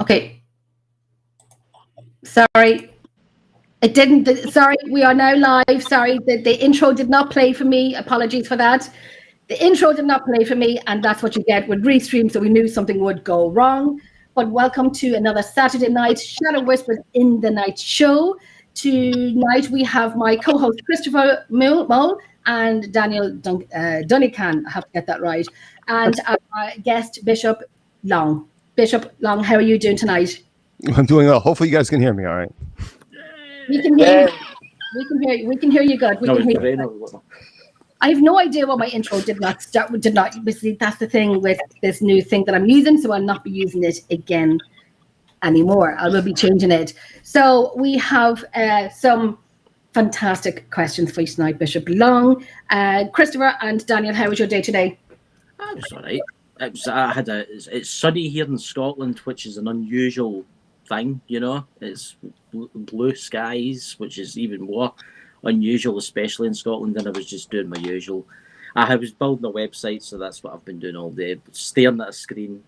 Okay. Sorry. It didn't. Sorry, we are now live. Sorry, the intro did not play for me. Apologies for that. The intro did not play for me, and that's what you get with Restream, so we knew something would go wrong. But welcome to another Saturday night Shadow Whispers in the Night show. Tonight we have my co-host Christopher Mole and Daniel Dunnican. I have to get that right. And our guest, Bishop Long. Bishop Long, how are you doing tonight? I'm doing well. Hopefully you guys can hear me all right. We can hear you. We can hear you. We can hear you good. We can hear you. I have no idea what my intro did not. Basically, that's the thing with this new thing that I'm using, so I'll not be using it again anymore. I will be changing it. So we have some fantastic questions for you tonight, Bishop Long. Christopher and Daniel, how was your day today? It was all right. It's sunny here in Scotland, which is an unusual thing, you know. It's blue skies, which is even more unusual, especially in Scotland, and I was just doing my usual. I was building a website, so that's what I've been doing all day, staring at a screen,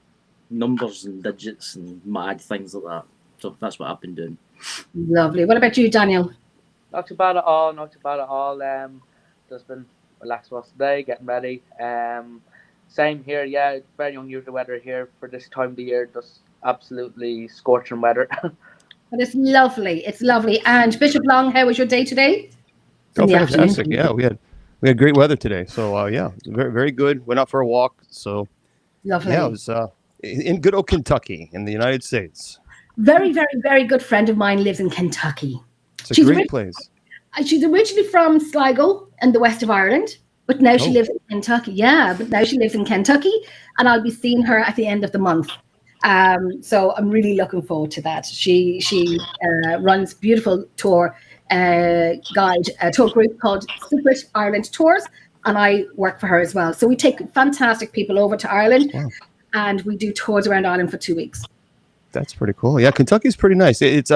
numbers and digits and mad things like that. So that's what I've been doing. Lovely. What about you, Daniel? Not too bad at all. Just been relaxed for today, getting ready. Same here, yeah. Very unusual weather here for this time of the year. Just absolutely scorching weather. But it's lovely. It's lovely. And Bishop Long, how was your day today? Oh, fantastic! Yeah, we had great weather today. So yeah, very very good. Went out for a walk. So lovely. Yeah, it was in good old Kentucky in the United States. Very very very good friend of mine lives in Kentucky. It's a great place. She's originally from Sligo in the west of Ireland, but now she lives in Kentucky. Yeah, but now she lives in Kentucky, and I'll be seeing her at the end of the month. So I'm really looking forward to that. She runs beautiful tour tour group called Secret Ireland Tours, and I work for her as well. So we take fantastic people over to Ireland, and we do tours around Ireland for 2 weeks. That's pretty cool. Yeah, Kentucky's pretty nice. It's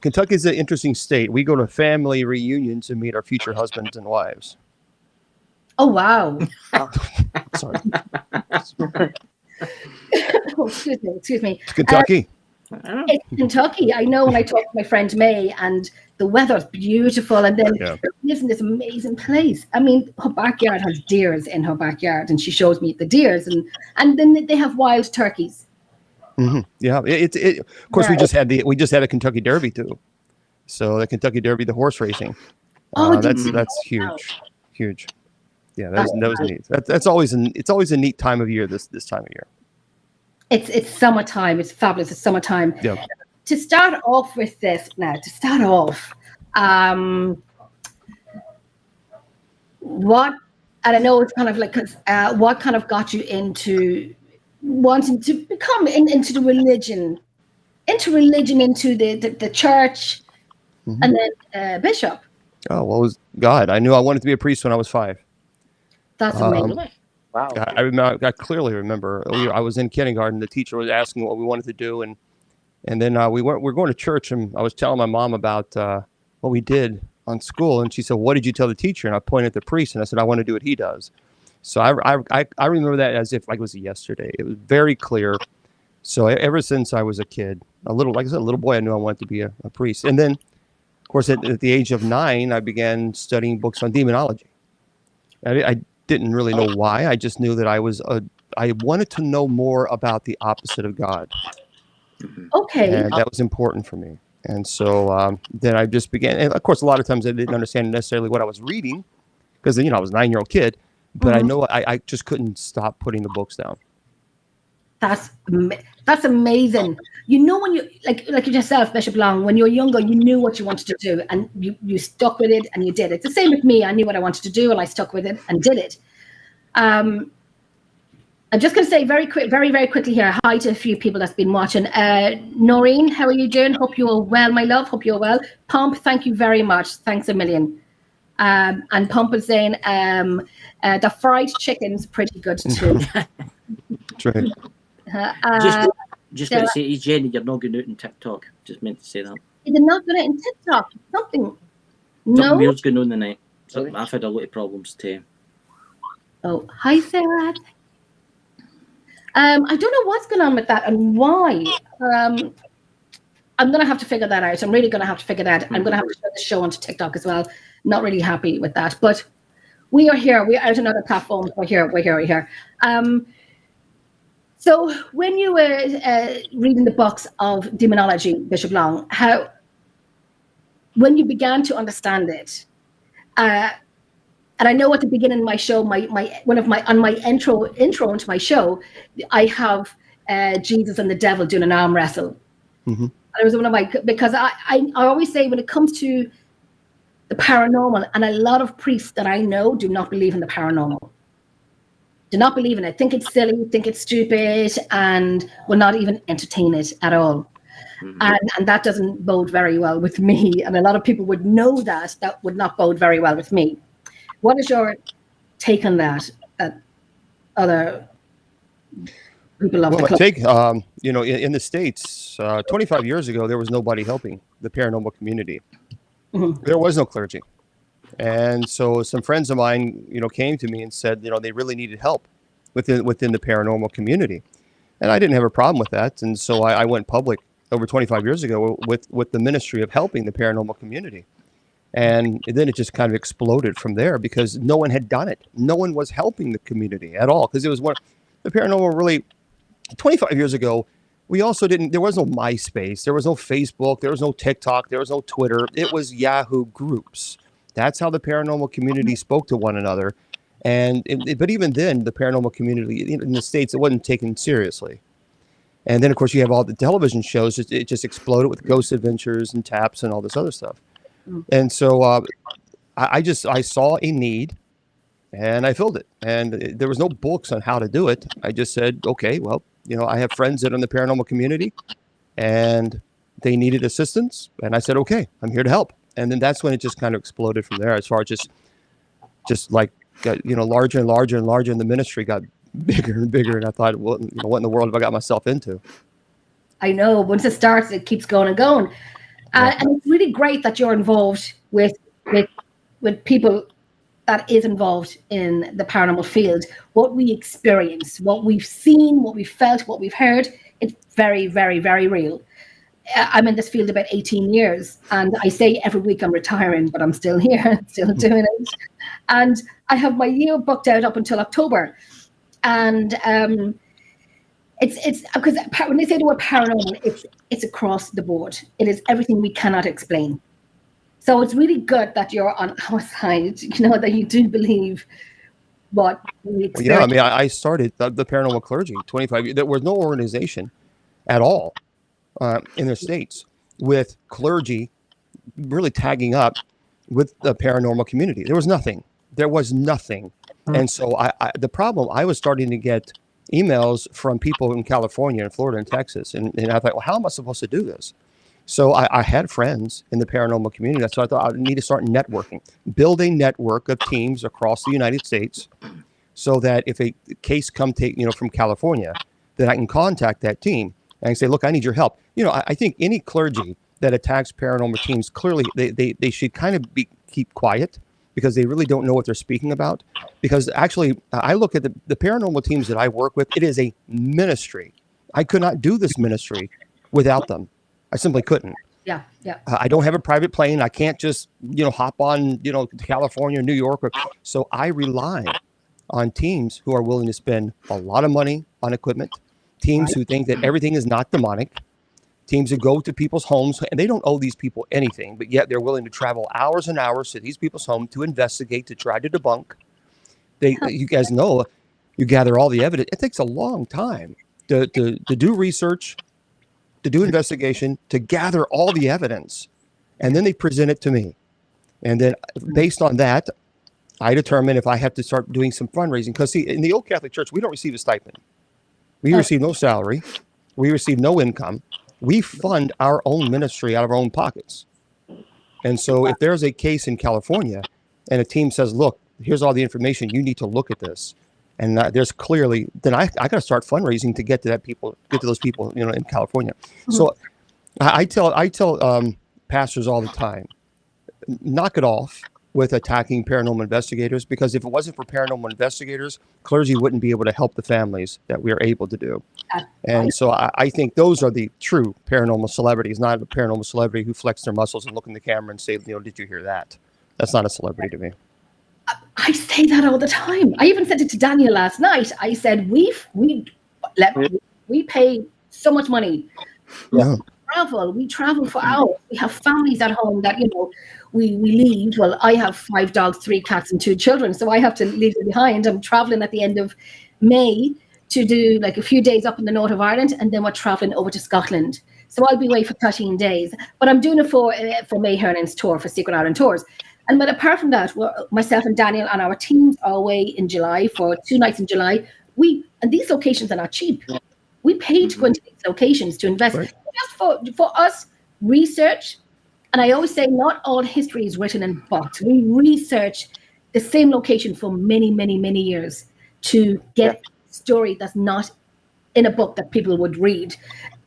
Kentucky's an interesting state. We go to family reunions to meet our future husbands and wives. Oh wow! Sorry. Oh, excuse me. It's Kentucky. It's Kentucky. I know when I talked to my friend May, and the weather's beautiful, and then lives in this amazing place. I mean, her backyard has deers in her backyard, and she shows me the deers, and then they have wild turkeys. Mm-hmm. Yeah, of course, we just had a Kentucky Derby too. So the Kentucky Derby, the horse racing. That's huge. Yeah, that was neat. It's always a neat time of year. This time of year. It's summertime. It's fabulous. It's summertime. Yeah. To start off with this now, what, and I know it's kind of like, what kind of got you into wanting to become into the religion, into the church, and then bishop? Oh, well, it was God. I knew I wanted to be a priest when I was 5. That's amazing. Wow. I clearly remember. I was in kindergarten. The teacher was asking what we wanted to do, and then we're going to church, and I was telling my mom about what we did on school, and she said, "What did you tell the teacher?" And I pointed at the priest, and I said, "I want to do what he does." So I remember that as if like it was yesterday. It was very clear. So ever since I was a kid, a little boy, I knew I wanted to be a priest. And then, of course, at the age of 9, I began studying books on demonology. I didn't really know why. I just knew that I wanted to know more about the opposite of God. Okay. And that was important for me. And so then I just began. And of course, a lot of times I didn't understand necessarily what I was reading because, I was a 9-year-old kid. But I know I just couldn't stop putting the books down. That's amazing. You know, when you like yourself, Bishop Long, when you were younger, you knew what you wanted to do, and you stuck with it, and you did it. The same with me. I knew what I wanted to do, and I stuck with it and did it. I'm just going to say very very quickly here. Hi to a few people that's been watching. Noreen, how are you doing? Hope you are well, my love. Hope you're well. Pomp, thank you very much. Thanks a million. And Pomp is saying the fried chicken's pretty good too. That's right. Just meant to say, Jenny, you're not going out on TikTok. Just meant to say that. You're not going out on TikTok. Something weird's going on tonight. So I've had a lot of problems too. Oh, hi Sarah. I don't know what's going on with that and why. I'm going to have to figure that out. I'm really going to have to figure that out. I'm going to have to share the show onto TikTok as well. Not really happy with that, but we are here. We are at another platform. We're here. So when you were reading the books of demonology, Bishop Long, when you began to understand it, and I know at the beginning of my show, my intro into my show, I have Jesus and the devil doing an arm wrestle. Mm-hmm. And it was one of my, because I always say when it comes to the paranormal, and a lot of priests that I know do not believe in the paranormal. Do not believe in it. Think it's silly, think it's stupid, and will not even entertain it at all. Mm-hmm. And that doesn't bode very well with me. And a lot of people would know that would not bode very well with me. What is your take on that? That other people love my take, in the States, 25 years ago, there was nobody helping the paranormal community. Mm-hmm. There was no clergy. And so some friends of mine, came to me and said, they really needed help within the paranormal community. And I didn't have a problem with that. And so I went public over 25 years ago with the ministry of helping the paranormal community. And then it just kind of exploded from there because no one had done it. No one was helping the community at all because it was the paranormal really 25 years ago. We also there was no MySpace, there was no Facebook, there was no TikTok, there was no Twitter. It was Yahoo groups. That's how the paranormal community spoke to one another. But even then, the paranormal community in the States, it wasn't taken seriously. And then, of course, you have all the television shows. It just exploded with Ghost Adventures and Taps and all this other stuff. And so I saw a need and I filled it. And there was no books on how to do it. I just said, okay, well, I have friends that are in the paranormal community and they needed assistance. And I said, okay, I'm here to help. And then that's when it just kind of exploded from there as far as just like, got, larger and larger and larger. And the ministry got bigger and bigger. And I thought, well, what in the world have I got myself into? I know. Once it starts, it keeps going and going. And it's really great that you're involved with people that is involved in the paranormal field. What we experience, what we've seen, what we've felt, what we've heard, it's very, very, very real. I'm in this field about 18 years, and I say every week I'm retiring, but I'm still here, still doing it. And I have my year booked out up until October. And it's because when they say the word paranormal, it's across the board. It is everything we cannot explain. So it's really good that you're on our side, that you do believe what we experience. Yeah, I mean, I started the paranormal clergy 25 years. There was no organization at all in the States with clergy really tagging up with the paranormal community. There was nothing. And so the problem, I was starting to get emails from people in California and Florida and Texas. And I thought, well, how am I supposed to do this? So I had friends in the paranormal community. So I thought I need to start networking, build a network of teams across the United States so that if a case from California, that I can contact that team and say, look, I need your help. I think any clergy that attacks paranormal teams, clearly they should kind of keep quiet because they really don't know what they're speaking about. Because actually, I look at the paranormal teams that I work with, it is a ministry. I could not do this ministry without them. I simply couldn't. Yeah. I don't have a private plane. I can't just, hop on, to California, New York. So I rely on teams who are willing to spend a lot of money on equipment, teams who think that everything is not demonic, teams who go to people's homes and they don't owe these people anything, but yet they're willing to travel hours and hours to these people's home to investigate, to try to debunk. You guys know, you gather all the evidence. It takes a long time to do research, to do investigation, to gather all the evidence, and then they present it to me. And then based on that, I determine if I have to start doing some fundraising. Because see, in the old Catholic Church, we don't receive a stipend. We receive no salary. We receive no income. We fund our own ministry out of our own pockets. And so if there's a case in California and a team says, look, here's all the information, you need to look at this. And there's clearly, then I got to start fundraising to get to those people, in California. Mm-hmm. So I tell pastors all the time, knock it off. with attacking paranormal investigators, because if it wasn't for paranormal investigators, clergy wouldn't be able to help the families that we are able to do. And so I think those are the true paranormal celebrities, not a paranormal celebrity who flex their muscles and look in the camera and say, you know, did you hear that? That's not a celebrity to me. I say that all the time. I even said it to Daniel last night. I said, we pay so much money. Yeah. We travel for hours. We have families at home that, you know, we leave. Well, I have 5 dogs, 3 cats, and 2 children, so I have to leave them behind. I'm traveling at the end of May to do like a few days up in the north of Ireland, and then we're traveling over to Scotland. So I'll be away for 13 days. But I'm doing it for May Hernan's tour, for Secret Ireland Tours. And but apart from that, myself and Daniel and our teams are away in July for 2 nights in July. And these locations are not cheap. We pay to go into these locations to invest. Right. Just for us, research. And I always say not all history is written in books. We research the same location for many, many, many years to get a story that's not in a book that people would read.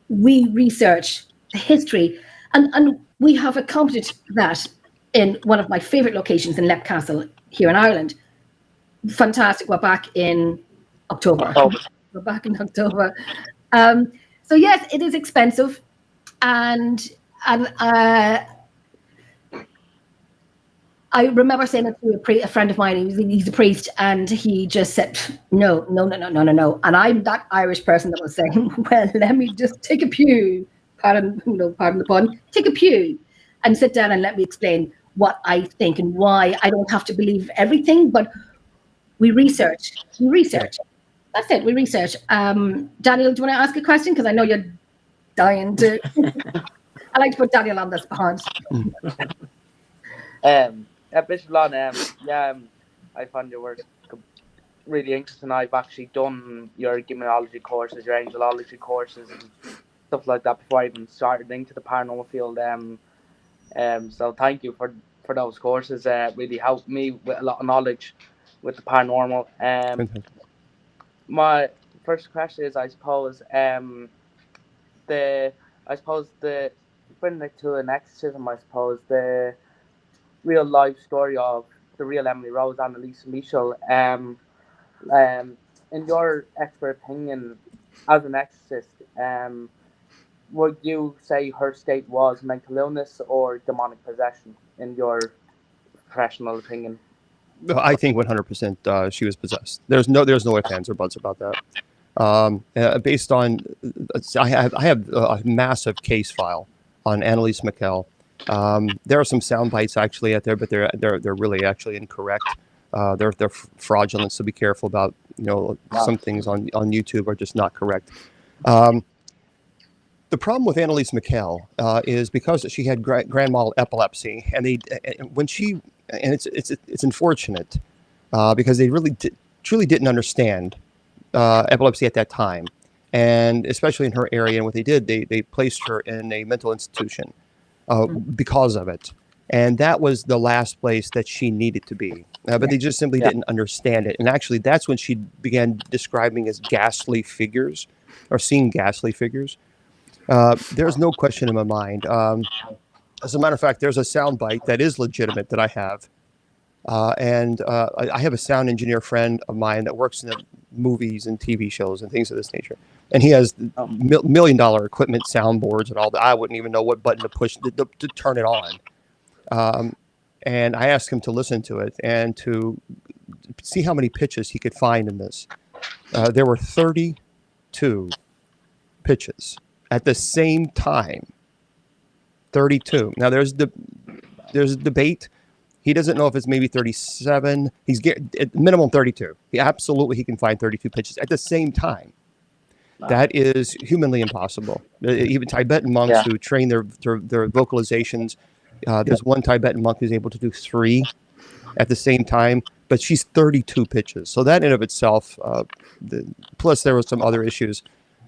We research the history, and we have accomplished that in one of my favorite locations in Leap Castle here in Ireland. Fantastic. We're back in October. We're back in October. So yes, it is expensive, and I remember saying it to a friend of mine. He's a priest, and he just said, "No." And I'm that Irish person that was saying, "Well, let me just take a pew, pardon the pun, take a pew, and sit down and let me explain what I think and why I don't have to believe everything, but we research. That's it. We research." Daniel, do you want to ask a question? Because I know you're dying to. I like to put Daniel on the spot. Bishop Lon, I found your work really interesting. I've actually done your demonology courses, your angelology courses, and stuff like that before I even started into the paranormal field. So thank you for those courses. Really helped me with a lot of knowledge with the paranormal. My first question is, I suppose, bringing it to an exorcism, I suppose, the real life story of the real Emily Rose, Annalise Michel. In your expert opinion, as an exorcist, would you say her state was mental illness or demonic possession, in your professional opinion? I think 100% she was possessed. There's no ifs, ands, or buts about that. Based on, I have a massive case file on Annalise Michel. There are some sound bites actually out there, but they're really actually incorrect. They're fraudulent, so be careful about, you know, some things on YouTube are just not correct. The problem with Annalise Michel is because she had grand mal epilepsy, and it's unfortunate because they really truly didn't understand epilepsy at that time, and especially in her area. And what they did, they placed her in a mental institution because of it, and that was the last place that she needed to be. But they just simply didn't understand it, and actually, that's when she began describing as ghastly figures, or seeing ghastly figures. There's no question in my mind. As a matter of fact, there's a soundbite that is legitimate that I have. And I have a sound engineer friend of mine that works in the movies and TV shows and things of this nature. And he has $1 million equipment, soundboards, and all that. I wouldn't even know what button to push to turn it on. And I asked him to listen to it and to see how many pitches he could find in this. There were 32 pitches at the same time. 32. Now there's a debate. He doesn't know if it's maybe 37. He's at minimum 32. He can find 32 pitches at the same time. Wow. That is humanly impossible. Even Tibetan monks who train their vocalizations. There's one Tibetan monk who's able to do 3 at the same time, but she's 32 pitches. So that in of itself, plus there were some other issues.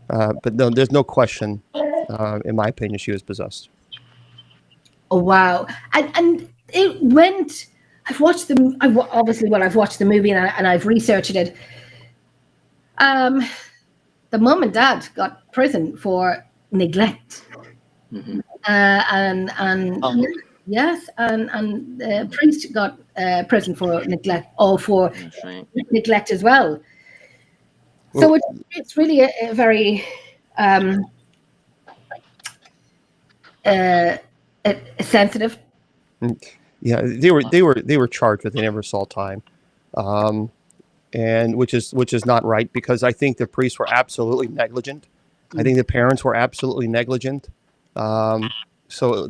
But no, there's no question, in my opinion, she was possessed. Oh, wow. And it went, I've watched the movie and I've researched it. The mum and dad got prison for neglect. Mm-hmm. Yes, and the priest got prison for neglect, or for That's right. neglect as well. So it's really a very sensitive. Yeah, they were charged, but they never saw time, and which is not right, because I think the priests were absolutely negligent. I think the parents were absolutely negligent. So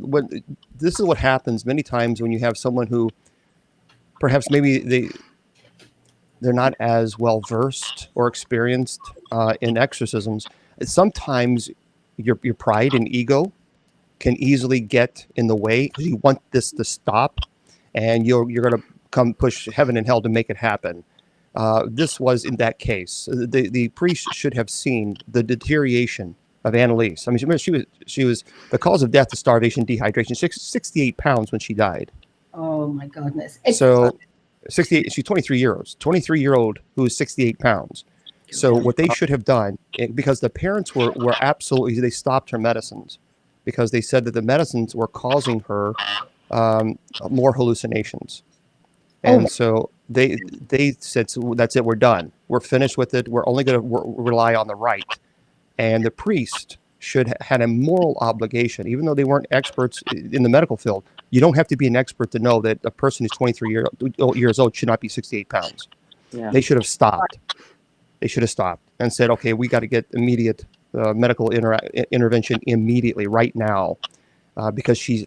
this is what happens many times when you have someone who perhaps maybe they're not as well versed or experienced in exorcisms. Sometimes your pride and ego can easily get in the way, because you want this to stop, and you're going to come push heaven and hell to make it happen. This was in that case. The priest should have seen the deterioration of Annalise. I mean, she was the cause of death is starvation, dehydration. 68 pounds when she died. Oh my goodness! So 68. She's 23-year-old who is 68 pounds. So what they should have done, because the parents were absolutely, they stopped her medicines, because they said that the medicines were causing her more hallucinations. And so they said, so that's it, we're done. We're finished with it. We're only going to rely on the right. And the priest should have had a moral obligation, even though they weren't experts in the medical field. You don't have to be an expert to know that a person who's 23 years old should not be 68 pounds. Yeah. They should have stopped. They should have stopped and said, okay, we got to get immediate medical intervention immediately, right now, because she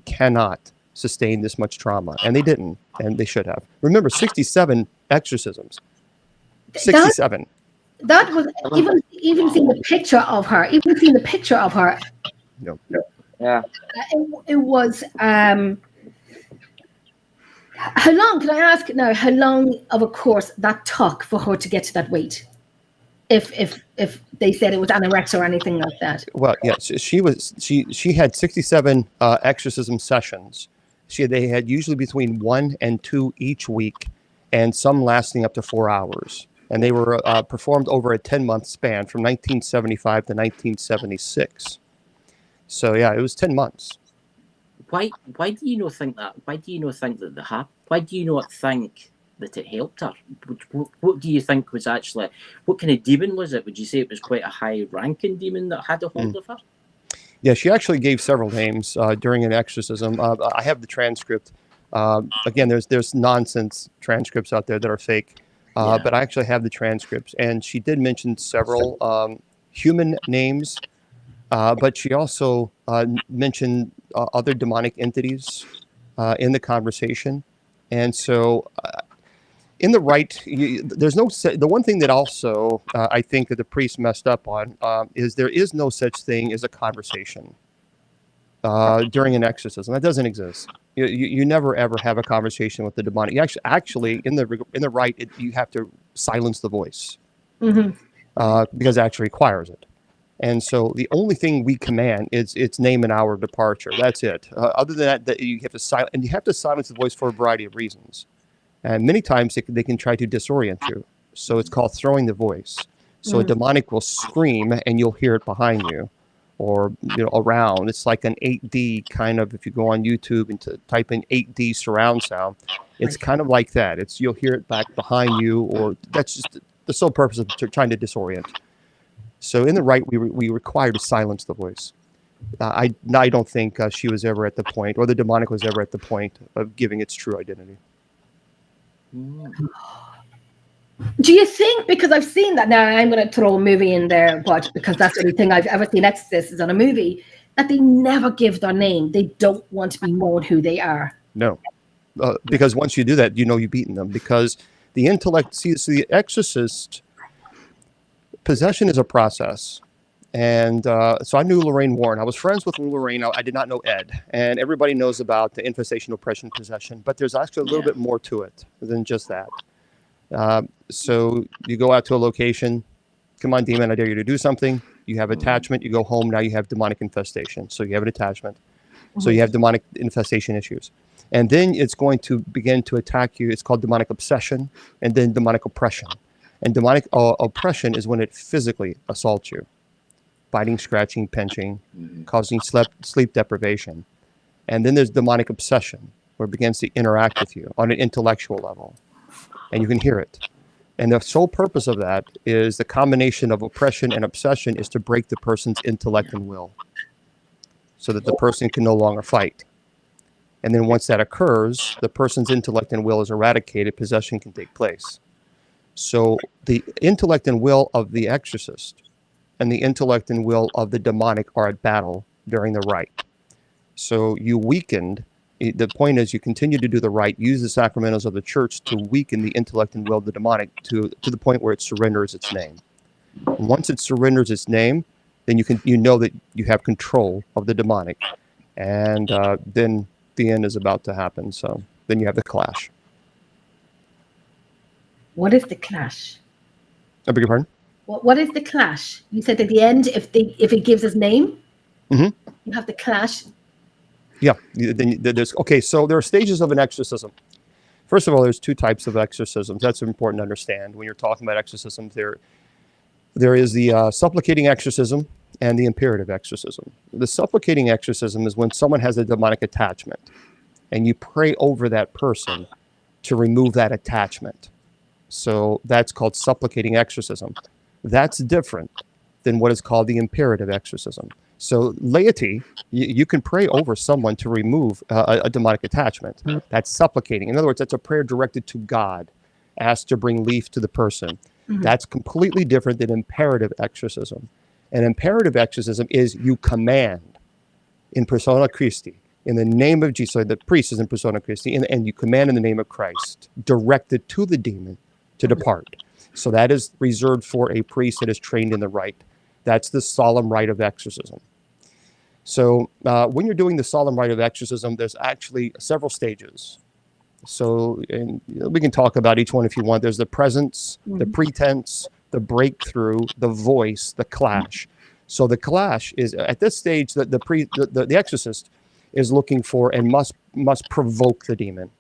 cannot sustain this much trauma. And they didn't, and they should have. Remember, 67 exorcisms. 67. That was even seeing the picture of her. No. Yeah. It was. How long? Can I ask now? How long of a course that took for her to get to that weight? If they said it was anorexia or anything like that. Well, yes, she had 67 exorcism sessions. They had usually between 1 and 2 each week, and some lasting up to 4 hours. And they were performed over a 10-month span from 1975 to 1976. So yeah, it was 10 months. Why do you not think that? Why do you not think that they have? Why do you not think that it helped her? What do you think was actually, what kind of demon was it? Would you say it was quite a high-ranking demon that had a hold of her? Yeah, she actually gave several names during an exorcism. I have the transcript. Again, there's nonsense transcripts out there that are fake, but I actually have the transcripts. And she did mention several human names, but she also mentioned other demonic entities in the conversation. And so in the rite, there's no, the one thing that also I think that the priest messed up on is there is no such thing as a conversation during an exorcism. That doesn't exist. You never ever have a conversation with the demonic. You actually in the rite, you have to silence the voice because it actually requires it. And so the only thing we command is its name and hour of departure. That's it. Other than that, you have to silence the voice for a variety of reasons. And many times they can try to disorient you. So it's called throwing the voice. So a demonic will scream and you'll hear it behind you or around. It's like an 8D kind of, if you go on YouTube and type in 8D surround sound, it's kind of like that. You'll hear it back behind you, or that's just the sole purpose of trying to disorient. So in the rite, we require to silence the voice. I don't think she was ever at the point, or the demonic was ever at the point of giving its true identity. Do you think, because I've seen that now, I'm going to throw a movie in there, but because that's the only thing I've ever seen exorcists is on a movie, that they never give their name. They don't want to be known who they are. No, because once you do that, you've beaten them. Because the intellect, see the exorcist, possession is a process. And so I knew Lorraine Warren. I was friends with Lorraine. I did not know Ed. And everybody knows about the infestation, oppression, possession. But there's actually a little bit more to it than just that. So you go out to a location. Come on, demon, I dare you to do something. You have attachment. You go home. Now you have demonic infestation. So you have an attachment. So you have demonic infestation issues. And then it's going to begin to attack you. It's called demonic obsession, and then demonic oppression. And demonic oppression is when it physically assaults you. Biting, scratching, pinching, causing sleep deprivation. And then there's demonic obsession, where it begins to interact with you on an intellectual level, and you can hear it. And the sole purpose of that is the combination of oppression and obsession is to break the person's intellect and will, so that the person can no longer fight. And then once that occurs, the person's intellect and will is eradicated, possession can take place. So the intellect and will of the exorcist and the intellect and will of the demonic are at battle during the rite. So you weakened, the point is you continue to do the rite, use the sacramentals of the church to weaken the intellect and will of the demonic to the point where it surrenders its name. And once it surrenders its name, then you know that you have control of the demonic. And then the end is about to happen. So then you have the clash. What is the clash? I beg your pardon? What is the clash? You said at the end, if it gives his name, you have the clash. Yeah. Then there's okay. So there are stages of an exorcism. First of all, there's two types of exorcisms. That's important to understand when you're talking about exorcisms. There is the supplicating exorcism and the imperative exorcism. The supplicating exorcism is when someone has a demonic attachment, and you pray over that person to remove that attachment. So that's called supplicating exorcism. That's different than what is called the imperative exorcism. So laity, you can pray over someone to remove a demonic attachment. That's supplicating. In other words, that's a prayer directed to God, asked to bring relief to the person. That's completely different than imperative exorcism. And imperative exorcism is you command in persona Christi, in the name of Jesus. So the priest is in persona Christi, and you command in the name of Christ, directed to the demon to depart. So that is reserved for a priest that is trained in the rite. That's the solemn rite of exorcism. So when you're doing the solemn rite of exorcism, there's actually several stages. So and we can talk about each one if you want. There's the presence, the pretense, the breakthrough, the voice, the clash. So the clash is at this stage that the exorcist is looking for and must provoke the demon.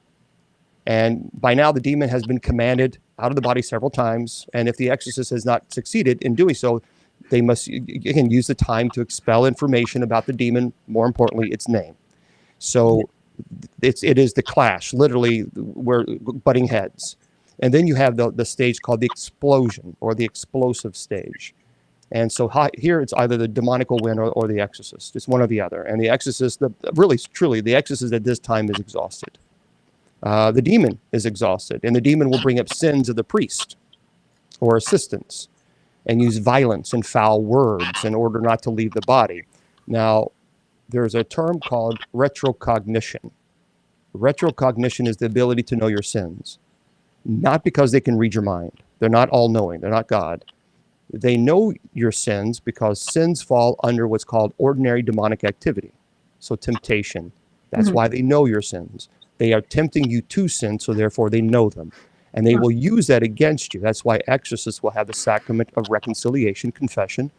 And by now the demon has been commanded out of the body several times. And if the exorcist has not succeeded in doing so, they must again use the time to expel information about the demon. More importantly, its name. So it is the clash, literally, where butting heads. And then you have the stage called the explosion or the explosive stage. And so here it's either the demonic will win or the exorcist. It's one or the other. And the exorcist, truly, the exorcist at this time is exhausted. The demon is exhausted, and the demon will bring up sins of the priest or assistants and use violence and foul words in order not to leave the body. Now, there's a term called retrocognition. Retrocognition is the ability to know your sins, not because they can read your mind. They're not all-knowing. They're not God. They know your sins because sins fall under what's called ordinary demonic activity. So temptation. That's why they know your sins. They are tempting you to sin, so therefore they know them. And they will use that against you. That's why exorcists will have the sacrament of reconciliation, confession,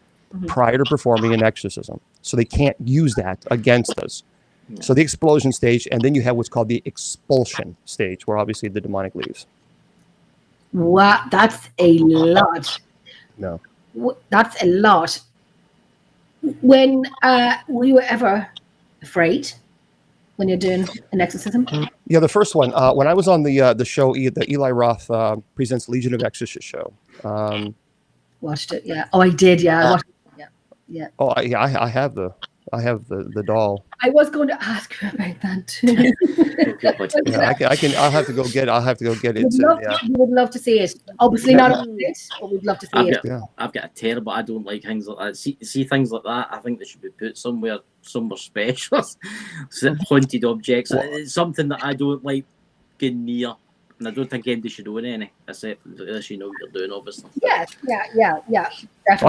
prior to performing an exorcism. So they can't use that against us. So the explosion stage, and then you have what's called the expulsion stage, where obviously the demonic leaves. Wow, that's a lot. No. That's a lot. When were you ever afraid when you're doing an exorcism? Yeah, the first one. When I was on the show, the Eli Roth Presents Legion of Exorcists show. Watched it, yeah. Oh, I did, yeah. I watched it. Yeah. Oh, I have the doll. I was going to ask you about that too. Yeah, I'll have to go get it. We would love to see it. Obviously not on it, but we'd love to see it. I've got a terrible. I don't like things like that. See things like that. I think they should be put somewhere special. Haunted objects. It's something that I don't like getting near, and I don't think anybody should own any, unless you know what you're doing, obviously. Yeah. Definitely.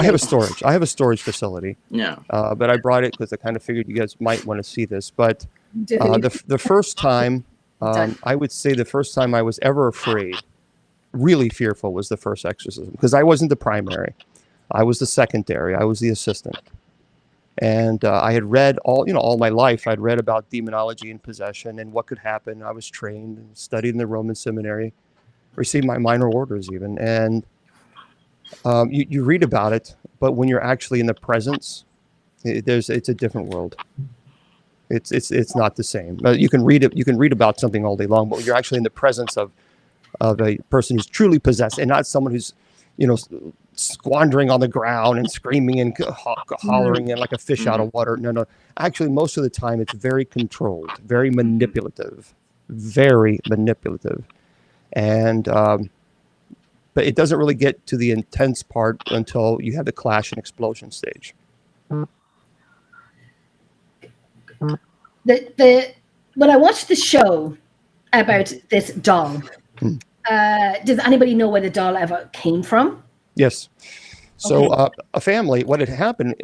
I have a storage facility. Yeah. But I brought it because I kind of figured you guys might want to see this. But the first time, I would say the first time I was ever afraid, really fearful, was the first exorcism, because I wasn't the primary. I was the secondary. I was the assistant. And I had read all my life. I'd read about demonology and possession and what could happen. I was trained and studied in the Roman Seminary, received my minor orders even. And you read about it, but when you're actually in the presence, it's a different world. It's not the same. You can read it. You can read about something all day long, but you're actually in the presence of a person who's truly possessed, and not someone who's, squandering on the ground and screaming and hollering and like a fish out of water. No. Actually, most of the time, it's very controlled, very manipulative, and but it doesn't really get to the intense part until you have the clash and explosion stage. When I watched the show about this doll, does anybody know where the doll ever came from? Yes. So a family, what had happened,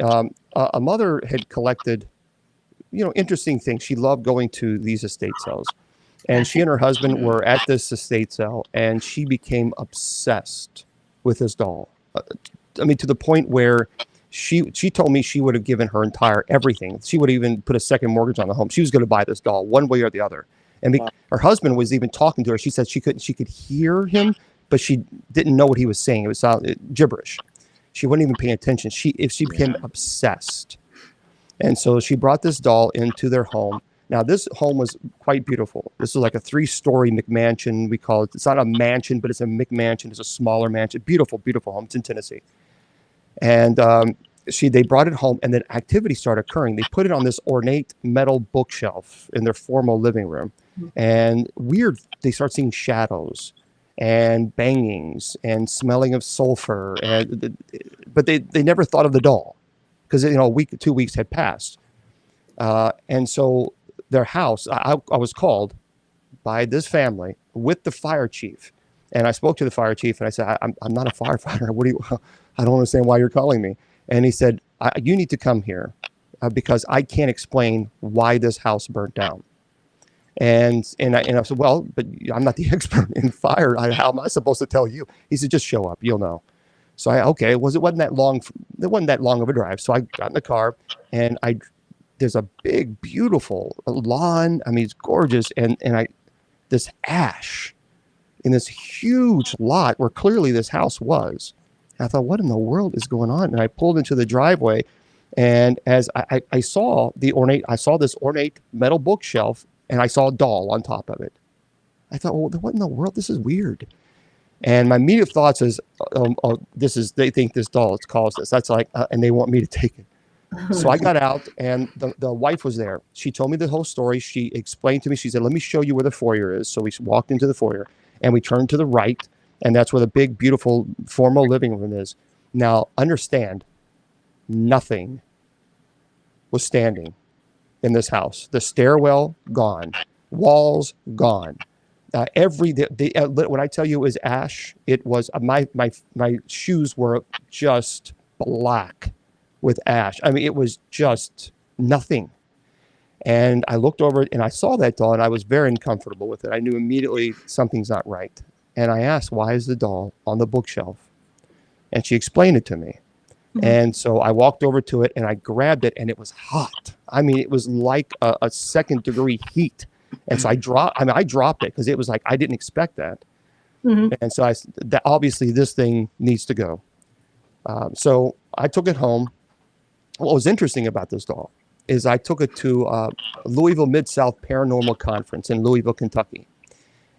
a mother had collected, interesting things. She loved going to these estate sales. And she and her husband were at this estate sale, and she became obsessed with this doll. To the point where she told me she would have given her entire everything. She would even put a second mortgage on the home. She was going to buy this doll one way or the other. And her husband was even talking to her. She said she could hear him, but she didn't know what he was saying. It was gibberish. She wasn't even paying attention. She became obsessed. And so she brought this doll into their home. Now, this home was quite beautiful. This is like a 3-story McMansion, we call it. It's not a mansion, but it's a McMansion. It's a smaller mansion. Beautiful, beautiful home. It's in Tennessee. And they brought it home, and then activity started occurring. They put it on this ornate metal bookshelf in their formal living room. And they start seeing shadows and bangings and smelling of sulfur. But they never thought of the doll because, a week, 2 weeks had passed. And so their house, I was called by this family with the fire chief. And I spoke to the fire chief and I said, I'm not a firefighter. I don't understand why you're calling me. And he said, you need to come here because I can't explain why this house burnt down. And I said, well, but I'm not the expert in fire. How am I supposed to tell you? He said, just show up. You'll know. So it wasn't that long. It wasn't that long of a drive. So I got in the car and there's a big, beautiful lawn. It's gorgeous. And this ash in this huge lot where clearly this house was. And I thought, what in the world is going on? And I pulled into the driveway, and as I saw this ornate metal bookshelf, and I saw a doll on top of it. I thought, well, what in the world? This is weird. And my immediate thoughts is, they think this doll is caused this. That's like, and they want me to take it. So I got out, and the wife was there. She told me the whole story. She explained to me. She said, let me show you where the foyer is. So we walked into the foyer, and we turned to the right, and that's where the big, beautiful, formal living room is. Now, understand, nothing was standing in this house. The stairwell, gone. Walls, gone. When I tell you it was ash, it was, my shoes were just black with ash. It was just nothing. And I looked over and I saw that doll, and I was very uncomfortable with it. I knew immediately something's not right. And I asked, why is the doll on the bookshelf? And she explained it to me. Mm-hmm. And so I walked over to it and I grabbed it, and it was hot. It was like a second-degree heat. And so I dropped it because it was like, I didn't expect that. Mm-hmm. And so obviously this thing needs to go. So I took it home. What was interesting about this doll is I took it to Louisville Mid-South Paranormal Conference in Louisville, Kentucky.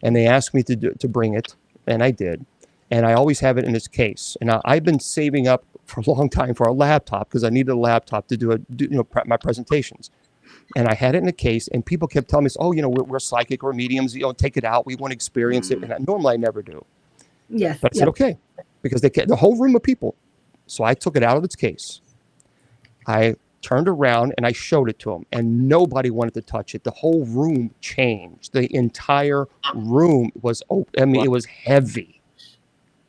And they asked me to bring it, and I did. And I always have it in its case. And I've been saving up for a long time for a laptop because I needed a laptop to do my presentations. And I had it in a case, and people kept telling me, oh, we're psychic or mediums, take it out. We want to experience it. And normally I never do. Yes. But I said, okay, because the whole room of people. So I took it out of its case. I turned around and I showed it to them, and nobody wanted to touch it. The whole room changed. The entire room was open. It was heavy.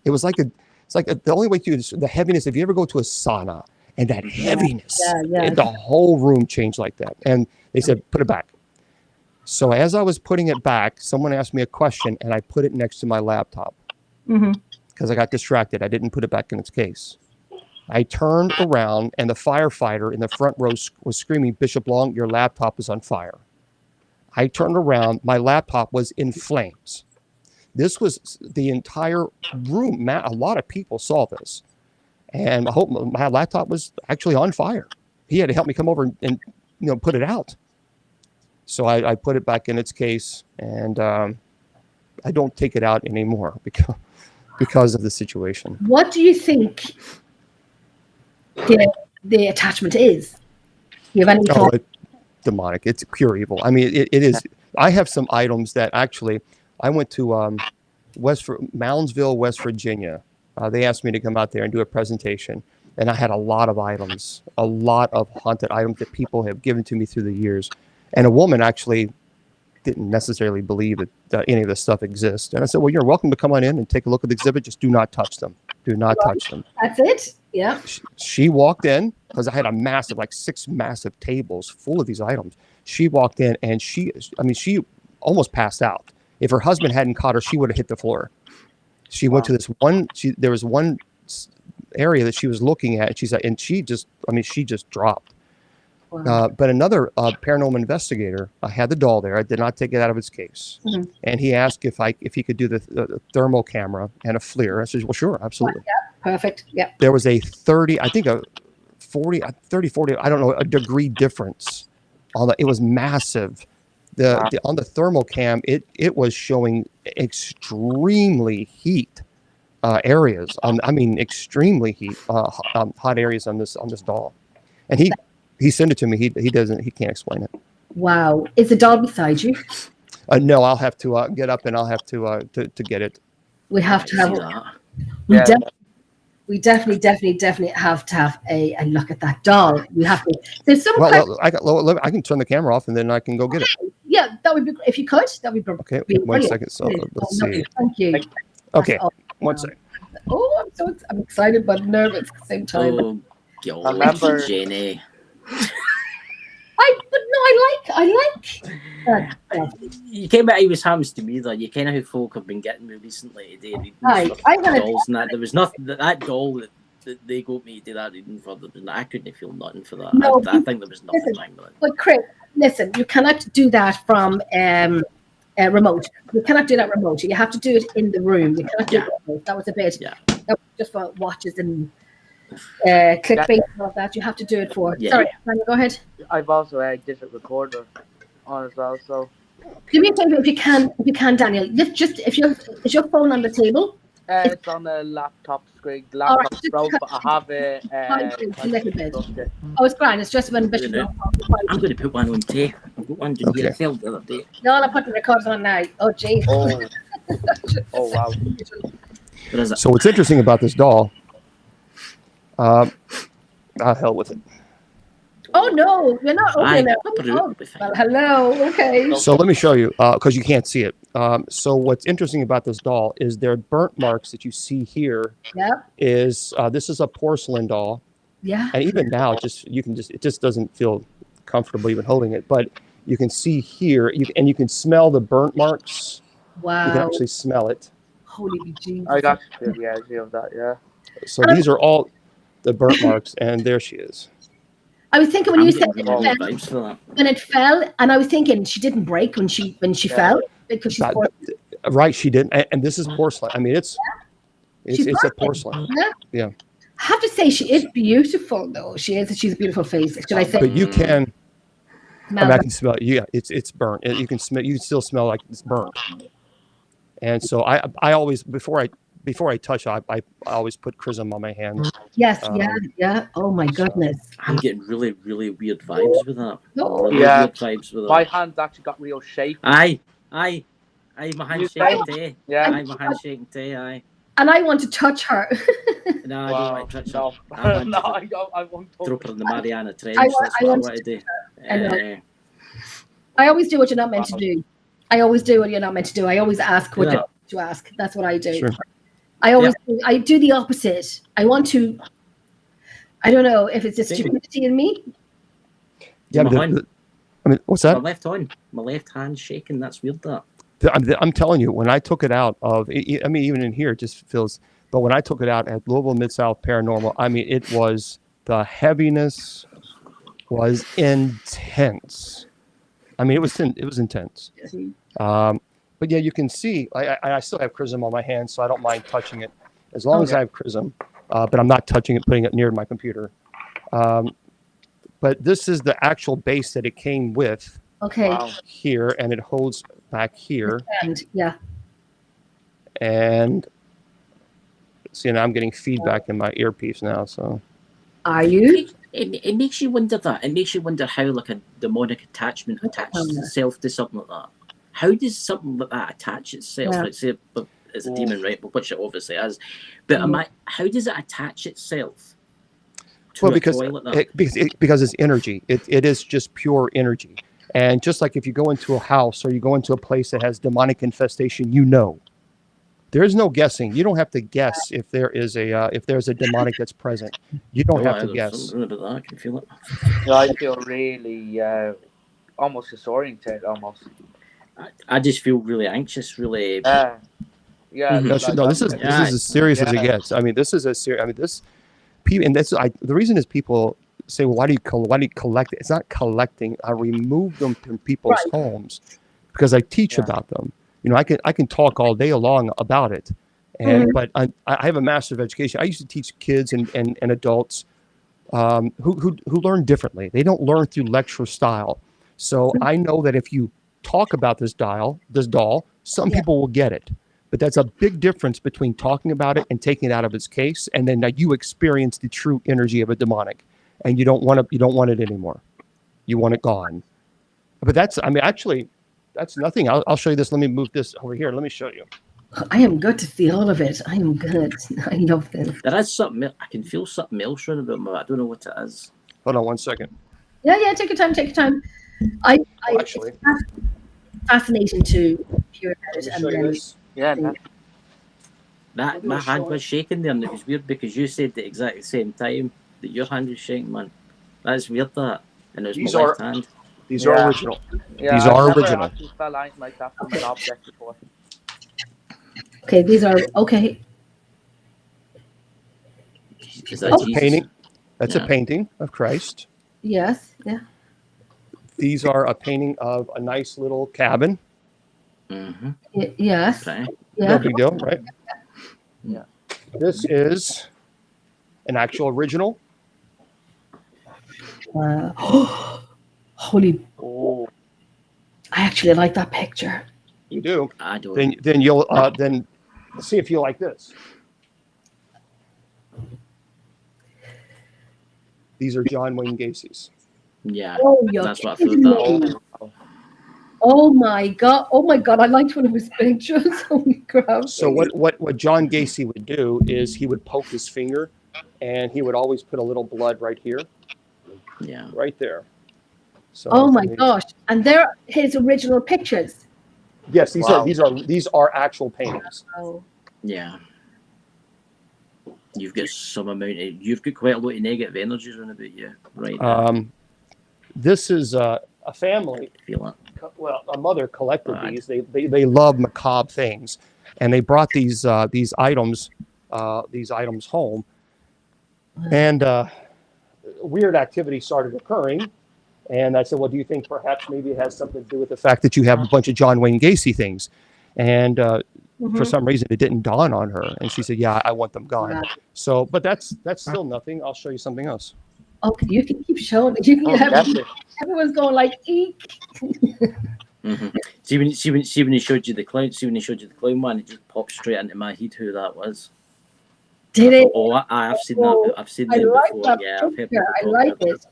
It was like the only way to the heaviness. If you ever go to a sauna and that heaviness, the whole room changed like that. And they said, put it back. So as I was putting it back, someone asked me a question, and I put it next to my laptop because I got distracted. I didn't put it back in its case. I turned around, and the firefighter in the front row was screaming, Bishop Long, your laptop is on fire. I turned around. My laptop was in flames. This was the entire room. A lot of people saw this. And I hope my laptop was actually on fire. He had to help me come over and put it out. So I put it back in its case, and I don't take it out anymore because of the situation. What do you think the attachment is? You have any thought? Demonic. It's pure evil. I mean, it is. I have some items that actually, I went to Moundsville, West Virginia. They asked me to come out there and do a presentation, and I had a lot of items, a lot of haunted items that people have given to me through the years. And a woman actually didn't necessarily believe that any of this stuff exists. And I said, well, you're welcome to come on in and take a look at the exhibit. Just do not touch them. Do not touch them. That's it. Yeah. She walked in, because I had a massive, like 6 massive tables full of these items. She walked in and she almost passed out. If her husband hadn't caught her, she would have hit the floor. She went to this one, there was one area that she was looking at, and she just dropped. Wow. But another paranormal investigator had the doll there. I did not take it out of its case. Mm-hmm. And he asked if he could do the thermal camera and a FLIR. I said, well, sure, absolutely. Yeah, perfect. Yeah. There was a 40, I don't know, a degree difference. It was massive. On the thermal cam, it was showing extremely heat areas. Extremely hot areas on this doll. And he sent it to me. He can't explain it. Wow. Is the doll beside you? No, I'll have to get up and I'll have to get it. We have to have. We definitely have to have a look at that doll. We have to. There's some. I can turn the camera off and then I can go get it. Yeah, that would be. If you could, that would be. Okay, brilliant. 1 second. So let's see. Thank you. Okay, 1 second. Oh, I'm excited but nervous at the same time. Oh, God, Jenny. I like. You came back. It was happens to me that you kind of how folk have been getting me recently today. Dolls and that. There was nothing that doll that they got me to do that reading for. I couldn't feel nothing for that. No, I think there was nothing wrong with it. But Chris, listen, you cannot do that from remote. You cannot do that remote. You have to do it in the room. You cannot do it remote. That was a bit. Yeah. That was just for watches and clickbait and all of that. You have to do it for. Yeah. Sorry, Daniel, go ahead. I've also a digital recorder on as well. So do me a favor if you can, Daniel. Is your phone on the table? It's on the laptop screen. The laptop broke, but I have it. A little bit. Oh, it's grand. It's just when Bishop. I'm going to put one on tape. I've got one to do the other day. No, I'm putting the recorders on now. Oh, jeez. Oh, wow. So what's interesting about this doll? Hell with it. Oh no, you're not opening it. Well, hello. Okay. So let me show you, because you can't see it. So what's interesting about this doll is there are burnt marks that you see here. Yeah. This is a porcelain doll. Yeah. And even now, it just doesn't feel comfortable even holding it. But you can see here, and you can smell the burnt marks. Wow. You can actually smell it. Holy Jesus. I got the idea of that. Yeah. So these are all the burnt marks, and there she is. I was thinking when you said when it fell, and I was thinking she didn't break when she fell because she's right. She didn't, and this is porcelain. I mean, it's a porcelain. Yeah. I have to say she is beautiful, though. She's a beautiful face. Should I say? But you can. I can smell it. Yeah, it's burnt. You can smell. You can still smell like it's burnt. And so I always before I touch it, I always put chrism on my hands. Yes, yeah. Oh my goodness. I'm getting really, really weird vibes with that. No. Yeah. Weird vibes with that. My hands actually got real shaky. Aye. My hand's shaking today. Yeah. My hand's shaking today. Aye. And I want to touch her. No, I don't want to touch her. I won't touch her. Drop her in the Mariana Trench. I That's what I want to do. I always do what you're not meant to do. I always do what you're not meant to do. I always ask what to ask. That's what I do. Sure. I do the opposite. I want to. I don't know if it's just stupidity in me. Yeah, what's that? My left hand shaking. That's weird. That. I'm telling you, when I took it out of, even in here, it just feels. But when I took it out at Louisville Mid-South Paranormal, it was the heaviness was intense. It was intense. But yeah, you can see. I still have chrism on my hand, so I don't mind touching it as long as I have chrism. But I'm not touching it, putting it near my computer. But this is the actual base that it came with. Okay. Wow. here, and it holds back here. And yeah. And see, now I'm getting feedback in my earpiece now. So Are you? It makes you wonder that. It makes you wonder how like a demonic attachment attaches itself to something like that. How does something like that attach itself? Yeah. Like say it's a demon, right? Which it obviously is. But how does it attach itself to a toy like that? because it's energy. It is just pure energy. And just like if you go into a house or you go into a place that has demonic infestation, you know. There's no guessing. You don't have to guess if there's a demonic that's present. You don't have to guess. Something about that. I can feel it. Yeah, I feel really almost disoriented. Almost. I just feel really anxious. Really. Yeah. No, this is as serious as it gets. I mean, this is as serious. I mean, this people, and the reason is people say, well, why do you collect it? It's not collecting. I remove them from people's homes because I teach about them. You know, I can talk all day long about it, and but I have a master of education. I used to teach kids and adults who learn differently. They don't learn through lecture style. So I know that if you talk about this doll, some people will get it. But that's a big difference between talking about it and taking it out of its case, and then you experience the true energy of a demonic, and you don't want it anymore. You want it gone. But that's nothing. I'll show you this. Let me move this over here. Let me show you. I am good to see all of it. I am good. I love this. There is something. I can feel something else around about me. I don't know what it is. Hold on 1 second. Yeah. Take your time. Take your time. Actually, it's fascinating to hear about it. And then, My hand was shaking there, and it was weird because you said the exact same time that your hand was shaking, man. That's weird, that. And it was my left hand. These are original. Yeah, these are I've original. never actually felt anything like that from an object before. Okay, these are okay. Is that That's a Jesus? painting. That's a painting of Christ. Yes. Yeah. These are a painting of a nice little cabin. Mm-hmm. Yes. Okay. Yeah. No big deal, right? Yeah. This is an actual original. Holy! Oh. I actually like that picture. You do. I don't. Then you'll then see if you like this. These are John Wayne Gacy's. Yeah. Oh, you're That's what I kidding thought. me. Oh my god! Oh my god! I liked one of his pictures. Holy crap! So what John Gacy would do is he would poke his finger, and he would always put a little blood right here. Yeah. Right there. So Oh my gosh! And they're his original pictures. Yes, these are actual paintings. Oh. Yeah. You've got you've got quite a lot of negative energies around about you, right? This is a family. Feel it. Well, a mother collected these. They love macabre things, and they brought these items home, and weird activity started occurring. And I said, well, do you think perhaps maybe it has something to do with the fact that you have a bunch of John Wayne Gacy things? And for some reason, it didn't dawn on her. And she said, yeah, I want them gone. Yeah. So, but that's still nothing. I'll show you something else. Okay, you can keep showing it. You can everyone's going like, eek. Mm-hmm. See when he showed you the clown one, it just popped straight into my head who that was. Did it? Oh, I've seen that. I've seen them before. Yeah, I've heard people I like it.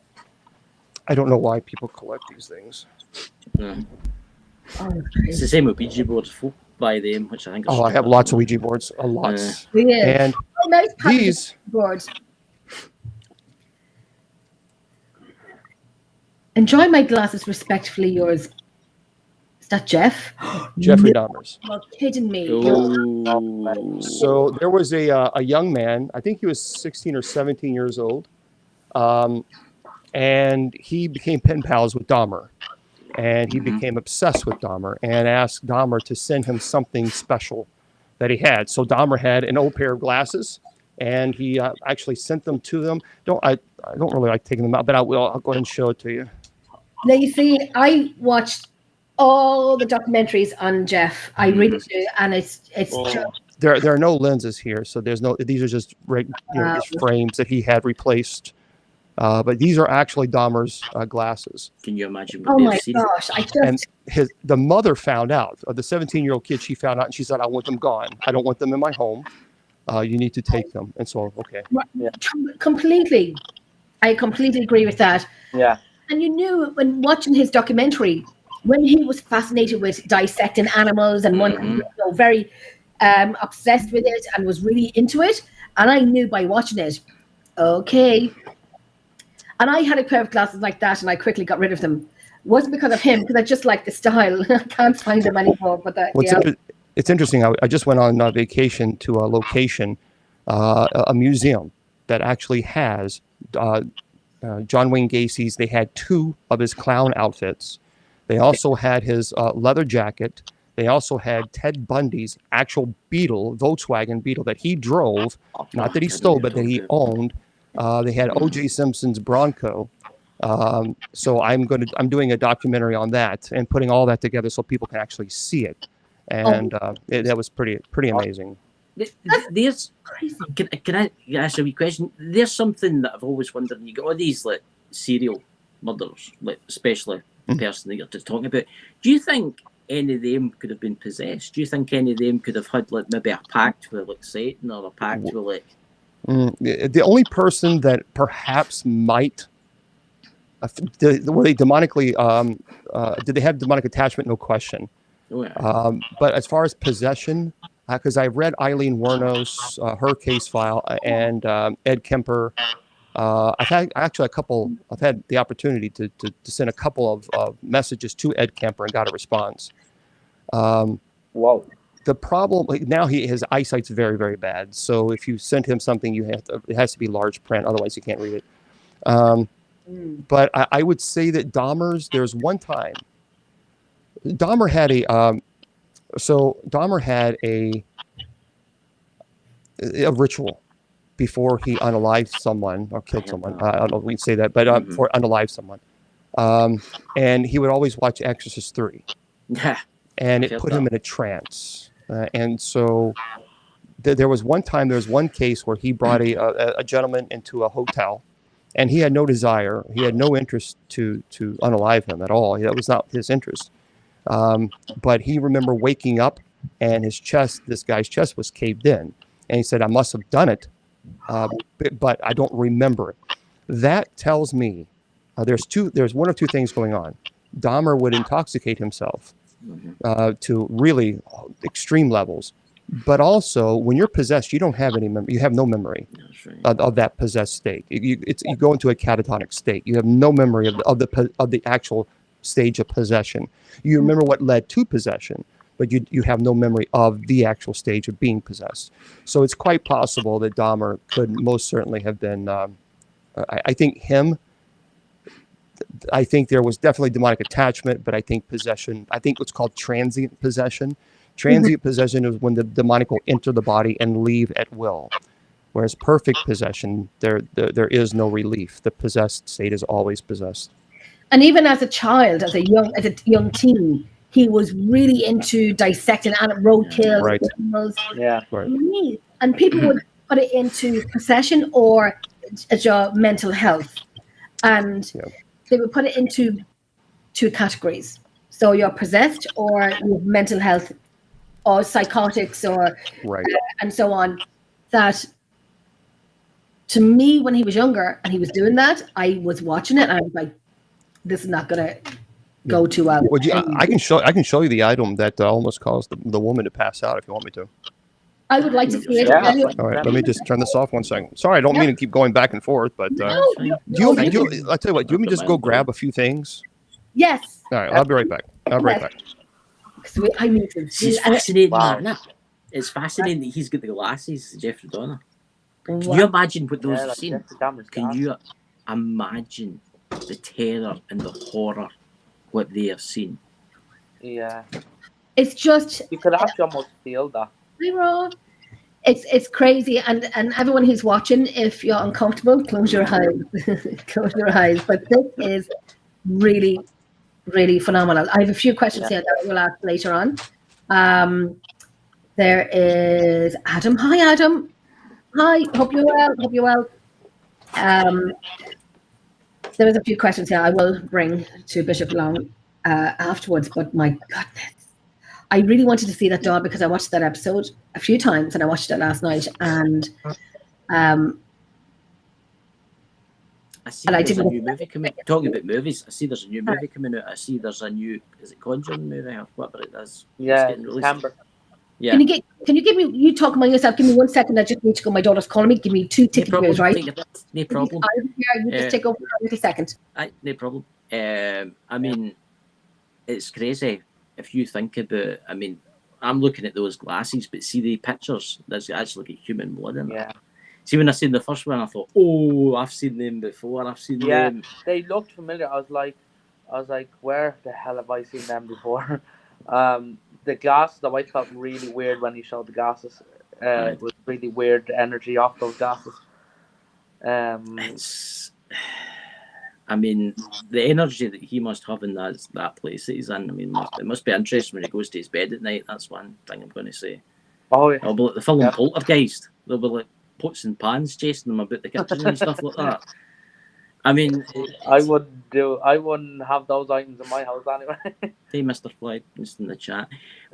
I don't know why people collect these things. Mm. Oh, it's the same with Ouija boards by them, which I think. I have lots of Ouija boards, lots. Yeah. And nice these boards. Enjoy my glasses, respectfully yours. Is that Jeff? Jeffrey Dahmer's. You're kidding me. Oh. So there was a young man, I think he was 16 or 17 years old, and he became pen pals with Dahmer. And he became obsessed with Dahmer and asked Dahmer to send him something special that he had. So Dahmer had an old pair of glasses, and he actually sent them to them. I don't really like taking them out, but I'll go ahead and show it to you. Now, you see, I watched all the documentaries on Jeff. I really do, and it's just... There are no lenses here, so there's no. These are just just frames that he had replaced. But these are actually Dahmer's glasses. Can you imagine what Oh they've my seen? gosh! And the mother found out, the 17-year-old kid, she found out, and she said, I want them gone. I don't want them in my home. You need to take them. And so, okay. Yeah. Completely. I completely agree with that. Yeah. And you knew when watching his documentary, when he was fascinated with dissecting animals and very obsessed with it and was really into it. And I knew by watching it, okay. And I had a pair of glasses like that, and I quickly got rid of them. It wasn't because of him, because I just like the style. I can't find them anymore. But it's interesting. I just went on vacation to a location, a museum that actually has John Wayne Gacy's. They had 2 of his clown outfits. They also had his leather jacket. They also had Ted Bundy's actual Beetle, Volkswagen Beetle, that he drove, not that he stole, but that he owned. They had O.J. Simpson's Bronco. So I'm doing a documentary on that and putting all that together so people can actually see it. And that was pretty amazing. There's can I ask a wee question? There's something that I've always wondered. And you got all these like serial murderers, like especially the person that you're just talking about. Do you think any of them could have been possessed? Do you think any of them could have had like maybe a pact with like Satan or a pact with like? The only person that perhaps might were they demonically? Did they have demonic attachment? No question. Oh, yeah. But as far as possession, because I've read Eileen Wuornos, her case file, and Ed Kemper. I've had actually I've had the opportunity to send a couple of messages to Ed Kemper and got a response. Whoa. The problem now, his eyesight's very, very bad. So if you send him something, it has to be large print, otherwise you can't read it. But I would say that there's one time Dahmer had a ritual before he unalived someone or killed someone. I don't know if we can say that, but before unalived someone. And he would always watch Exorcist 3. Yeah. And it put him in a trance. And so there was one case where he brought a gentleman into a hotel, and he had no desire, he had no interest to unalive him at all. That was not his interest. But he remembered waking up, and this guy's chest was caved in. And he said, I must have done it, but I don't remember it. That tells me there's one of two things going on. Dahmer would intoxicate himself to really extreme levels. But also, when you're possessed, you don't have any memory. You have no memory of that possessed state. You go into a catatonic state. You have no memory of the actual stage of possession. You remember what led to possession, but you have no memory of the actual stage of being possessed. So it's quite possible that Dahmer could most certainly have been. I think there was definitely demonic attachment, but I think possession. I think what's called transient possession. Transient possession is when the demonic will enter the body and leave at will, whereas perfect possession, there is no relief. The possessed state is always possessed. And even as a child, as a young teen, he was really into dissecting roadkill animals. Yeah, right. And people would put it into possession or as your mental health, and they would put it into 2 categories. So you're possessed, or you have mental health, or psychotics, or and so on. That, to me, when he was younger and he was doing that, I was watching it and I was like, this is not going to go too well. I can show you the item that almost caused the woman to pass out if you want me to. I would like to see it. Yeah. All right, let me just turn this off 1 second. Sorry, I don't mean to keep going back and forth, but I'll tell you what, do you want me to just go grab a few things? Yes. All right, I'll be right back. I need to. It's fascinating, isn't it? It's fascinating that he's got the glasses, Jeffrey Dahmer. Can you imagine what those have seen? Can you imagine the terror and the horror what they have seen? Yeah. It's just, you could actually almost feel that. It's crazy, and everyone who's watching, if you're uncomfortable, close your eyes. Close your eyes. But this is really, really phenomenal. I have a few questions here that we'll ask later on. There is Adam. Hi, Adam. Hi. Hope you're well. there was a few questions here I will bring to Bishop Long afterwards, but my goodness, I really wanted to see that dog because I watched that episode a few times and I watched it last night, and I see and I there's a didn't- new movie coming. Talking about movies, I see there's a new movie coming out. I see there's a new, is it Conjuring movie or whatever it is? Yeah, getting released. September. Yeah. Can you give me, you talk among yourself, give me 1 second, I just need to go, my daughter's calling me, give me 2 No tickets, problem. right? Take your pick. No problem. You just take over for a little second. No problem. I mean, it's crazy if you think about. I mean, I'm looking at those glasses, but see the pictures. There's actually like a human blood in it. Yeah. See, when I seen the first one, I thought, "Oh, I've seen them before. I've seen them." They looked familiar. I was like, where the hell have I seen them before? The glasses, the wife felt really weird when he showed the glasses. It was really weird energy off those glasses. It's, I mean, the energy that he must have in that place that he's in. I mean, it must be interesting when he goes to his bed at night. That's one thing I'm going to say. Oh yeah. It'll be like the film Poltergeist. There'll be like pots and pans chasing him about the kitchen and stuff like that. I mean, I wouldn't have those items in my house anyway. hey, Mr. Floyd, just in the chat.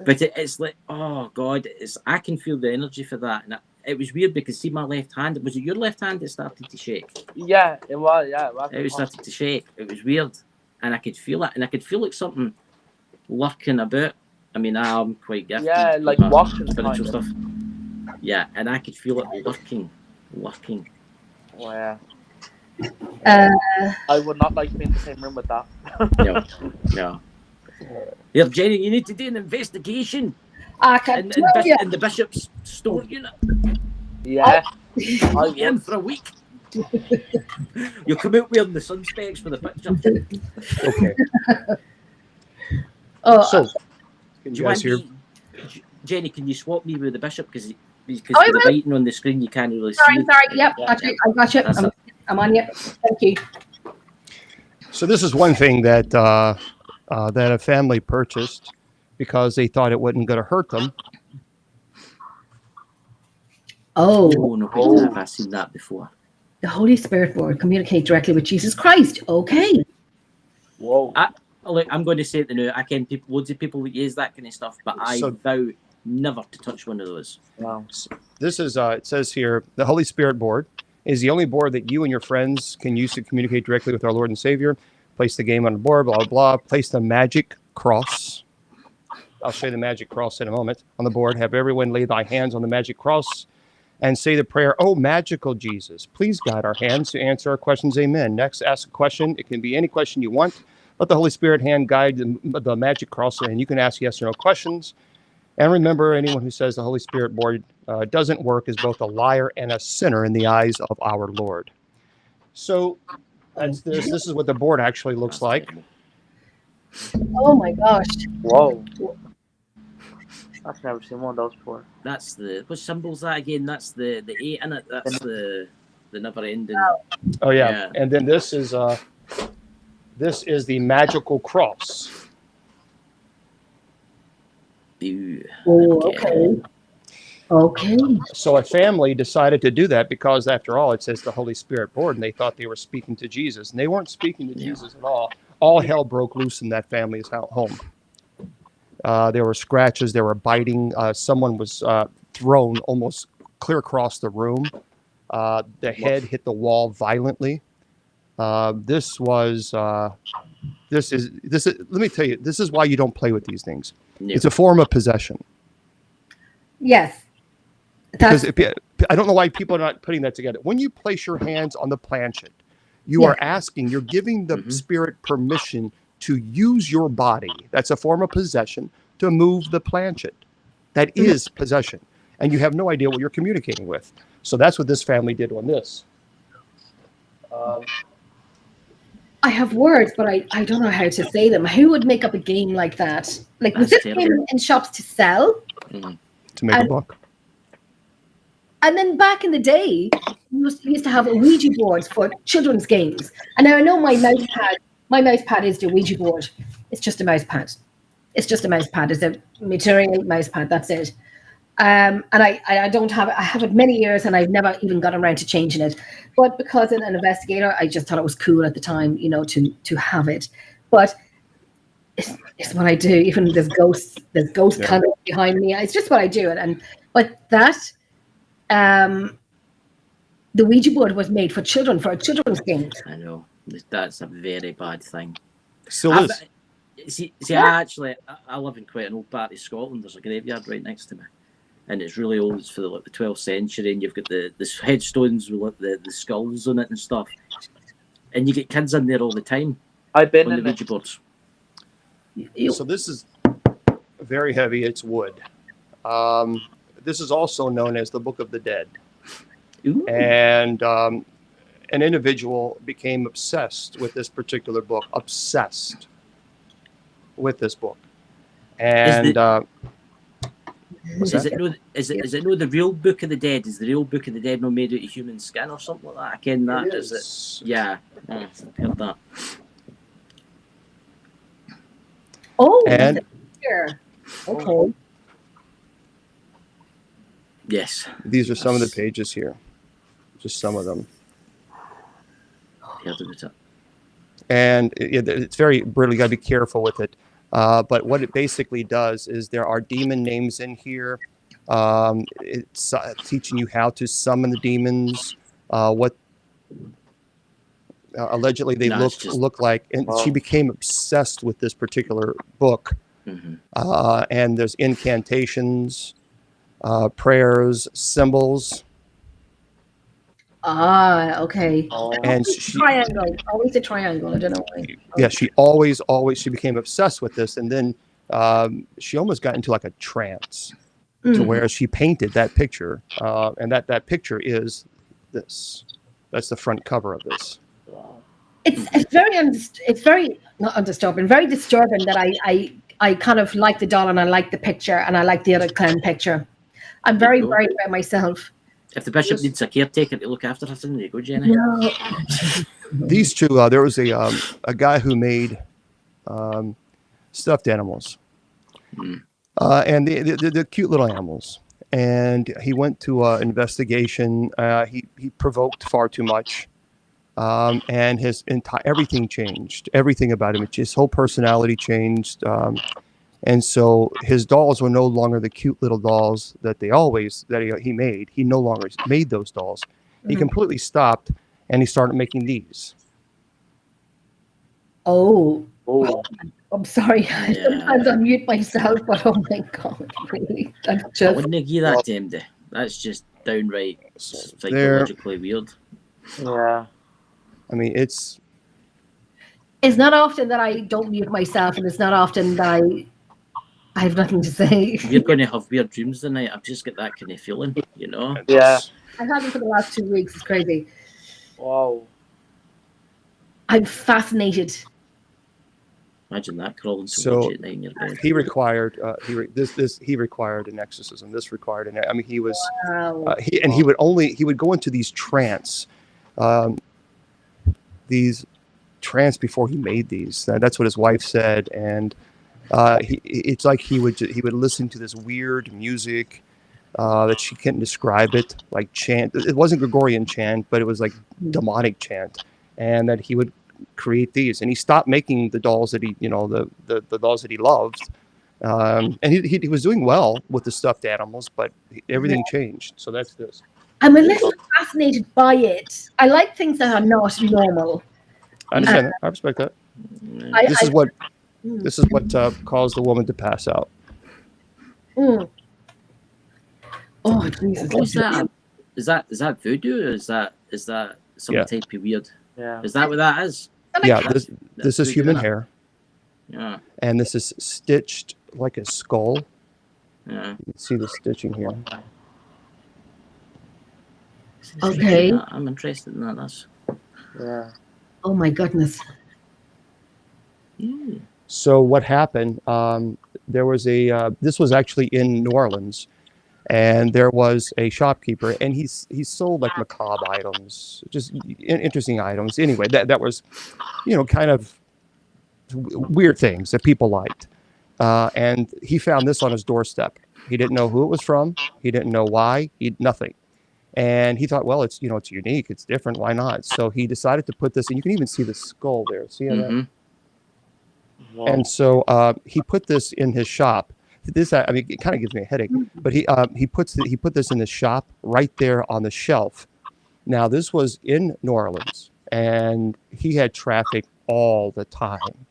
But it's like, oh God, I can feel the energy for that. And it was weird because see my left hand. Was it your left hand that started to shake? Yeah, it was. Yeah, it was started to shake. It was weird, and I could feel it, and I could feel like something lurking about. I mean, I'm quite gifted. Yeah, like watching spiritual stuff. Yeah, and I could feel it lurking. Oh, yeah. I would not like to be in the same room with that. No. Here, Jenny, you need to do an investigation. I can in the bishop's store unit. Yeah. I'll be in for a week. You'll come out wearing the sun specs for the picture. Okay. So, can you guys hear? Jenny, can you swap me with the bishop because with the writing on the screen you can't really see. Sorry. Yep, I got you. I'm on you. Thank you. So this is one thing that that a family purchased because they thought it wasn't going to hurt them. Oh, no, have I seen that before? The Holy Spirit board communicate directly with Jesus Christ. Okay. Whoa. I'm going to say it now. I can loads of people that use that kind of stuff, but I vow never to touch one of those. Wow. This is it says here the Holy Spirit board is the only board that you and your friends can use to communicate directly with our Lord and Savior. Place the game on the board, blah, blah, blah. Place the magic cross. I'll show you the magic cross in a moment on the board. Have everyone lay thy hands on the magic cross and say the prayer, "Oh, magical Jesus, please guide our hands to answer our questions. Amen." Next, ask a question. It can be any question you want. Let the Holy Spirit hand guide the magic cross, and you can ask yes or no questions. And remember, anyone who says the Holy Spirit board doesn't work is both a liar and a sinner in the eyes of our Lord. So that's this. This is what the board actually looks like. Oh my gosh. Whoa. I've never seen one of those before. That's what symbol's that again? That's the 8 in it. That's the never ending. Oh yeah. And then this is the magical cross. Oh, okay. So a family decided to do that because, after all, it says the Holy Spirit board, and they thought they were speaking to Jesus, and they weren't speaking to Jesus at all. All hell broke loose in that family's home. There were scratches, there were biting. Someone was thrown almost clear across the room. The head hit the wall violently. This is. Let me tell you, this is why you don't play with these things. Yeah. It's a form of possession. Yes. Because I don't know why people are not putting that together. When you place your hands on the planchette, you are you're giving the spirit permission to use your body. That's a form of possession to move the planchette. That is possession. And you have no idea what you're communicating with. So that's what this family did on this. I have words, but I don't know how to say them. Who would make up a game like that? Like, was this game in shops to sell? To make a buck. And then back in the day, you used to have Ouija boards for children's games. And now I know my mouse pad is the Ouija board. It's just a mouse pad. It's a material mouse pad. That's it. And I don't have it. I have it many years, and I've never even got around to changing it. But because I'm an investigator, I just thought it was cool at the time, to have it. But it's what I do. Even there's ghosts kind of behind me. It's just what I do. But that the Ouija board was made for children, for a children's game. I know. That's a very bad thing. Still is. See, I live in quite an old part of Scotland. There's a graveyard right next to me, and it's really old. It's for the 12th century, and you've got the headstones with the skulls on it and stuff. And you get kids in there all the time. I've been on in the Ouija boards. So this is very heavy. It's wood. This is also known as the Book of the Dead. Ooh. And an individual became obsessed with this particular book. Obsessed with this book. And is it no the real Book of the Dead? Is the real Book of the Dead not made out of human skin or something like that? I ken that. Is it? Yeah. I've heard that. Oh, and here. Okay. Yes. These are some of the pages here. Just some of them. And it's very brittle. You got to be careful with it. But what it basically does is there are demon names in here. It's teaching you how to summon the demons. What allegedly they look like. And she became obsessed with this particular book. Mm-hmm. And there's incantations, prayers, symbols. Okay. And triangle, always a triangle. I don't know why. Yeah, she always she became obsessed with this, and then she almost got into like a trance to where she painted that picture, and that picture is this. That's the front cover of this. It's very not undisturbing, very disturbing that I kind of like the doll and I like the picture and I like the other clown picture. I'm very worried about myself. If the bishop needs a caretaker to look after her, then there you go, Jenny. No. These two, there was a guy who made stuffed animals, and the cute little animals. And he went to investigation. He provoked far too much, and his everything changed. Everything about him, his whole personality changed. And so his dolls were no longer the cute little dolls that he made. He no longer made those dolls. He completely stopped, and he started making these. Oh. I'm sorry. Yeah. Sometimes I mute myself, but oh my God, really? I wouldn't give that to him. That's just downright psychologically weird. Yeah. I mean, it's not often that I don't mute myself, and it's not often that I have nothing to say. You're going to have weird dreams tonight. I've just got that kind of feeling, Yeah. I've had them for the last 2 weeks. It's crazy. Wow. I'm fascinated. Imagine that crawling to so at night in your bed. He required he required an exorcism. This required an. I mean, he was he would go into these trance before he made these. That's what his wife said, and it's like he would listen to this weird music that she couldn't describe it, like chant. It wasn't Gregorian chant, but it was like demonic chant, and that he would create these. And he stopped making the dolls that the dolls that he loved, and he was doing well with the stuffed animals, but everything changed. So that's this. I'm a little fascinated by it. I like things that are not normal. I understand that. I respect that. This is what caused the woman to pass out. Oh Jesus! What's that? Is that voodoo, or is that some type of weird? Yeah. Is that what that is? Yeah. This is human hair. Yeah. And this is stitched like a skull. Yeah. You can see the stitching here. Okay. I'm interested in that. That's. Yeah. Oh my goodness. Yeah. So what happened? There was this was actually in New Orleans, and there was a shopkeeper, and he sold like macabre items, just interesting items. Anyway, that was, kind of weird things that people liked, and he found this on his doorstep, He didn't know who it was from. He didn't know why. Nothing. And he thought, well, it's it's unique, it's different. Why not? So he decided to put this, and you can even see the skull there. See that? Mm-hmm. Wow. And so he put this in his shop. This, I mean, it kind of gives me a headache. But he put this in his shop right there on the shelf. Now this was in New Orleans, and he had traffic all the time.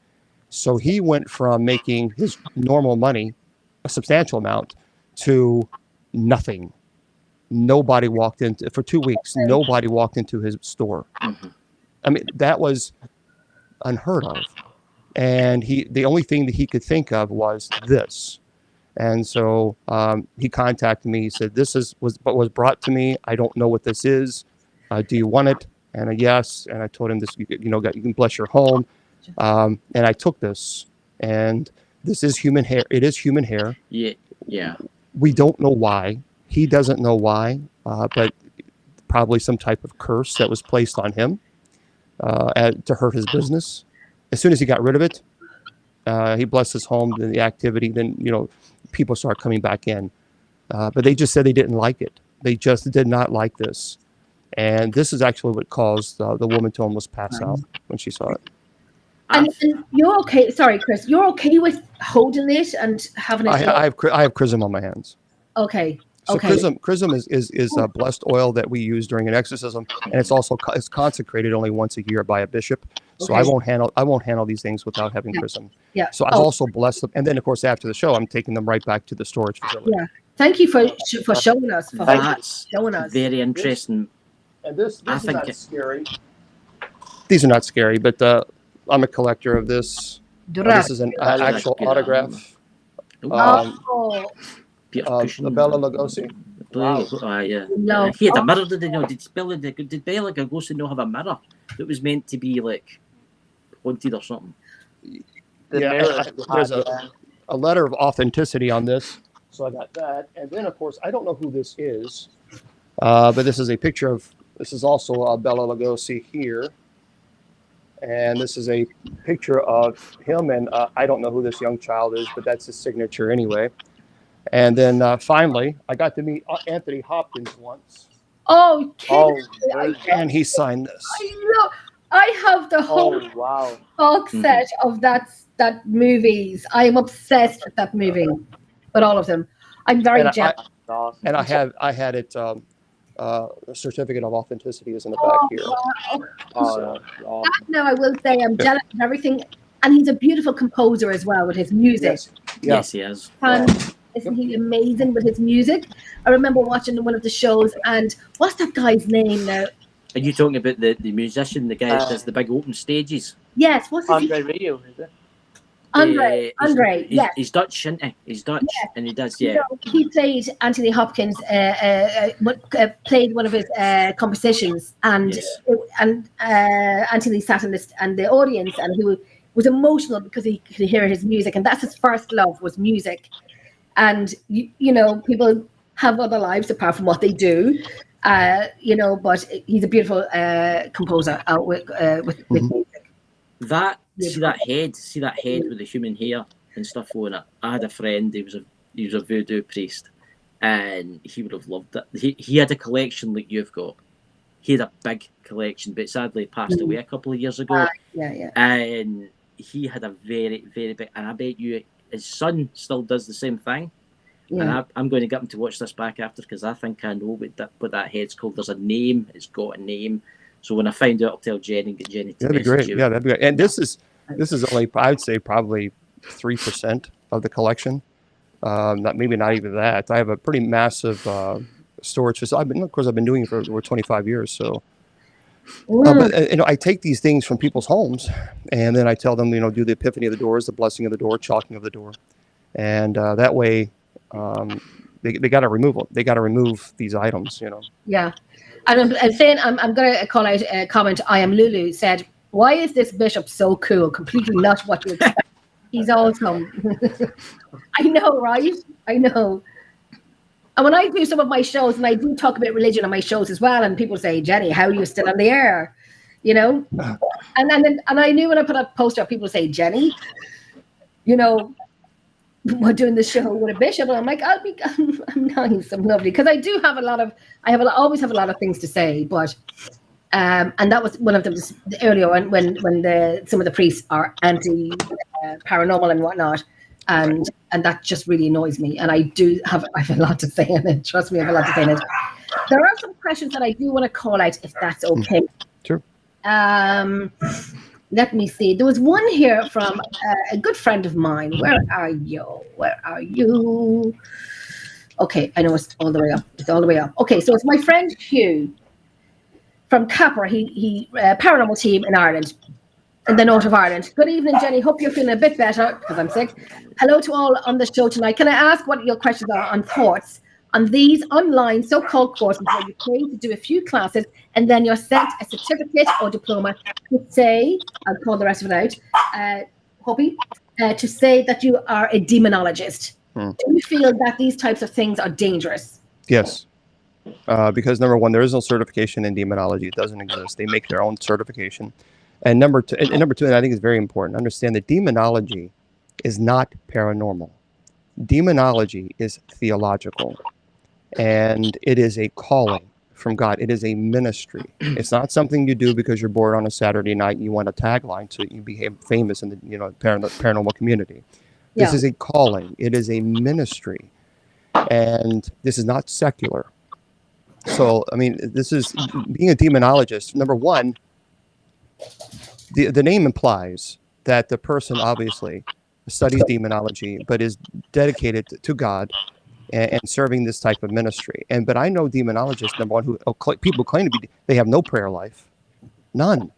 So he went from making his normal money, a substantial amount, to nothing. Nobody walked into for 2 weeks. Nobody walked into his store. Mm-hmm. I mean, that was unheard of. And the only thing that he could think of was this. And so he contacted me. He said, "This was brought to me. I don't know what this is. Do you want it?" And a yes. And I told him, "This, you can bless your home." And I took this, and this is human hair. It is human hair. Yeah. We don't know why. He doesn't know why, but probably some type of curse that was placed on him to hurt his business. As soon as he got rid of it, he blessed his home, then the activity, then, people start coming back in. But they just said they didn't like it. They just did not like this. And this is actually what caused the woman to almost pass out when she saw it. And you're okay. Sorry, Chris. You're okay with holding it and having it? I have chrism on my hands. Okay. So Okay. chrism is a blessed oil that we use during an exorcism, and it's consecrated only once a year by a bishop. So Okay. I won't handle these things without having chrism. Yeah. So I've also blessed them, and then of course after the show, I'm taking them right back to the storage facility. Yeah. Thank you for showing us. That's showing us. very interesting. And this I is think not scary. These are not scary, but I'm a collector of this. This is an actual good. autograph. Oh, Peter Bela Lugosi. Yeah. No. He had a mirror, did Bela Lugosi not have a mirror that was meant to be like haunted or something? There's a letter of authenticity on this. So I got that. And then, of course, I don't know who this is, but this is a picture of, this is also Bela Lugosi here. And this is a picture of him, and I don't know who this young child is, but that's his signature anyway. And then finally, I got to meet Anthony Hopkins once. Oh, And he signed this. I have the whole box set of that movies. I am obsessed with that movie, with all of them. I'm very jealous. And I had it. A certificate of authenticity is in the back here. Wow. Now I will say I'm jealous of everything, and he's a beautiful composer as well with his music. Yes, he is. And isn't he amazing with his music? I remember watching one of the shows, and what's that guy's name now? Are you talking about the musician, the guy that does the big open stages? Yes, what's his Andre Rio, is it? Andre, yes. He's Dutch, isn't he? He's Dutch, and he does, So he played Anthony Hopkins, played one of his compositions, and Anthony sat in the audience, and he was emotional because he could hear his music, and that's his first love was music. And people have other lives apart from what they do, but he's a beautiful composer with music. See that head with the human hair and stuff on it. I had a friend, he was a voodoo priest, and he would have loved it. He had a collection like you've got. He had a big collection, but sadly passed away a couple of years ago. And he had a very, very big, and I bet you his son still does the same thing. And I'm going to get him to watch this back after, because I think I know what that head's called. There's a name. It's got a name. So when I find out, I'll tell Jenny and get Jenny to that'd be great. you. Yeah, that'd be great. And this is only, I'd say, probably 3% of the collection. Maybe not even that. I have a pretty massive storage facility. Of course, I've been doing it for over 25 years. So, but I take these things from people's homes, and then I tell them, do the epiphany of the doors, the blessing of the door, chalking of the door, and that way, they got to remove them. They got to remove these items. Yeah. And I'm saying, I'm going to call out a comment. I am Lulu said, "Why is this bishop so cool? Completely not what you expect. He's awesome." I know, right? I know. And when I do some of my shows, and I do talk about religion on my shows as well, and people say, "Jenny, how are you still on the air?" And I knew when I put a poster up, people say, "Jenny, we're doing the show with a bishop, and I'm like, I'm nice, I'm lovely, because I do have always have a lot of things to say, but and that was one of them earlier when some of the priests are anti paranormal and whatnot, and that just really annoys me, and I have a lot to say in it. Trust me, I have a lot to say in it. There are some questions that I do want to call out, if that's okay. Sure. Let me see. There was one here from a good friend of mine. Where are you? Okay, I know it's all the way up. It's all the way up. Okay, so it's my friend Hugh from Capra. He paranormal team in Ireland, in the north of Ireland. Good evening, Jenny. Hope you're feeling a bit better, because I'm sick. Hello to all on the show tonight. Can I ask what your questions are on thoughts on these online so-called courses where you pay to do a few classes and then you're sent a certificate or diploma to say, I'll call the rest of it out, Hoppy, to say that you are a demonologist. Do you feel that these types of things are dangerous? Yes. Because number one, there is no certification in demonology. It doesn't exist. They make their own certification. And number two, and I think it's very important, understand that demonology is not paranormal. Demonology is theological. And it is a calling from God. It is a ministry. It's not something you do because you're bored on a Saturday night and you want a tagline so you become famous in the paranormal community. This is a calling. It is a ministry. And this is not secular. So, I mean, this is being a demonologist. Number one, the name implies that the person obviously studies demonology, but is dedicated to God and serving this type of ministry. But I know demonologists, number one, who people claim to be, they have no prayer life, none.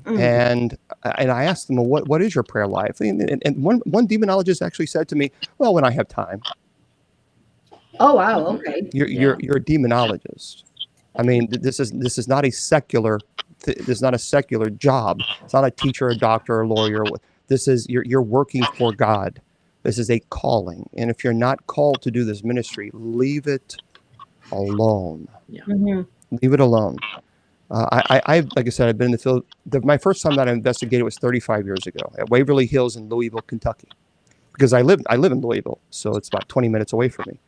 And I asked them, well, what is your prayer life? And one demonologist actually said to me, well, when I have time. Oh wow, okay. You're a demonologist. I mean, this is not a secular. This is not a secular job. It's not a teacher, a doctor, a lawyer. This is you're working for God. This is a calling, and if you're not called to do this ministry, leave it alone. Yeah. Leave it alone. I like I said, I've been in the field. My first time that I investigated was 35 years ago at Waverly Hills in Louisville, Kentucky, because I live in Louisville, so it's about 20 minutes away from me.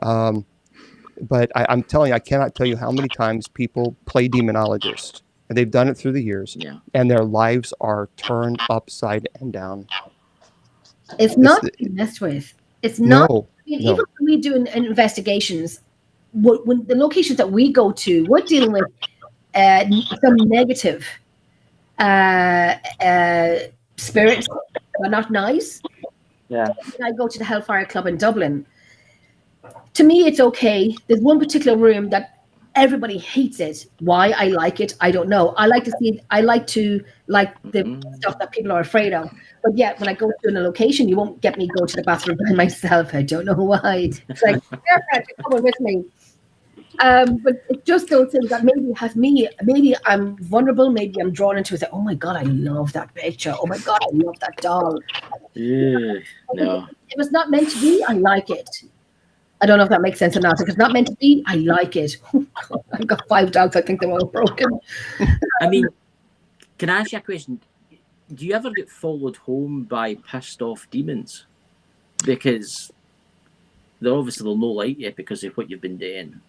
But I'm telling you, I cannot tell you how many times people play demonologist, and they've done it through the years, and their lives are turned upside and down. It's not messed with. It's not. Even when we do investigations, when the locations that we go to, we're dealing with some negative spirits that are not nice. Yeah. When I go to the Hellfire Club in Dublin, to me, it's okay. There's one particular room that everybody hates it. Why I like it, I don't know. I like to like the stuff that people are afraid of. But yet, when I go to a location, you won't get me go to the bathroom by myself. I don't know why. It's like, you're coming with me. But it's just those things that maybe I'm vulnerable, maybe I'm drawn into it. Like, oh my God, I love that picture. Oh my God, I love that doll. No. If it's not meant to be, I like it. I don't know if that makes sense or not. If it's not meant to be, I like it. I've got 5 dogs. I think they're all broken. I mean, can I ask you a question? Do you ever get followed home by pissed off demons? Because they'll no like you because of what you've been doing.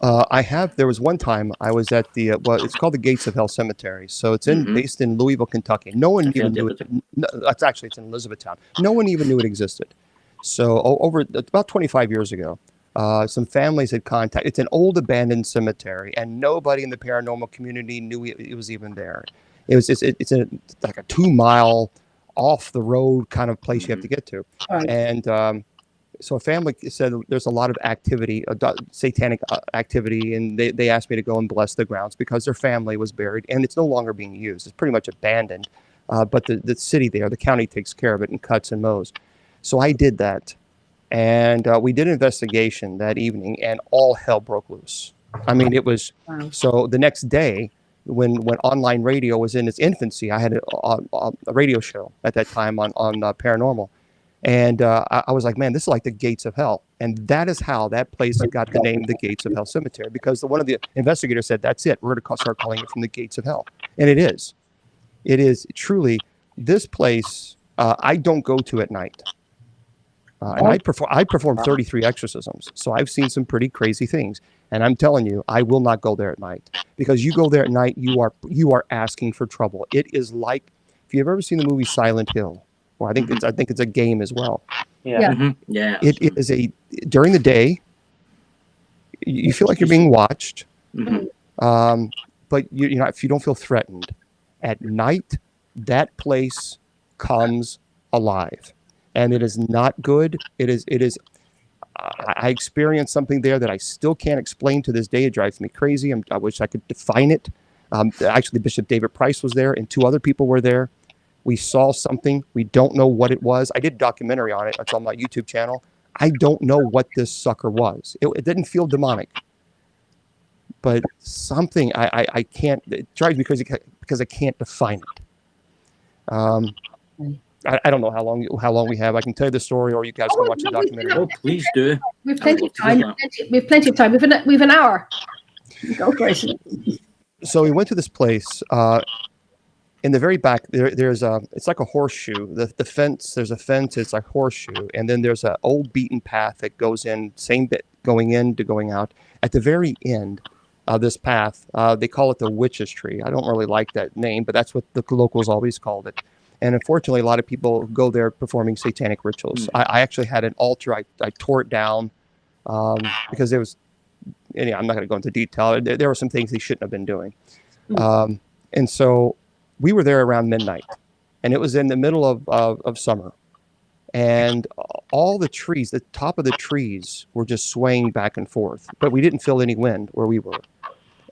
I have. There was one time I was at the it's called the Gates of Hell Cemetery. So it's based in Louisville, Kentucky. No one even knew it. It's in Elizabethtown. No one even knew it existed. So over about 25 years ago, some families had contacted. It's an old abandoned cemetery, and nobody in the paranormal community knew it was even there. It's like a 2-mile off the road kind of place you have to get to. Right. And so a family said there's a lot of activity, satanic activity, and they asked me to go and bless the grounds because their family was buried, and it's no longer being used. It's pretty much abandoned, but the city there, the county takes care of it and cuts and mows. So I did that, and we did an investigation that evening, and all hell broke loose. I mean, it was so the next day when online radio was in its infancy, I had a radio show at that time on paranormal. And I was like, man, this is like the gates of hell. And that is how that place got the name the Gates of Hell Cemetery, because one of the investigators said, that's it. We're going to start calling it from the Gates of Hell. And it is. It is truly this place I don't go to at night. And I performed 33 exorcisms, so I've seen some pretty crazy things. And I'm telling you, I will not go there at night, because you go there at night, you are asking for trouble. It is like, if you've ever seen the movie Silent Hill, or I think it's a game as well. Yeah. Yeah. It is during the day, you feel like you're being watched, but you know, if you don't feel threatened, at night, that place comes alive, and it is not good. It is. I experienced something there that I still can't explain to this day. It drives me crazy. I wish I could define it. Actually, Bishop David Price was there, and 2 other people were there. We saw something. We don't know what it was. I did a documentary on it. It's on my YouTube channel. I don't know what this sucker was. It didn't feel demonic, but something I can't. It drives me crazy because I can't define it. I don't know how long we have. I can tell you the story, or you guys can watch the documentary. Oh, please do. We've plenty of time. We've plenty of time. We've an hour. Go for it. So we went to this place. In the very back, there's it's like a horseshoe. The fence, there's a fence. It's like horseshoe, and then there's an old beaten path that goes in, same bit going in to going out. At the very end of this path, they call it the witch's tree. I don't really like that name, but that's what the locals always called it. And unfortunately, a lot of people go there performing satanic rituals. I actually had an altar. I tore it down because there was, anyway, I'm not going to go into detail. There were some things they shouldn't have been doing. And so we were there around midnight, and it was in the middle of summer. And all the trees, the top of the trees were just swaying back and forth, but we didn't feel any wind where we were.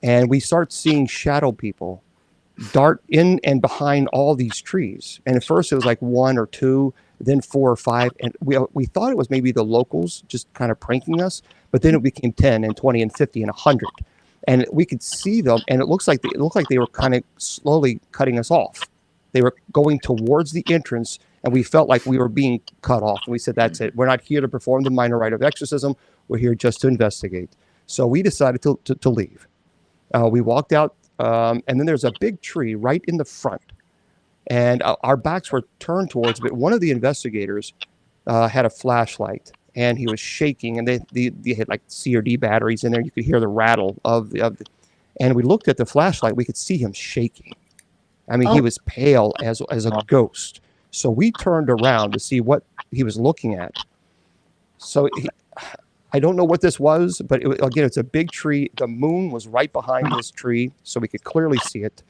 And we start seeing shadow people dart in and behind all these trees. And at first it was like 1 or 2, then 4 or 5. And we thought it was maybe the locals just kind of pranking us, but then it became 10 and 20 and 50 and 100. And we could see them, and it looked like they were kind of slowly cutting us off. They were going towards the entrance, and we felt like we were being cut off. And we said, that's it. We're not here to perform the minor rite of exorcism. We're here just to investigate. So we decided to leave. We walked out, and then there's a big tree right in the front. And our backs were turned towards it. One of the investigators had a flashlight, and he was shaking, and they had like C or D batteries in there. You could hear the rattle of the, and we looked at the flashlight. We could see him shaking. I mean, he was pale as a ghost. So we turned around to see what he was looking at. So I don't know what this was, but again, it's a big tree. The moon was right behind this tree, so we could clearly see it.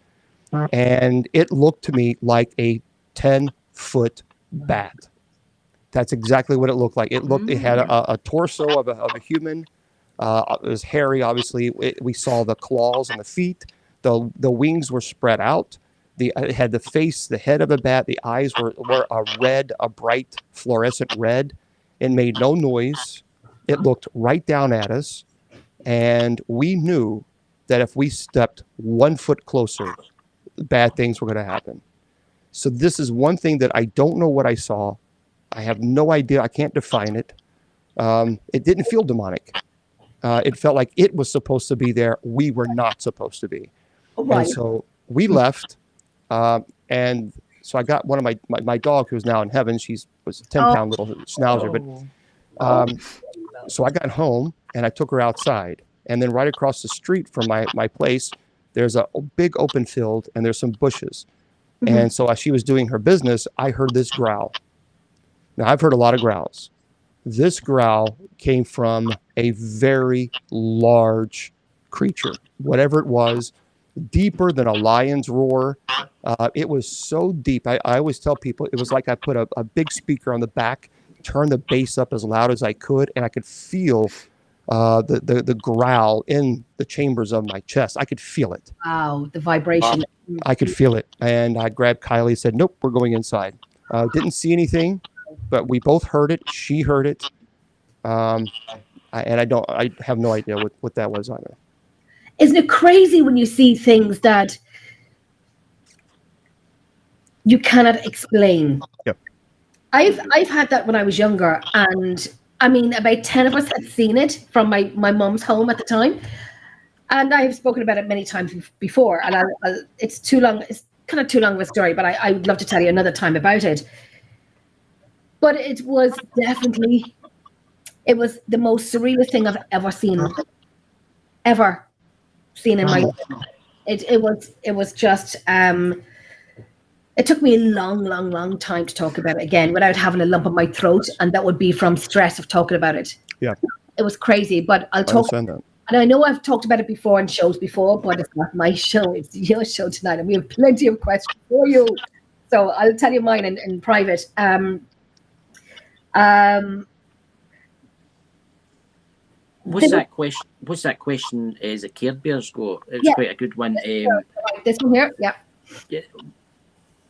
And it looked to me like a 10-foot bat. That's exactly what it looked like. It had a torso of a human. It was hairy, obviously. We saw the claws on the feet. The wings were spread out. It had the face, the head of a bat. The eyes were a bright fluorescent red. It made no noise. It looked right down at us. And we knew that if we stepped 1 foot closer, bad things were going to happen. So this is one thing that I don't know what I saw. I have no idea. I can't define it. It didn't feel demonic. It felt like it was supposed to be there. We were not supposed to be. Right. And so we left. And so I got one of my dog, who's now in heaven. Was a 10-pound little schnauzer. But so I got home and I took her outside. And then right across the street from my place, there's a big open field and there's some bushes. And so as she was doing her business, I heard this growl. Now, I've heard a lot of growls. This growl came from a very large creature, whatever it was, deeper than a lion's roar. It was so deep. I always tell people it was like I put a big speaker on the back, turned the bass up as loud as I could, and I could feel the growl in the chambers of my chest. I could feel it. Wow, the vibration. I could feel it. And I grabbed Kylie and said, nope, we're going inside. Didn't see anything. But we both heard it. She heard it, I have no idea what that was either. Isn't it crazy when you see things that you cannot explain? Yep. I've had that when I was younger, and I mean, about 10 of us had seen it from my mum's home at the time, and I've spoken about it many times before. And it's too long. It's kind of too long of a story, but I would love to tell you another time about it. But it was definitely, it was the most surrealist thing I've ever seen in my life. It was just, it took me a long time to talk about it again without having a lump in my throat, and that would be from stress of talking about it. Yeah. It was crazy, but I'll talk. I understand that. And I know I've talked about it before in shows before, but it's not my show. It's your show tonight, and we have plenty of questions for you. So I'll tell you mine in private. What's that question? Is it Care Bears go? It's quite a good one. This one here, yeah.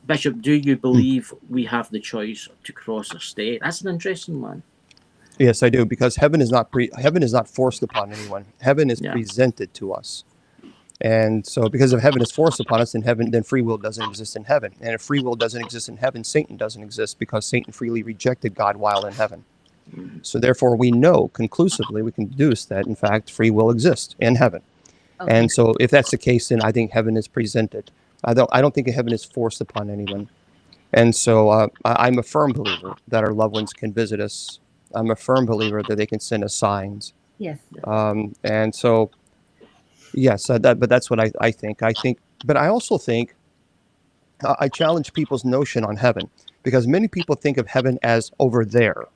Bishop, do you believe we have the choice to cross or stay? That's an interesting one. Yes, I do, because heaven is not forced upon anyone. Heaven is presented to us. And so because if heaven is forced upon us, then free will doesn't exist in heaven. And if free will doesn't exist in heaven, Satan doesn't exist, because Satan freely rejected God while in heaven. So therefore we know conclusively, we can deduce that in fact free will exists in heaven. Okay. And so if that's the case, then I think heaven is presented. I don't think heaven is forced upon anyone. And so I'm a firm believer that our loved ones can visit us. I'm a firm believer that they can send us signs. Yes. And so, yes, but that's what I think. But I also think I challenge people's notion on heaven, because many people think of heaven as over there.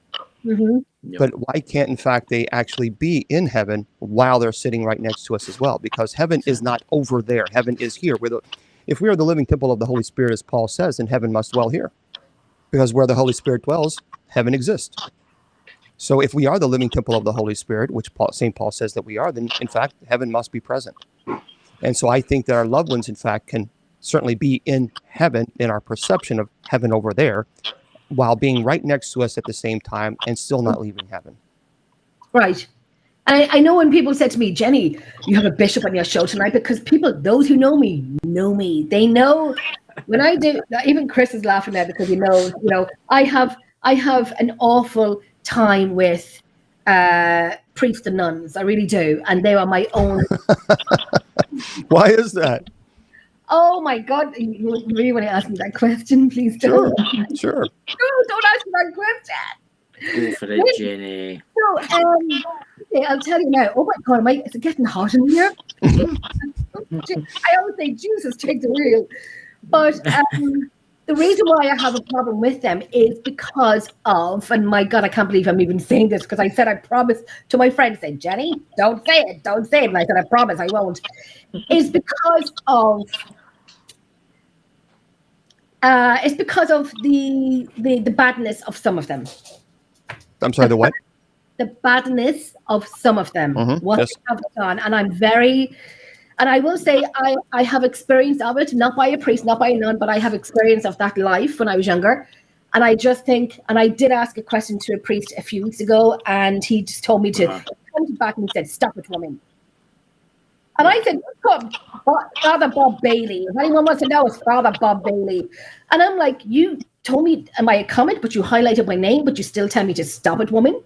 Mm-hmm. But why can't, in fact, they actually be in heaven while they're sitting right next to us as well? Because heaven is not over there. Heaven is here. If we are the living temple of the Holy Spirit, as Paul says, then heaven must dwell here. Because where the Holy Spirit dwells, heaven exists. So if we are the living temple of the Holy Spirit, which St. Paul says that we are, then in fact, heaven must be present. And so I think that our loved ones, in fact, can certainly be in heaven in our perception of heaven over there, while being right next to us at the same time and still not leaving heaven. Right. And I know when people said to me, Jenny, you have a bishop on your show tonight, because those who know me. They know when I do, even Chris is laughing at, because you know, I have an awful time with priests and nuns. I really do. And they are my own. Why is that? Oh my God. You really want to ask me that question? Please don't. Sure. No, don't ask me that question. Go for it, Jenny. So, okay, I'll tell you now. Oh my God, is it getting hot in here? I always say, Jesus, take the wheel. But the reason why I have a problem with them is because of, and my God, I can't believe I'm even saying this, because I said I promised to my friend, say, Jenny, don't say it. And I said, I promise I won't. Is because of the badness of some of them. I'm sorry, the what? The badness of some of them. Mm-hmm. What they have done. And I will say I have experience of it, not by a priest, not by a nun, but I have experience of that life when I was younger. And I just think, and I did ask a question to a priest a few weeks ago, and he just told me to come back, and he said, stop it, woman. And I said, come, Father Bob Bailey. If anyone wants to know, it's Father Bob Bailey. And I'm like, you told me, am I a comment, but you highlighted my name, but you still tell me to stop it, woman?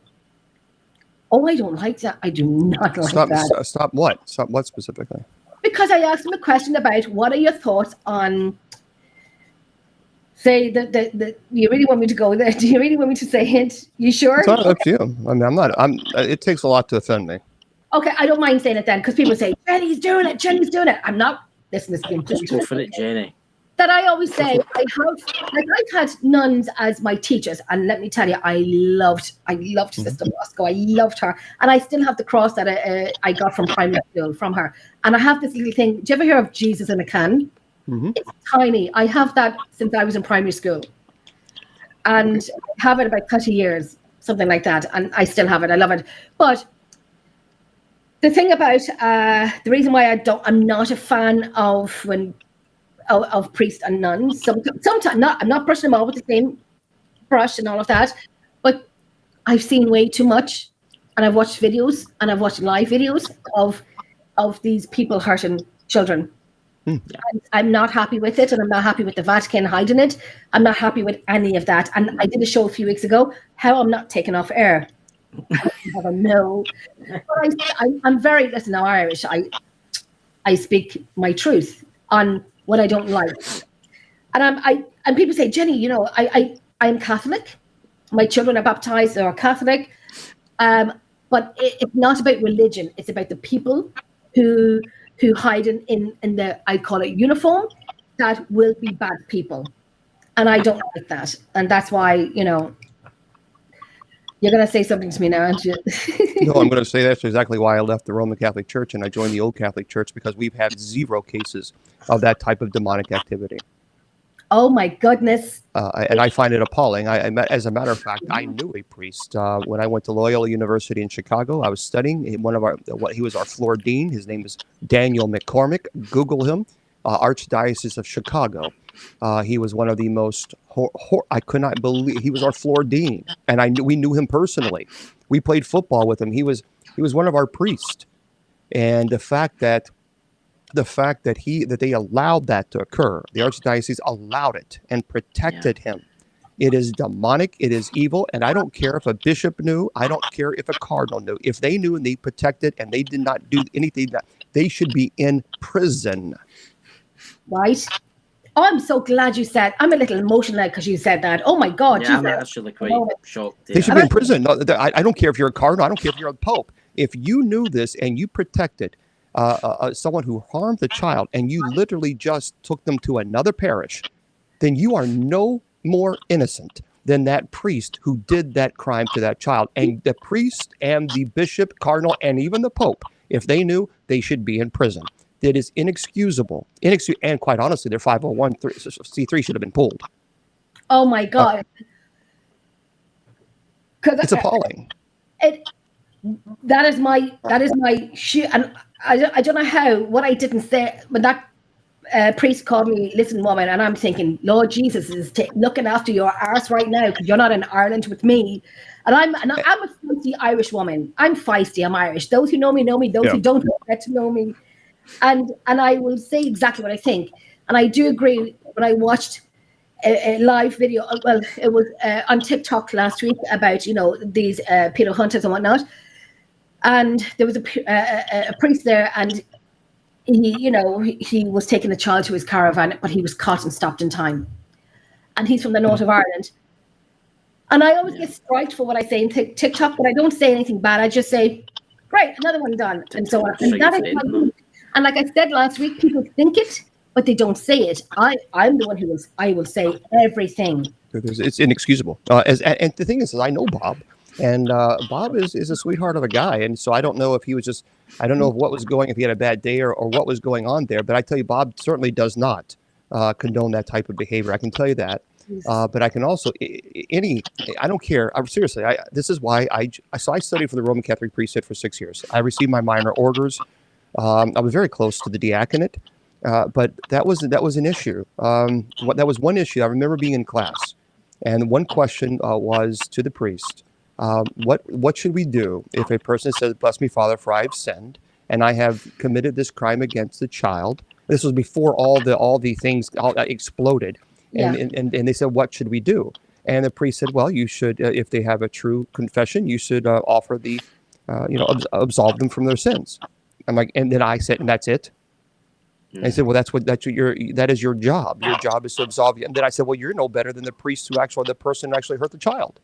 Oh, I don't like that. I do not like that. Stop what? Stop what specifically? Because I asked him a question about what are your thoughts on, say, the you really want me to go there? Do you really want me to say it? You sure? It's not up to you. I mean, it takes a lot to offend me. Okay, I don't mind saying it then, because people say, Jenny's doing it. I'm not. Listen, just go for it, Jenny. That I always say, I've had nuns as my teachers, and let me tell you, I loved Sister Roscoe. I loved her, and I still have the cross that I got from primary school from her. And I have this little thing. Do you ever hear of Jesus in a can? Mm-hmm. It's tiny. I have that since I was in primary school, and I have it about 30 years, something like that, and I still have it. I love it, but. The thing about the reason why I'm not a fan of priests and nuns. Sometimes I'm not brushing them all with the same brush and all of that, but I've seen way too much, and I've watched videos and I've watched live videos of these people hurting children. And I'm not happy with it, and I'm not happy with the Vatican hiding it. I'm not happy with any of that. And I did a show a few weeks ago how I'm not taken off air. I don't know. But I'm very, listen, now Irish. I speak my truth on what I don't like, and people say, Jenny, you know, I'm Catholic, My children are baptized or Catholic. But it's not about religion. It's about the people who hide in the, I call it uniform, that will be bad people. And I don't like that. And that's why, you know, you're going to say something to me now, aren't you? No, I'm going to say that's exactly why I left the Roman Catholic Church and I joined the Old Catholic Church, because we've had 0 cases of that type of demonic activity. Oh my goodness. And I find it appalling. As a matter of fact, I knew a priest when I went to Loyola University in Chicago. I was studying. He was our floor dean. His name is Daniel McCormick. Google him. Archdiocese of Chicago. He was one of the most. I could not believe he was our floor dean, and we knew him personally. We played football with him. He was one of our priests, and the fact that they allowed that to occur, the archdiocese allowed it and protected him. It is demonic. It is evil. And I don't care if a bishop knew. I don't care if a cardinal knew. If they knew and they protected and they did not do anything, that they should be in prison. Right. Oh, I'm so glad you said. I'm a little emotional because you said that. Oh my God. Yeah, I'm actually quite shocked. They should be in prison. No, I don't care if you're a cardinal. I don't care if you're a pope. If you knew this and you protected someone who harmed the child and you literally just took them to another parish, then you are no more innocent than that priest who did that crime to that child. And the priest and the bishop, cardinal, and even the pope, if they knew, they should be in prison. That is inexcusable. And quite honestly, their 501c3 should have been pulled. Oh my God. It's appalling. That is my and I don't know how, what I didn't say when that priest called me, listen, woman, and I'm thinking, Lord Jesus is looking after your arse right now because you're not in Ireland with me. And I'm a feisty Irish woman. I'm feisty. I'm Irish. Those who know me know me. Those who don't get to know me. And I will say exactly what I think. And I do agree. When I watched a live video, well, it was on TikTok last week about, you know, these pedo hunters and whatnot. And there was a priest there, and he was taking a child to his caravan, but he was caught and stopped in time. And he's from the north of Ireland. And I always get striked for what I say in TikTok, but I don't say anything bad. I just say, great, another one done, and so on. And that is and like I said last week, people think it, but they don't say it. I'm the one I will say everything. It's inexcusable. And the thing is, I know Bob. And Bob is a sweetheart of a guy. And so I don't know if he was just, I don't know if he had a bad day or what was going on there. But I tell you, Bob certainly does not condone that type of behavior. I can tell you that. But I can also, I don't care. Seriously, this is why I studied for the Roman Catholic priesthood for 6 years. I received my minor orders. I was very close to the diaconate. But that was an issue. That was one issue. I remember being in class. And one question was to the priest. What should we do if a person says, "Bless me, Father, for I have sinned, and I have committed this crime against the child"? This was before all the things exploded, and they said, "What should we do?" And the priest said, "Well, you should, if they have a true confession, you should offer absolve them from their sins." I'm like, and then I said, "And that's it?" And I said, "Well, that is your job. Your job is to absolve you." And then I said, "Well, you're no better than the person who actually hurt the child."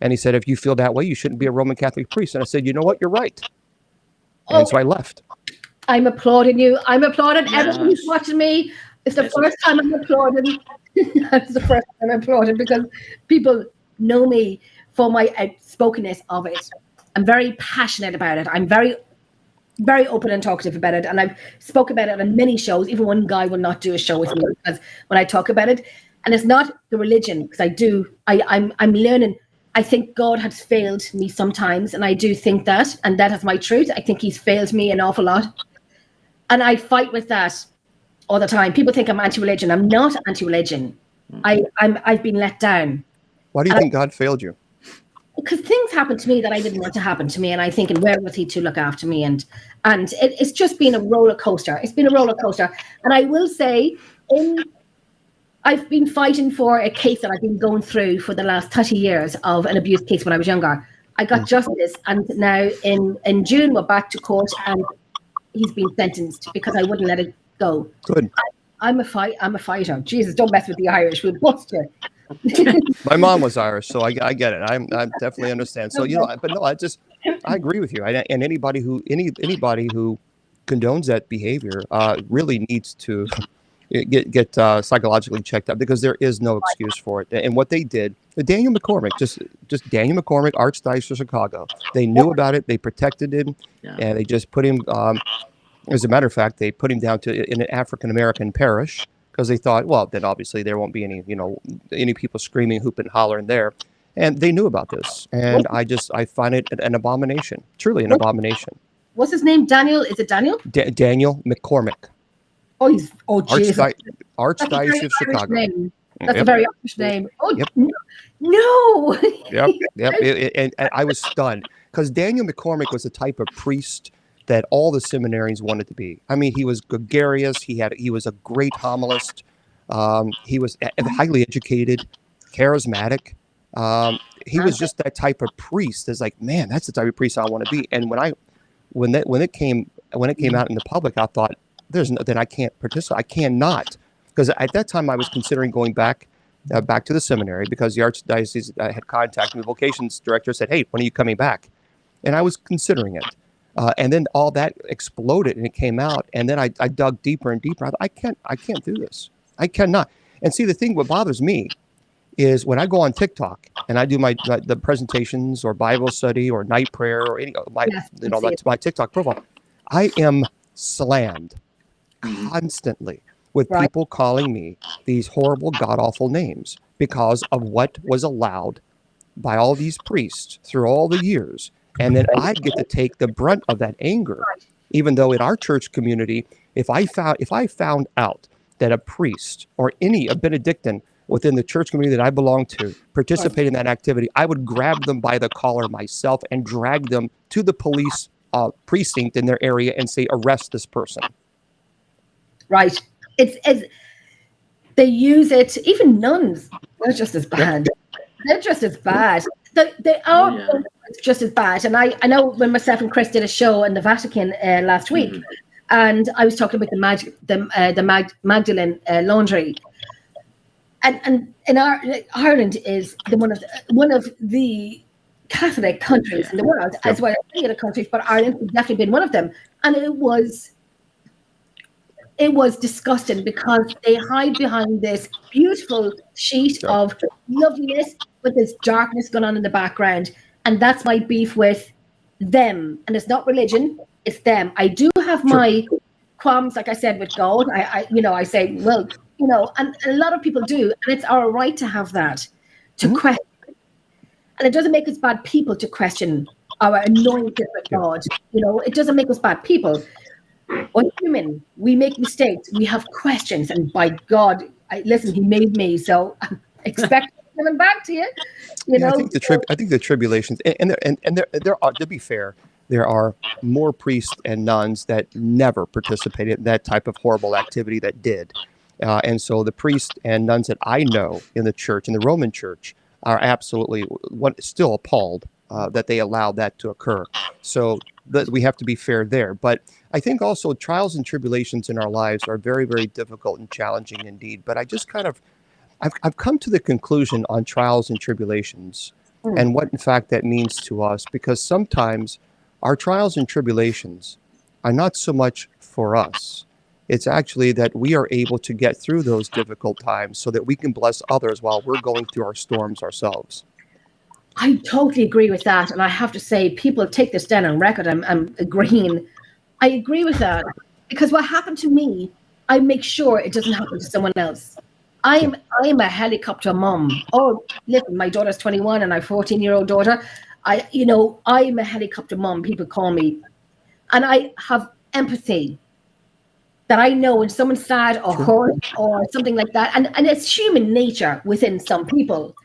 And he said, "If you feel that way, you shouldn't be a Roman Catholic priest." And I said, "You know what? You're right." And so I left. I'm applauding you. I'm applauding everyone who's watching me. It's the first time I'm applauding. It's the first time I'm applauding because people know me for my outspokenness of it. I'm very passionate about it. I'm very, very open and talkative about it. And I've spoke about it on many shows. Even one guy will not do a show with me because when I talk about it, and it's not the religion, because I'm learning. I think God has failed me sometimes, and I do think that, and that is my truth. I think he's failed me an awful lot. And I fight with that all the time. People think I'm anti-religion. I'm not anti-religion. I've been let down. Why do you think God failed you? Because things happened to me that I didn't want to happen to me, and I think, and where was he to look after me? And it's just been a roller coaster. It's been a roller coaster. And I will say, I've been fighting for a case that I've been going through for the last 30 years of an abuse case when I was younger. I got justice, and now in June we're back to court, and he's been sentenced because I wouldn't let it go. Good. I'm a fighter. Jesus, don't mess with the Irish. We'll bust you. My mom was Irish, so I get it. I definitely understand. So but no, I agree with you. And anybody who condones that behavior really needs to get psychologically checked out, because there is no excuse for it. And what they did, Daniel McCormick, just Daniel McCormick, Archdiocese of Chicago, they knew about it, they protected him, and they just put him. As a matter of fact, they put him down in an African American parish, because they thought, well, then obviously there won't be any people screaming, hooping, hollering there. And they knew about this. And I find it an abomination, truly an abomination. What's his name? Daniel? Is it Daniel? Daniel McCormick. Jesus. Archdiocese of Chicago. Name. That's a very Irish name. Oh, yep. No. Yep. And I was stunned, because Daniel McCormick was the type of priest that all the seminarians wanted to be. I mean, he was gregarious. He was a great homilist. He was highly educated, charismatic. He was just that type of priest. It's like, man, that's the type of priest I want to be. And when it came out in the public, I thought, then I can't participate. I cannot, because at that time I was considering going back to the seminary, because the archdiocese had contacted me. The vocations director said, "Hey, when are you coming back?" And I was considering it. And then all that exploded and it came out. And then I dug deeper and deeper. I can't do this. I cannot. And see, the thing, what bothers me is when I go on TikTok and I do the presentations or Bible study or night prayer or my TikTok profile, I am slammed constantly with people calling me these horrible, god-awful names because of what was allowed by all these priests through all the years. And then I get to take the brunt of that anger, even though in our church community, if I found out that a priest or a Benedictine within the church community that I belong to participate in that activity, I would grab them by the collar myself and drag them to the police precinct in their area and say, arrest this person. Right. It's they use it. Even nuns, they're just as bad. They're just as bad. They are just as bad. And I know when myself and Chris did a show in the Vatican last week, and I was talking about the Magdalene laundry, and in Ireland is one of the Catholic countries in the world, as well as many other countries, but Ireland has definitely been one of them. And it was disgusting, because they hide behind this beautiful sheet of loveliness with this darkness going on in the background. And that's my beef with them. And it's not religion, it's them. I do have my qualms, like I said, with God. I say, well, and a lot of people do, and it's our right to have that, to question. And it doesn't make us bad people to question our anointed with God. It doesn't make us bad people. We're human. We make mistakes. We have questions. And by God, listen, he made me, so I expect coming back to you. I think the tribulations, and there are, to be fair, there are more priests and nuns that never participated in that type of horrible activity that did. And so the priests and nuns that I know in the church, in the Roman church, are absolutely still appalled that they allowed that to occur. So we have to be fair there. But I think also trials and tribulations in our lives are very, very difficult and challenging indeed. But I just I've come to the conclusion on trials and tribulations and what in fact that means to us, because sometimes our trials and tribulations are not so much for us. It's actually that we are able to get through those difficult times so that we can bless others while we're going through our storms ourselves. I totally agree with that. And I have to say, people take this down on record. I'm agreeing. I agree with that, because what happened to me, I make sure it doesn't happen to someone else. I am a helicopter mom. Oh, listen, my daughter's 21 and I have a 14-year-old daughter. I'm a helicopter mom, people call me. And I have empathy that I know when someone's sad or hurt or something like that. And it's human nature within some people.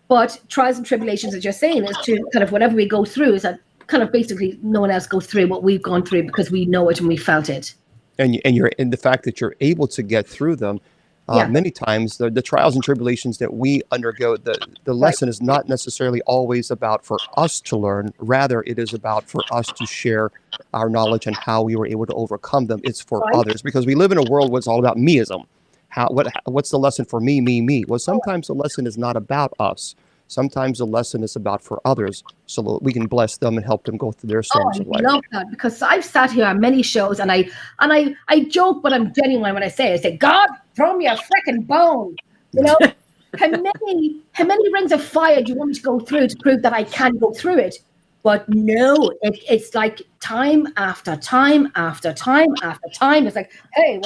But trials and tribulations, as you're saying, is to kind of whatever we go through, is that kind of basically no one else goes through what we've gone through because we know it and we felt it. And you're in the fact that you're able to get through them. Many times the trials and tribulations that we undergo, the lesson is not necessarily always about for us to learn. Rather, it is about for us to share our knowledge and how we were able to overcome them. It's for others, because we live in a world where it's all about meism. What's the lesson for me? Well, sometimes the lesson is not about us. Sometimes the lesson is about for others, so that we can bless them and help them go through their storms of life. I love that, because I've sat here on many shows and I joke, but I'm genuine when I say, God, throw me a freaking bone. You know, how many rings of fire do you want me to go through to prove that I can go through it? But no, it's like time after time after time after time. It's like, hey,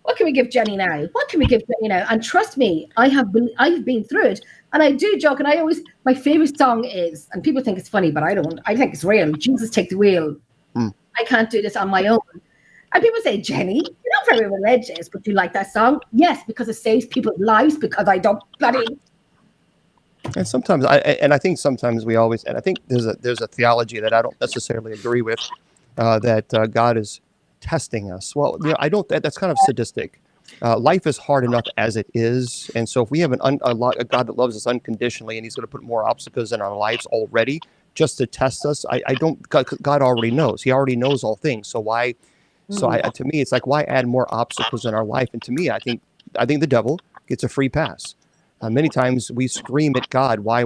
what can we give Jenny now? What can we give Jenny now? And trust me, I've been through it. And I do joke, and my favorite song is, and people think it's funny, but I don't. I think it's real. Jesus, take the wheel. I can't do this on my own. And people say, Jenny, you're not very religious, but you like that song? Yes, because it saves people's lives, because I don't bloody. And sometimes I think sometimes we always, and I think there's a theology that I don't necessarily agree with, that God is testing us. Well, I don't. That's kind of sadistic. Life is hard enough as it is, and so if we have a God that loves us unconditionally, and He's going to put more obstacles in our lives already just to test us, I don't. God already knows. He already knows all things. So why? So to me, it's like, why add more obstacles in our life? And to me, I think the devil gets a free pass. Many times we scream at God, why,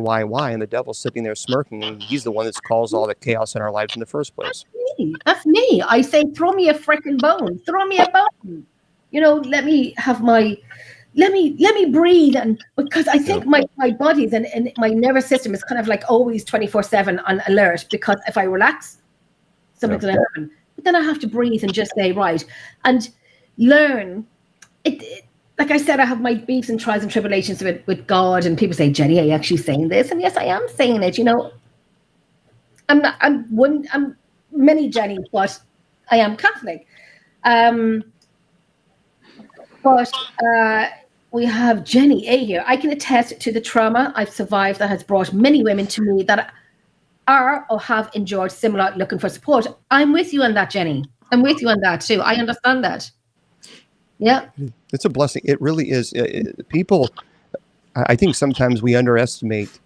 and the devil's sitting there smirking, and he's the one that's caused all the chaos in our lives in the first place. That's me. I say, throw me a freaking bone. Throw me a bone. You know, let me breathe, and because I think my body and my nervous system is kind of like always 24/7 on alert, because if I relax, something's going to happen. But then I have to breathe and just say, right, and learn. Like I said, I have my beefs and trials and tribulations with God, and people say, Jenny, are you actually saying this? And yes, I am saying it. You know, I'm many Jenny, but I am Catholic. But we have Jenny A here. I can attest to the trauma I've survived that has brought many women to me that are or have endured similar looking for support. I'm with you on that, Jenny. I'm with you on that too. I understand that. Yeah. It's a blessing. It really is. People, I think sometimes we underestimate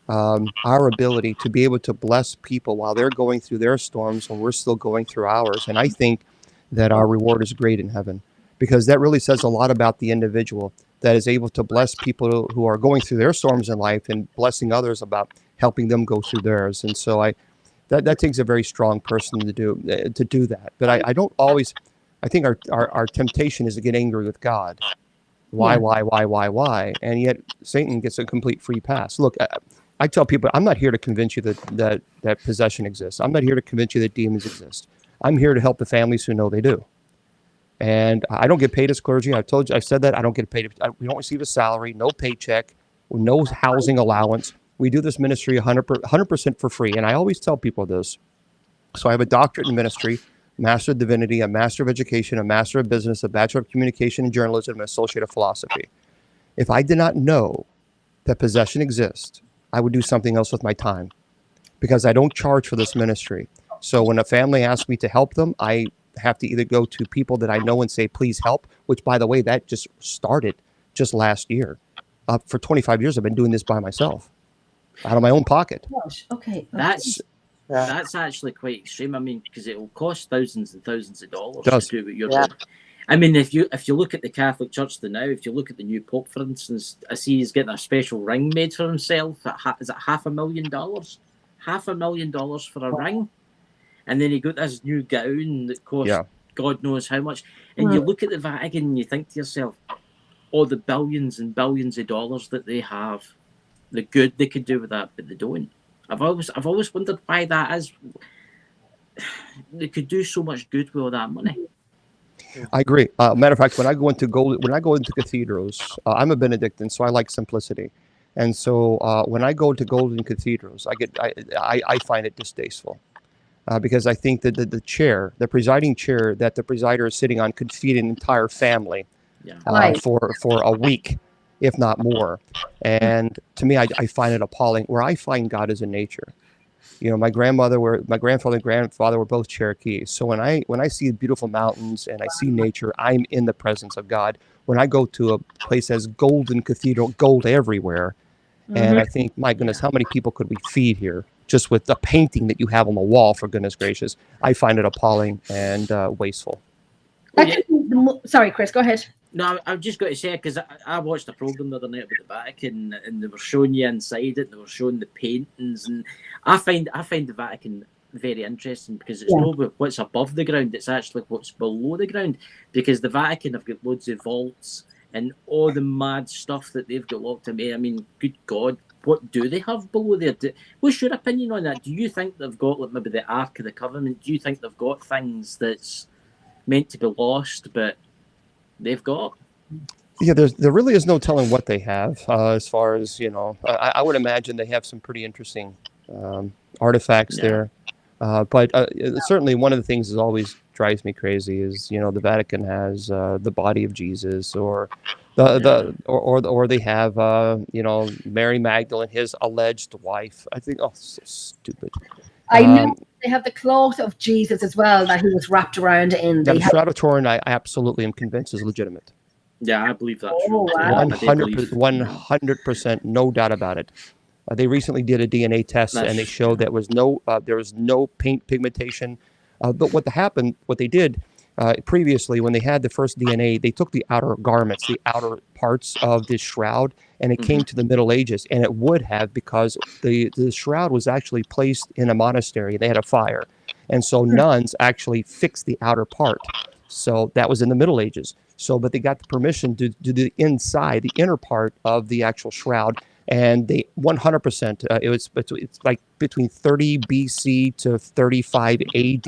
our ability to be able to bless people while they're going through their storms when we're still going through ours. And I think that our reward is great in heaven, because that really says a lot about the individual that is able to bless people who are going through their storms in life and blessing others about helping them go through theirs. And so that takes a very strong person to do that. But I don't always. I think our temptation is to get angry with God. Why? And yet Satan gets a complete free pass. Look, I tell people, I'm not here to convince you that possession exists. I'm not here to convince you that demons exist. I'm here to help the families who know they do. And I don't get paid as clergy. I've said that. I don't get paid. We don't receive a salary, no paycheck, no housing allowance. We do this ministry 100% for free. And I always tell people this. So I have a doctorate in ministry, Master of Divinity, a Master of Education, a Master of Business, a Bachelor of Communication and Journalism, and an Associate of Philosophy. If I did not know that possession exists, I would do something else with my time, because I don't charge for this ministry. So when a family asks me to help them, I have to either go to people that I know and say, please help, which, by the way, that just started just last year. For 25 years, I've been doing this by myself, out of my own pocket. Gosh, okay. That's actually quite extreme. I mean, because it will cost thousands and thousands of dollars to do what you're doing. I mean, if you look at the Catholic Church now, if you look at the new Pope, for instance, I see he's getting a special ring made for himself. Is it $500,000? $500,000 for a ring, and then he got this new gown that cost God knows how much. And you look at the Vatican and you think to yourself, oh, the billions and billions of dollars that they have, the good they could do with that, but they don't. I've always wondered why that is. They could do so much good with all that money. I agree. Matter of fact, when I go into cathedrals, I'm a Benedictine, so I like simplicity, and so when I go to golden cathedrals, I find it distasteful, because I think that the presiding chair that the presider is sitting on could feed an entire family for a week, if not more. And to me, I find it appalling. Where I find God is in nature. You know, my grandfather and grandfather were both Cherokees. So when I see beautiful mountains and I see nature, I'm in the presence of God. When I go to a place that has golden cathedral, gold everywhere, and I think, my goodness, how many people could we feed here just with the painting that you have on the wall, for goodness gracious? I find it appalling and wasteful. Sorry, Chris, go ahead. No, I've just got to say, because I watched a program the other night about the Vatican, and they were showing you inside it. They were showing the paintings, and I find the Vatican very interesting, because it's not what's above the ground; it's actually what's below the ground. Because the Vatican have got loads of vaults and all the mad stuff that they've got locked away. I mean, good God, what do they have below there? What's your opinion on that? Do you think they've got, like, maybe the Ark of the Covenant? Do you think they've got things that's meant to be lost, but they've got? Yeah, there really is no telling what they have, as far as, I would imagine they have some pretty interesting artifacts there. But certainly one of the things that always drives me crazy is, the Vatican has the body of Jesus, or or they have Mary Magdalene, his alleged wife. I think, oh, so stupid. I know they have the cloth of Jesus as well that he was wrapped around in. The Shroud of Turin, I absolutely am convinced is legitimate. Yeah, I believe that's true. Wow. 100%, no doubt about it. They recently did a DNA test, and they showed that there was no paint pigmentation. But what they did previously, when they had the first DNA, they took the outer garments, the outer parts of this shroud, and it came to the Middle Ages, and it would have, because the shroud was actually placed in a monastery. They had a fire, and so nuns actually fixed the outer part. So that was in the Middle Ages. But they got the permission to do the inside, the inner part of the actual shroud, and they 100%. It's like between 30 BC to 35 AD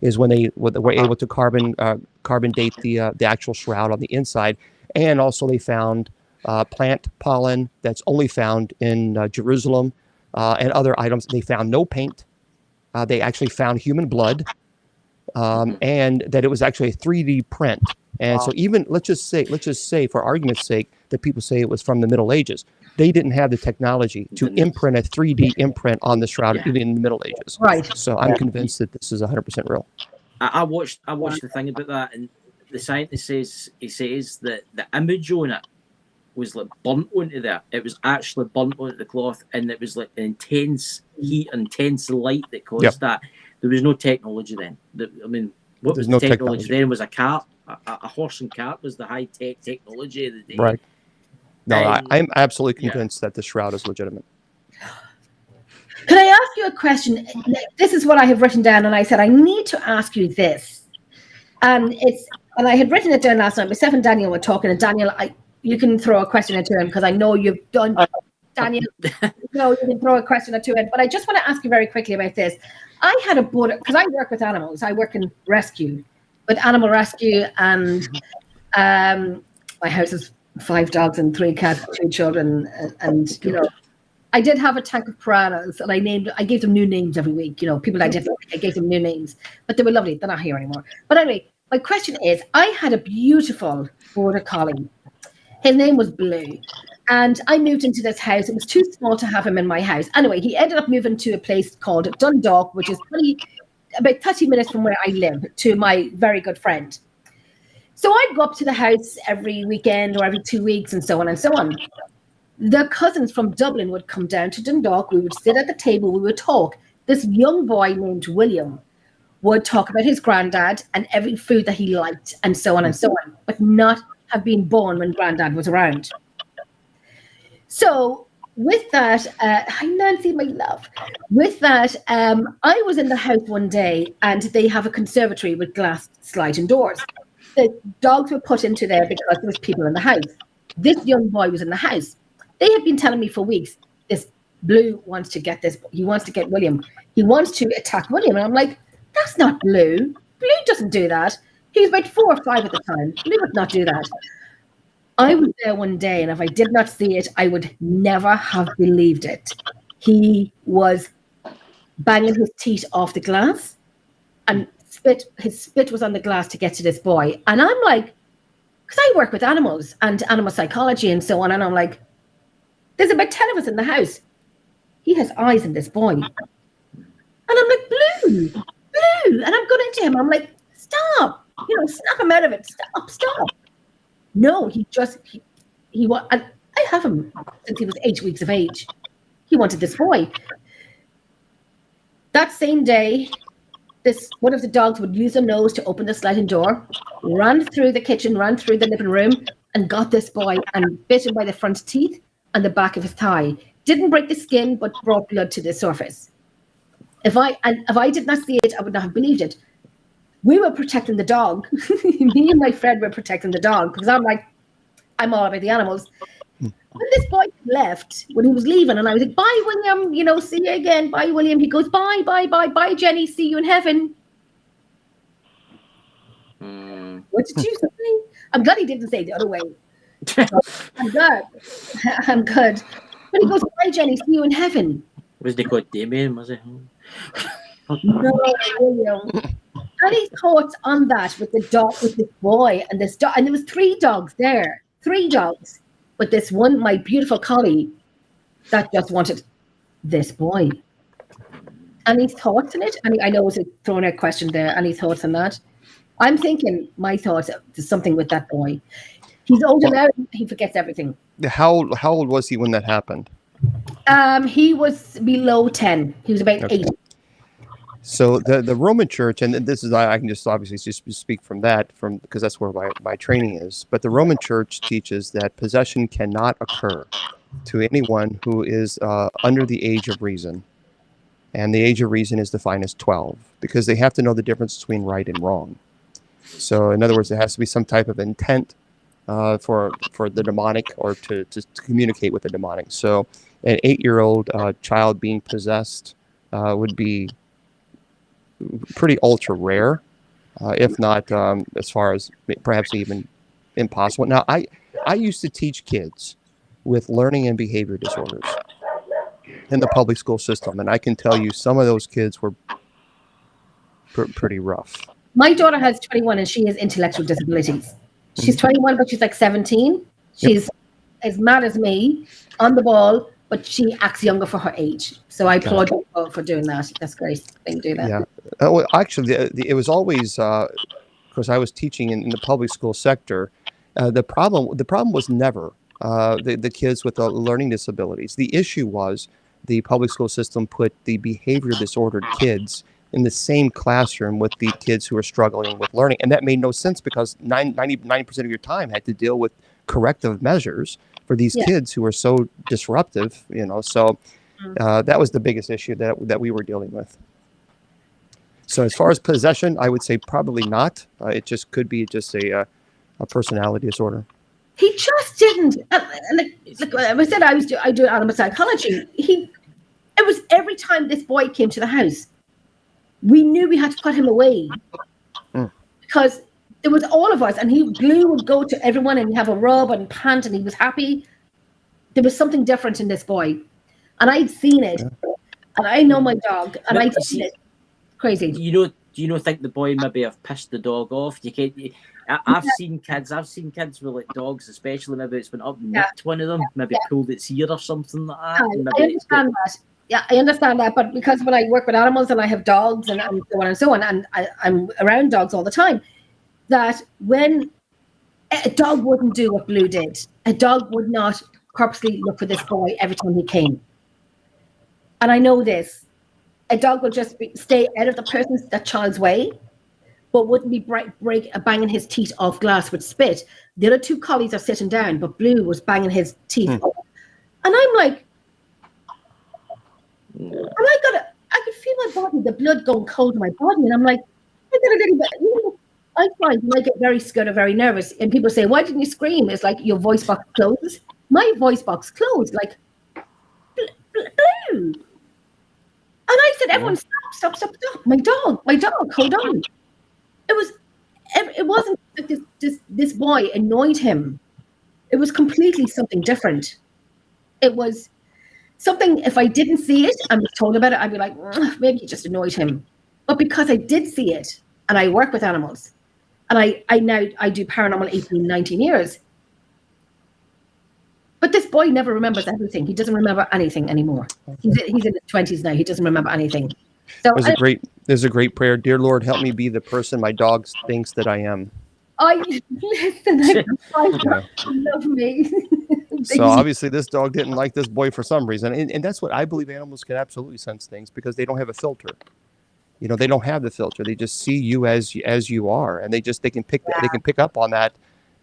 is when they were able to carbon date the actual shroud on the inside, and also they found plant pollen that's only found in Jerusalem, and other items. They found no paint. They actually found human blood, and that it was actually a 3D print. And so even let's just say for argument's sake that people say it was from the Middle Ages. They didn't have the technology to imprint a 3D imprint on the shroud even in the Middle Ages. Right. So I'm convinced that this is 100% real. I watched the thing about that, and the scientist says that the image on it was like burnt onto there. It was actually burnt onto the cloth, and it was like the intense heat, intense light that caused that. There was no technology then. What was the technology then? Was a cart. A horse and cart was the high-tech technology of the day. Right. No, I'm absolutely convinced that the shroud is legitimate. Can I ask you a question? This is what I have written down, and I said I need to ask you this. And I had written it down last night. Myself and Daniel were talking, and Daniel, you can throw a question or two in, because I know you've done. Daniel, no, you can throw a question or two in. But I just want to ask you very quickly about this. I had a board, because I work with animals. I work in rescue, with animal rescue, and my house is 5 dogs and 3 cats, 2 children, and I did have a tank of piranhas, and I gave them new names every week. People I didn't like, I gave them new names, but they were lovely. They're not here anymore. But anyway, my question is, I had a beautiful border collie. His name was Blue, and I moved into this house. It was too small to have him in my house. Anyway, he ended up moving to a place called Dundalk, which is about 30 minutes from where I live, to my very good friend. So I'd go up to the house every weekend or every 2 weeks, and so on and so on. The cousins from Dublin would come down to Dundalk. We would sit at the table. We would talk. This young boy named William would talk about his granddad and every food that he liked, and so on and so on, but not have been born when granddad was around. So with that, hi Nancy, my love. With that, I was in the house one day, and they have a conservatory with glass sliding doors. The dogs were put into there because there was people in the house. This young boy was in the house. They had been telling me for weeks, this Blue wants to get this. He wants to get William. He wants to attack William. And I'm like, that's not Blue. Blue doesn't do that. He was about 4 or 5 at the time. Blue would not do that. I was there one day, and if I did not see it, I would never have believed it. He was banging his teeth off the glass, and his spit was on the glass to get to this boy. And I'm like, because I work with animals and animal psychology and so on, and I'm like, there's about 10 of us in the house. He has eyes in this boy. And I'm like, Blue. And I'm going into him. I'm like, stop. Snap him out of it. Stop. No, he and I have him since he was 8 weeks of age. He wanted this boy. That same day, one of the dogs would use a nose to open the sliding door, ran through the kitchen, ran through the living room, and got this boy and bit him by the front teeth and the back of his thigh. Didn't break the skin, but brought blood to the surface. If I did not see it, I would not have believed it. We were protecting the dog. Me and my friend were protecting the dog because I'm all about the animals. When this boy left, when he was leaving, and I was like, bye, William, see you again. Bye, William. He goes, bye, bye, Jenny. See you in heaven. What did you say? I'm glad he didn't say the other way. I'm good. I'm good. But he goes, bye, Jenny. See you in heaven. Was they called Damien, was it? No, William. Any thoughts on that with the dog, with this boy and this dog? And there was 3 dogs there. 3 dogs. But this one, my beautiful collie, that just wanted this boy. Any thoughts on it? I know it's a thrown out question there. Any thoughts on that? I'm thinking my thoughts, there's something with that boy. He's older now, he forgets everything. How old was he when that happened? He was below 10. He was about 8. So the Roman Church, and this is, I can just obviously just speak from that, because that's where my training is. But the Roman Church teaches that possession cannot occur to anyone who is under the age of reason. And the age of reason is defined as 12, because they have to know the difference between right and wrong. So in other words, there has to be some type of intent for the demonic, or to communicate with the demonic. So an 8-year-old child being possessed would be pretty ultra rare, if not as far as perhaps even impossible. Now, I used to teach kids with learning and behavior disorders in the public school system, and I can tell you some of those kids were pretty rough. My daughter has 21 and she has intellectual disabilities. She's 21, but she's like 17. She's as mad as me, on the ball, but she acts younger for her age. So I applaud you for doing that. That's great thing to do that. Yeah. Well, actually, it was always, because I was teaching in the public school sector, the problem was never the kids with the learning disabilities. The issue was the public school system put the behavior disordered kids in the same classroom with the kids who are struggling with learning. And that made no sense, because 90% of your time had to deal with corrective measures for these kids who were so disruptive, So that was the biggest issue that we were dealing with. So as far as possession, I would say probably not. It just could be just a personality disorder. He just didn't. Like I said, I do animal psychology. It was every time this boy came to the house, we knew we had to put him away because there was all of us, and Blue would go to everyone and have a rub and pant, and he was happy. There was something different in this boy, and I'd seen it, and I know my dog, and I'd seen it. Crazy. Do you think the boy maybe have pissed the dog off? You can't. I've seen kids with like dogs, especially maybe it's been up and nipped one of them, maybe pulled its ear or something like that. I understand that. Yeah, I understand that, but because when I work with animals and I have dogs and so on, and I'm around dogs all the time, that when a dog wouldn't do what Blue did, a dog would not purposely look for this boy every time he came. And I know this. A dog will just stay out of that child's way, but wouldn't be banging his teeth off glass with spit. The other 2 collies are sitting down, but Blue was banging his teeth off. And I'm like, and I could feel my body, the blood going cold in my body, and I'm like, I get a little bit. I find when I get very scared or very nervous, and people say, "Why didn't you scream?" It's like your voice box closes. My voice box closed, like Blue. And I said, "Everyone, stop! My dog, hold on." It wasn't like this boy annoyed him. It was completely something different. It was something, if I didn't see it and was told about it, I'd be like, maybe it just annoyed him. But because I did see it, and I work with animals, and I do paranormal 18, 19 years. But this boy never remembers everything. He doesn't remember anything anymore. He's in his 20s now. He doesn't remember anything. So there's a great prayer. Dear Lord, help me be the person my dog thinks that I am. I love me. So obviously this dog didn't like this boy for some reason. And that's what I believe, animals can absolutely sense things because they don't have a filter. You know, they don't have the filter. They just see you as you are, and they can pick up on that.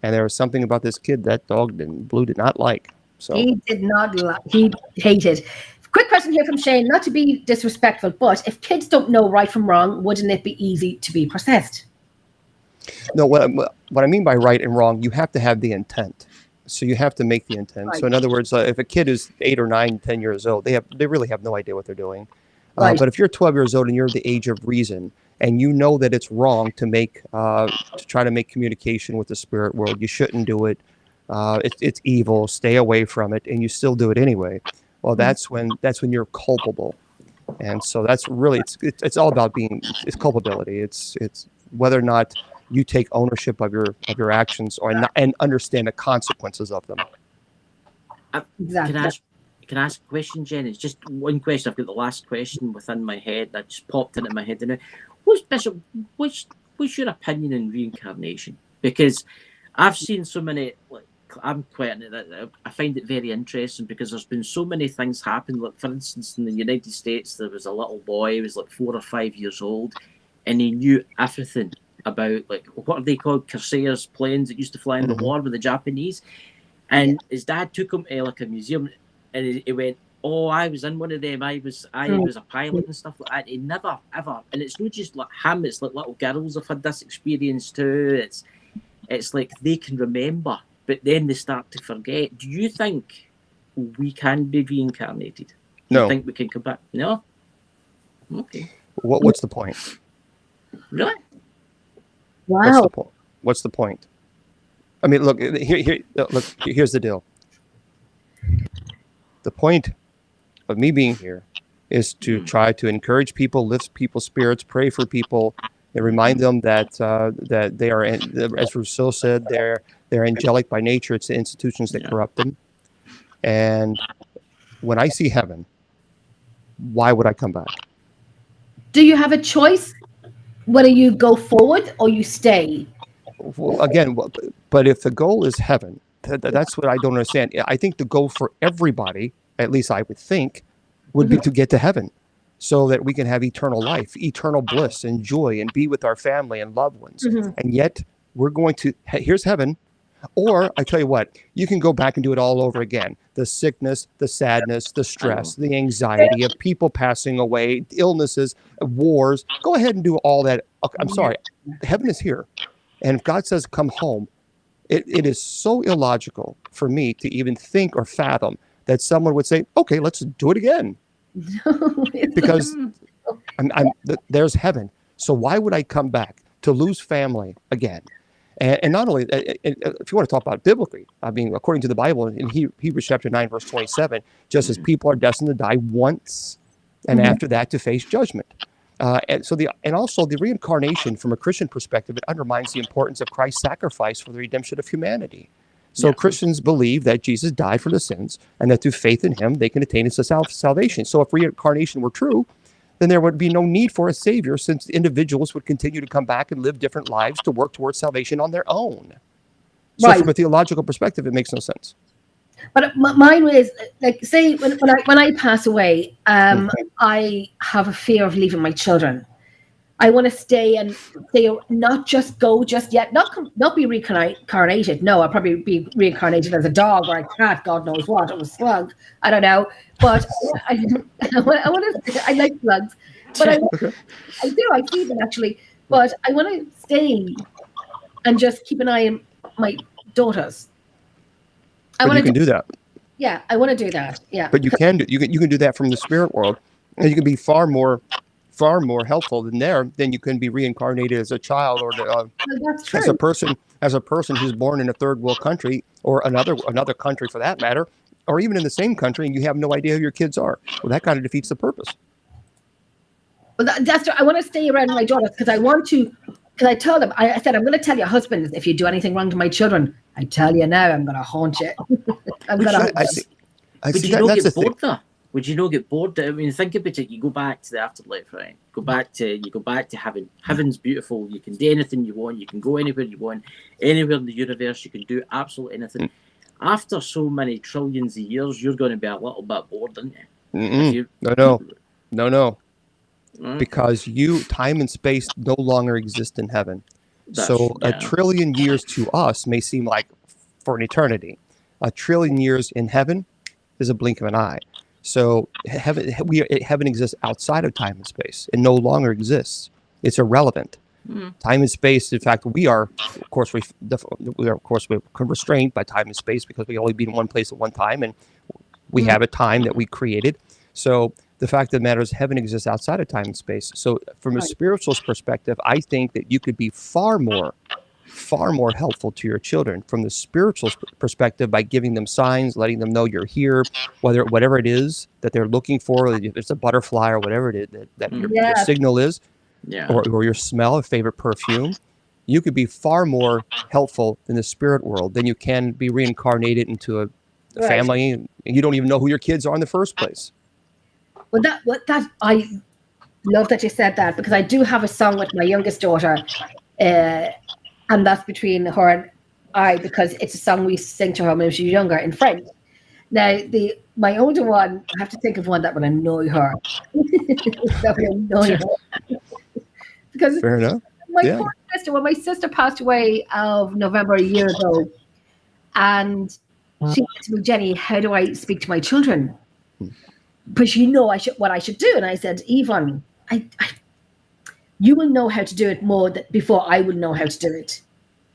And there was something about this kid that Blue did not like. So he did not like. He hated. Quick question here from Shane. Not to be disrespectful, but if kids don't know right from wrong, wouldn't it be easy to be possessed? No, what I mean by right and wrong, you have to have the intent. So you have to make the intent. Right. So in other words, if a kid is 8 or 9, 10 years old, they really have no idea what they're doing. Right. But if you're 12 years old and you're the age of reason, and you know that it's wrong to try to make communication with the spirit world, you shouldn't do it. It's evil. Stay away from it, and you still do it anyway. Well, that's when you're culpable, and so that's really it's all about it's culpability. It's whether or not you take ownership of your actions and understand the consequences of them. Exactly. Can I ask a question, Jen? It's just one question. I've got the last question within my head that just popped into my head now. Bishop, what's your opinion on reincarnation? Because I've seen so many. I'm quite. I find it very interesting because there's been so many things happen. Like, for instance, in the United States, there was a little boy. He was like 4 or 5 years old, and he knew everything about, like, what are they called? Corsairs planes that used to fly in the war with the Japanese. And his dad took him to like a museum, and he went, "Oh, I was in one of them. I was a pilot and stuff like that." He never ever, and it's not just like him. It's like little girls have had this experience too. It's like they can remember, but then they start to forget. Do you think we can be reincarnated? Do you think we can come back? No. Okay. What's the point? Really? Wow. What's the point? I mean, look, here's the deal. The point of me being here is to try to encourage people, lift people's spirits, pray for people, and remind them that they are, as Rousseau said, they're angelic by nature. It's the institutions that corrupt them. And when I see heaven, why would I come back? Do you have a choice whether you go forward or you stay? Well, again, but if the goal is heaven, that's what I don't understand. I think the goal for everybody, at least I would think, would be to get to heaven so that we can have eternal life, eternal bliss and joy and be with our family and loved ones. And yet we're going to, here's heaven. Or I tell you what, you can go back and do it all over again. The sickness, the sadness, the stress, the anxiety of people passing away, illnesses, wars. Go ahead and do all that. I'm sorry. Heaven is here. And if God says, come home, it is so illogical for me to even think or fathom that someone would say, okay, let's do it again. Because there's heaven. So why would I come back to lose family again? And not only, if you want to talk about biblically, I mean, according to the Bible, in Hebrews chapter 9, verse 27, just as people are destined to die once, and after that to face judgment. And also the reincarnation, from a Christian perspective, it undermines the importance of Christ's sacrifice for the redemption of humanity. So Christians believe that Jesus died for the sins, and that through faith in him, they can attain his salvation. So if reincarnation were true, then there would be no need for a savior, since individuals would continue to come back and live different lives to work towards salvation on their own. So from a theological perspective, it makes no sense. But mine was, like, say when I pass away, I have a fear of leaving my children. I want to stay and not just go just yet, not be reincarnated. No, I'll probably be reincarnated as a dog or a cat, God knows what, or a slug. I don't know. But I want to. I like slugs, but I do. I feed them actually. But I want to stay and just keep an eye on my daughters. You can do that. Yeah, I want to do that. Yeah. But you can do that from the spirit world, and you can be far more helpful than you can be reincarnated as a child or that's true. as a person who's born in a third world country or another country for that matter, or even in the same country, and you have no idea who your kids are. Well, that kind of defeats the purpose. Well, that's true. I want to stay around my daughters because I want to. Because I told them, I said, I'm going to tell your husband if you do anything wrong to my children. I tell you now, I'm going to haunt you. Would you not get bored though? Would you not get bored? I mean, think about it. You go back to the afterlife, right? You go back to heaven. Heaven's beautiful. You can do anything you want. You can go anywhere you want. Anywhere in the universe, you can do absolutely anything. After so many trillions of years, you're going to be a little bit bored, aren't you? No. because time and space no longer exist in heaven. So a trillion years to us may seem like for an eternity. A trillion years in heaven is a blink of an eye. So heaven exists outside of time and space. It no longer exists. It's irrelevant. Time and space. In fact, we are, of course, we're constrained by time and space because we can only be in one place at one time, and we have a time that we created. So the fact of the matter is, heaven exists outside of time and space. So from a spiritual perspective, I think that you could be far more helpful to your children from the spiritual perspective by giving them signs, letting them know you're here, whatever it is that they're looking for, if it's a butterfly or whatever it is that your signal is, or your smell, a favorite perfume. You could be far more helpful in the spirit world than you can be reincarnated into a family, and you don't even know who your kids are in the first place. Well, that I love that you said that, because I do have a song with my youngest daughter, and that's between her and I, because it's a song we sing to her when she was younger in French. Now, my older one, I have to think of one that would annoy her. That would annoy her. Because fair enough. Poor sister, when my sister passed away of November a year ago, and she said to me, Jenny, how do I speak to my children? But you know what I should do. And I said, Yvonne, you will know how to do it more before I will know how to do it.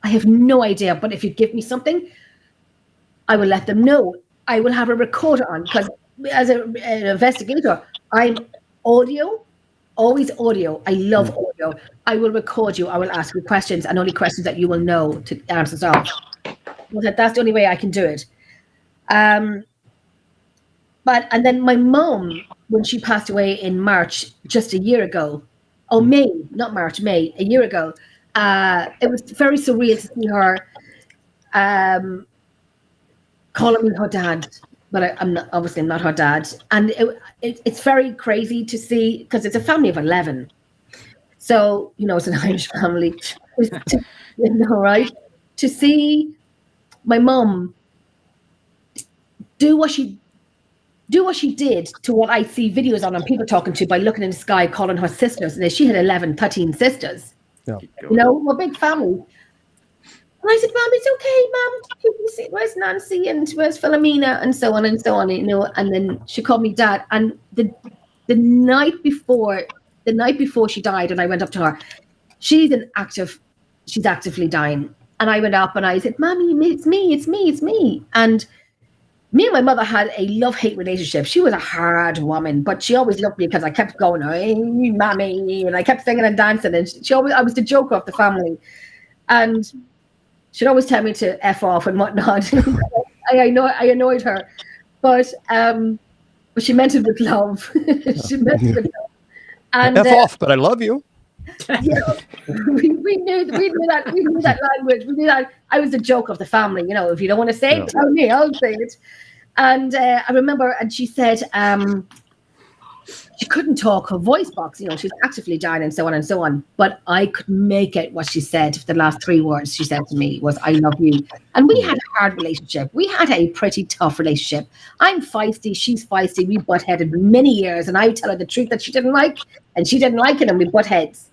I have no idea, but if you give me something, I will let them know. I will have a recorder on, because as an investigator, I'm audio, always audio. I love audio. I will record you. I will ask you questions, and only questions that you will know to answer off. But that's the only way I can do it. And then my mom, when she passed away in March, just a year ago, May, a year ago, it was very surreal to see her calling me her dad, but I'm not her dad. And it's very crazy to see, because it's a family of 11. So, it's an Irish family, right? To see my mom do what she did to what I see videos on people talking to, by looking in the sky, calling her sisters. And she had 13 sisters. Yeah. We're a big family. And I said, Mom, it's okay, Mom. You can see, where's Nancy and where's Philomena, and so on and so on. And then she called me Dad. And the night before she died, and I went up to her, she's actively dying. And I went up and I said, Mommy, it's me. And me and my mother had a love-hate relationship. She was a hard woman, but she always loved me because I kept going, hey, Mommy, and I kept singing and dancing. And I was the joker of the family. And she'd always tell me to F off and whatnot. I annoyed her. But she meant it with love. She meant it with love. And, F off, but I love you. We knew that language. We knew that I was the joke of the family. If you don't want to say it, tell me, I'll say it. And I remember, and she said she couldn't talk, her voice box. She was actively dying, and so on and so on. But I could make it what she said. The last 3 words she said to me was, "I love you." And we had a hard relationship. We had a pretty tough relationship. I'm feisty, she's feisty. We butt headed many years, and I would tell her the truth that she didn't like, and she didn't like it, and we butt heads.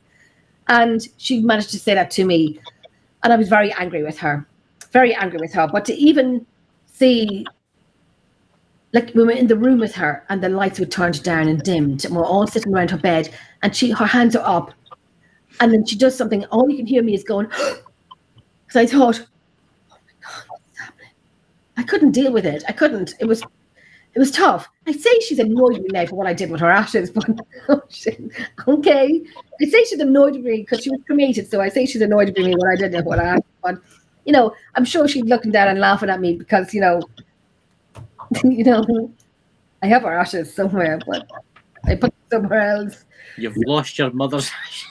And she managed to say that to me, and I was very angry with her. But to even see, like, we were in the room with her, and the lights were turned down and dimmed, and we're all sitting around her bed, and her hands are up, and then she does something. All you can hear me is going, because I thought, oh my God, what's happening? I couldn't deal with it. I couldn't. It was tough. I say she's annoyed with me now for what I did with her ashes, but okay. I say she's annoyed with me because she was cremated, so I say she's annoyed with me what I did with what I asked. But I'm sure she's looking down and laughing at me because I have her ashes somewhere, but I put them somewhere else. You've lost your mother's ashes.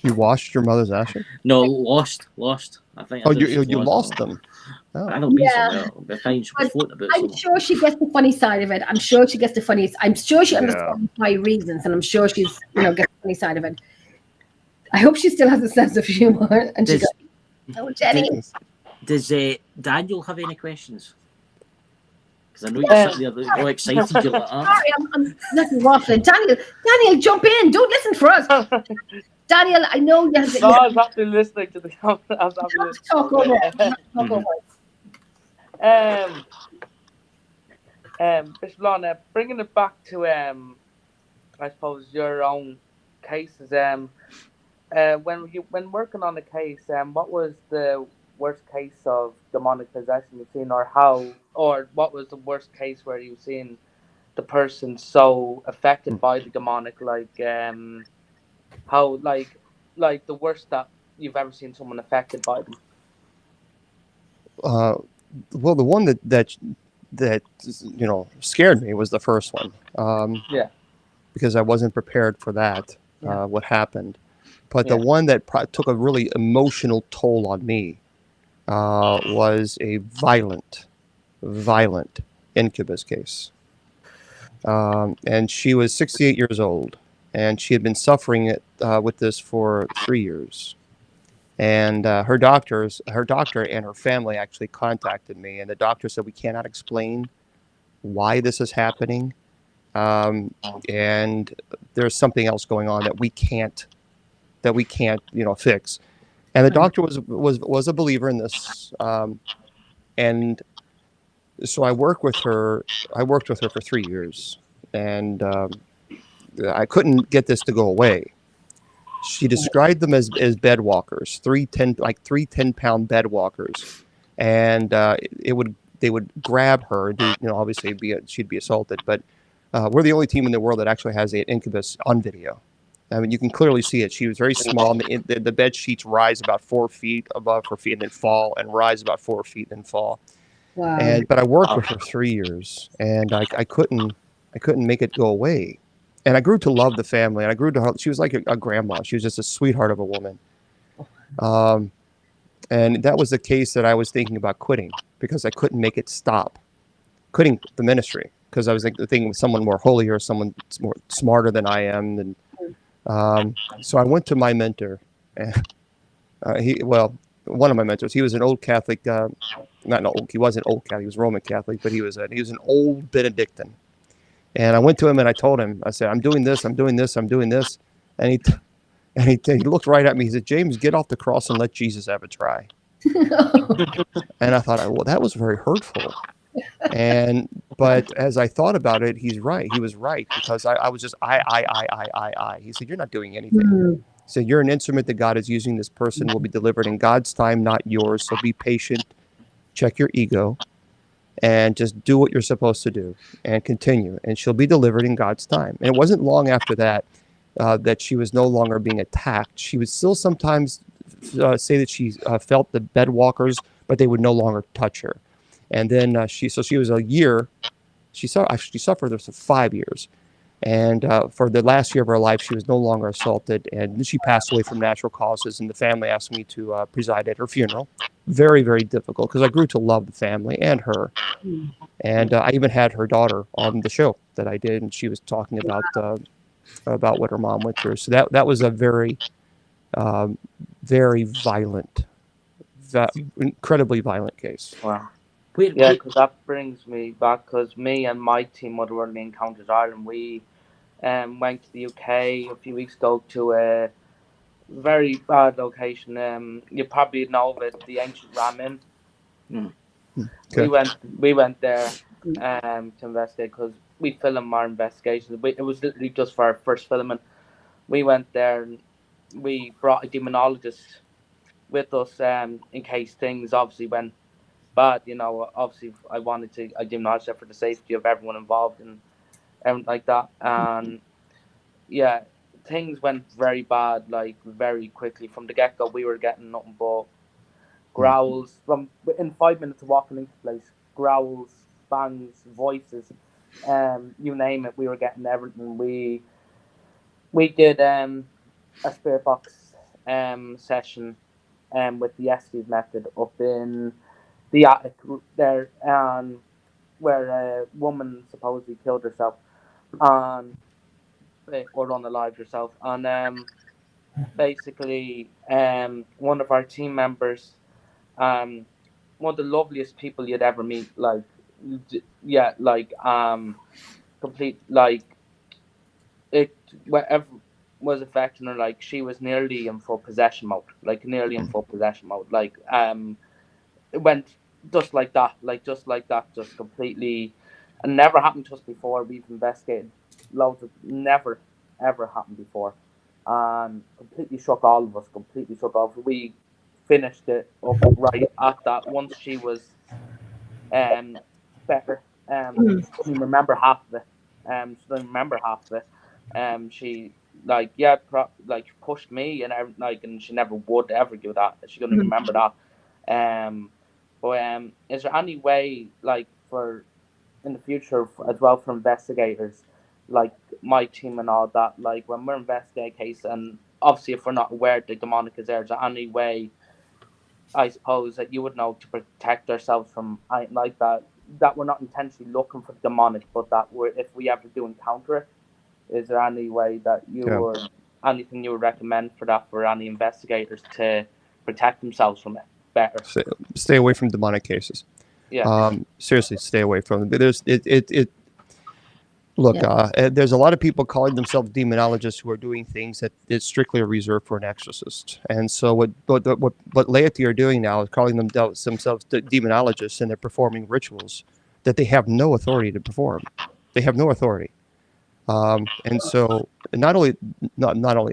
You washed your mother's ashes? No, lost. I think. Oh, you lost them. Oh. I don't think so. I'm sure she gets the funny side of it. I'm sure she understands my reasons, and I'm sure she's gets the funny side of it. I hope she still has a sense of humor. And she goes, "Oh, Jenny." Does Daniel have any questions? Because I know you're sitting there like, all excited. You're like, Sorry, I'm nothing waffling. Daniel, jump in. Don't listen for us. Daniel, I know you have to, No, I was actually listening to the I was you have to talk over it. You have to talk over it. Bishop Lana, bringing it back to I suppose your own cases. When working on a case, what was the worst case of demonic possession you've seen, or what was the worst case where you've seen the person so affected by the demonic, how like the worst that you've ever seen someone affected by them? Well, the one that scared me was the first one. Yeah. Because I wasn't prepared for that. Yeah. What happened, but Yeah. the one that took a really emotional toll on me was a violent incubus case. And she was 68 years old, and she had been suffering it with this for 3 years. And her doctor and her family actually contacted me, and the doctor said, we cannot explain why this is happening, and there's something else going on that we can't fix. And the doctor was a believer in this, and so I worked with her for 3 years, and I couldn't get this to go away. She described them as bed walkers, three 10-pound bed walkers, and they would grab her. Obviously she'd be assaulted, but we're the only team in the world that actually has an incubus on video. I mean, you can clearly see it. She was very small. The bed sheets rise about 4 feet above her feet and then fall, and rise about 4 feet and fall. Wow. But I worked with her 3 years, and I couldn't make it go away. And I grew to love the family, and I grew to her. She was like a grandma. She was just a sweetheart of a woman. And that was the case that I was thinking about quitting, because I couldn't make it stop. Quitting the ministry, because I was thinking with someone more holier, someone more smarter than I am. And so I went to my mentor. One of my mentors. He was an old Catholic. He wasn't old Catholic. He was Roman Catholic, but he was an old Benedictine. And I went to him and I told him, I said, I'm doing this, I'm doing this, I'm doing this. And he looked right at me. He said, James, get off the cross and let Jesus have a try. And I thought, well, that was very hurtful. But as I thought about it, he's right. He was right, because I was just, I. He said, you're not doing anything. He said, you're an instrument that God is using. This person will be delivered in God's time, not yours. So be patient, check your ego, and just do what you're supposed to do and continue. And she'll be delivered in God's time. And it wasn't long after that that she was no longer being attacked. She would still sometimes say that she felt the bed walkers, but they would no longer touch her. And then she was a year. She suffered this for 5 years. And for the last year of her life, she was no longer assaulted. And she passed away from natural causes. And the family asked me to preside at her funeral. Very, very difficult, because I grew to love the family and her. And I even had her daughter on the show that I did, and she was talking about what her mom went through. So that was a very, very violent, incredibly violent case. Wow. Yeah, because that brings me back, because me and my team, Otherworldly Encounters Ireland, we went to the UK a few weeks ago to a very bad location. You probably know of it, the ancient Ramin. Okay. We went there to investigate, because we filmed our investigations. It was literally just for our first filming. We went there and we brought a demonologist with us in case things obviously went bad. Obviously I wanted to a demonologist for the safety of everyone involved and everything like that. And yeah, things went very bad, like very quickly. From the get-go, we were getting nothing but growls. From in 5 minutes of walking into the place, growls, bangs, voices, you name it, we were getting everything. We did a spirit box session with the Estes method up in the attic there, where a woman supposedly killed herself or unalived herself. And basically, one of our team members, one of the loveliest people you'd ever meet, like yeah, like complete, like it, whatever was affecting her, like she was nearly in full possession mode, like nearly in full possession mode, like it went just like that, just completely, and never happened to us before. We've investigated loads of, never ever happened before, and completely shook all of us, completely shook off. We finished it up right at that. Once she was better, she couldn't remember half of it. She didn't remember half of it. She, like, yeah, like pushed me and like, and she never would ever do that. She couldn't even remember that. But is there any way, like, for in the future as well, for investigators, like my team and all that, like when we're investigating a case, and obviously if we're not aware the demonic is there, is there any way, I suppose, that you would know to protect ourselves from like that we're not intentionally looking for demonic, but that we're, if we ever do encounter it, is there any way that you would, anything you would recommend for that, for any investigators to protect themselves from it better? Stay away from demonic cases. Yeah. Seriously, stay away from it. There's a lot of people calling themselves demonologists who are doing things that is strictly reserved for an exorcist. And so what laity are doing now is calling themselves demonologists, and they're performing rituals that they have no authority to perform. They have no authority. And so not only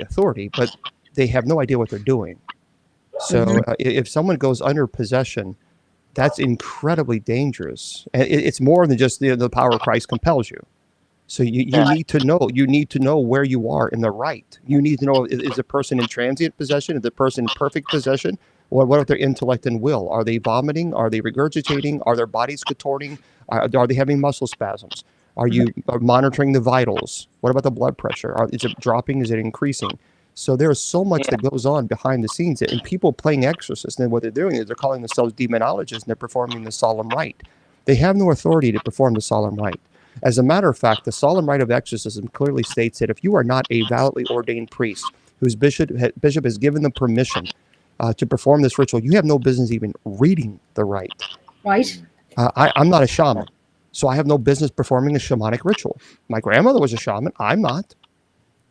authority, but they have no idea what they're doing. So if someone goes under possession, that's incredibly dangerous. And it's more than just the power of Christ compels you. So you need to know where you are in the right. You need to know, is the person in transient possession? Is the person in perfect possession? What about their intellect and will? Are they vomiting? Are they regurgitating? Are their bodies contorting? Are they having muscle spasms? Are you monitoring the vitals? What about the blood pressure? Is it dropping? Is it increasing? So there's so much that goes on behind the scenes, and people playing exorcists, and what they're doing is they're calling themselves demonologists, and they're performing the solemn rite. They have no authority to perform the solemn rite. As a matter of fact, the solemn rite of exorcism clearly states that if you are not a validly ordained priest whose bishop has given them permission to perform this ritual, you have no business even reading the rite. Right. I'm not a shaman, so I have no business performing a shamanic ritual. My grandmother was a shaman. I'm not.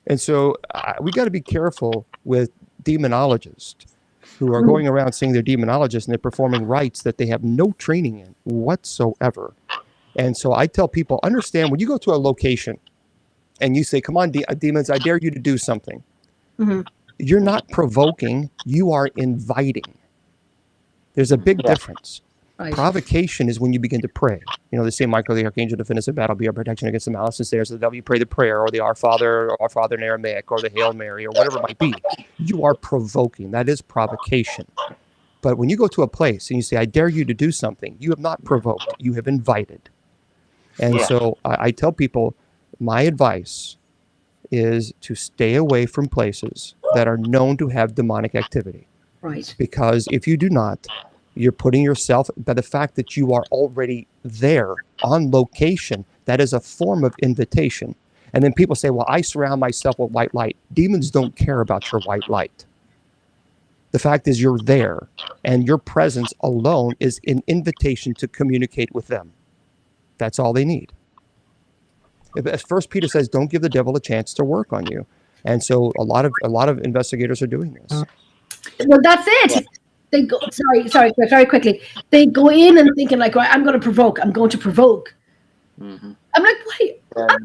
And so we got to be careful with demonologists who are going around saying they're demonologists and they're performing rites that they have no training in whatsoever. And so I tell people, understand, when you go to a location and you say, come on, demons, I dare you to do something. You're not provoking, you are inviting. There's a big difference. Right. Provocation is when you begin to pray. You know, they say, Michael the Archangel, defend us in battle, be our protection against the malice and snares of the devil. You pray the prayer, or the Our Father in Aramaic, or the Hail Mary, or whatever it might be. You are provoking. That is provocation. But when you go to a place and you say, I dare you to do something, you have not provoked, you have invited. And so I tell people, my advice is to stay away from places that are known to have demonic activity. Right. Because if you do not, you're putting yourself, by the fact that you are already there on location, that is a form of invitation. And then people say, well, I surround myself with white light. Demons don't care about your white light. The fact is you're there, and your presence alone is an invitation to communicate with them. That's all they need. As First Peter says, don't give the devil a chance to work on you. And so a lot of investigators are doing this. Well, that's it. They go, sorry, very quickly. They go in and thinking like, right, I'm going to provoke. I'm like, wait, I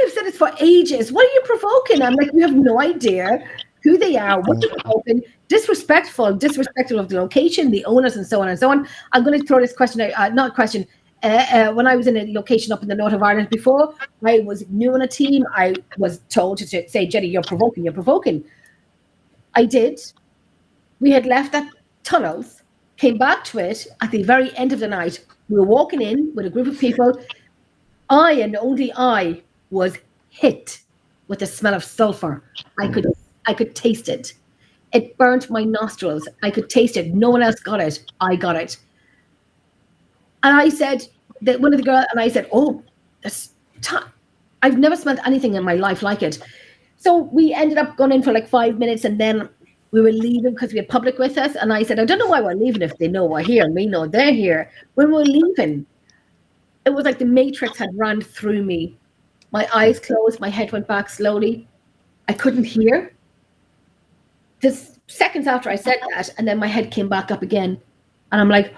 have said this for ages. What are you provoking? I'm like, you have no idea who they are, what you're provoking. Disrespectful of the location, the owners, and so on and so on. I'm going to throw this question out, not question. When I was in a location up in the north of Ireland before, I was new on a team. I was told to say, Jenny, you're provoking. I did. We had left that tunnels, came back to it at the very end of the night. We were walking in with a group of people. I, and only I, was hit with the smell of sulfur. I could taste it. It burnt my nostrils. I could taste it. No one else got it. I got it. And I said, that one of the girls, and I said, oh, I've never smelled anything in my life like it. So we ended up going in for like 5 minutes, and then we were leaving because we had public with us. And I said, I don't know why we're leaving if they know we're here and we know they're here. When we're leaving, it was like the Matrix had run through me. My eyes closed, my head went back slowly. I couldn't hear. Just seconds after I said that, and then my head came back up again. And I'm like,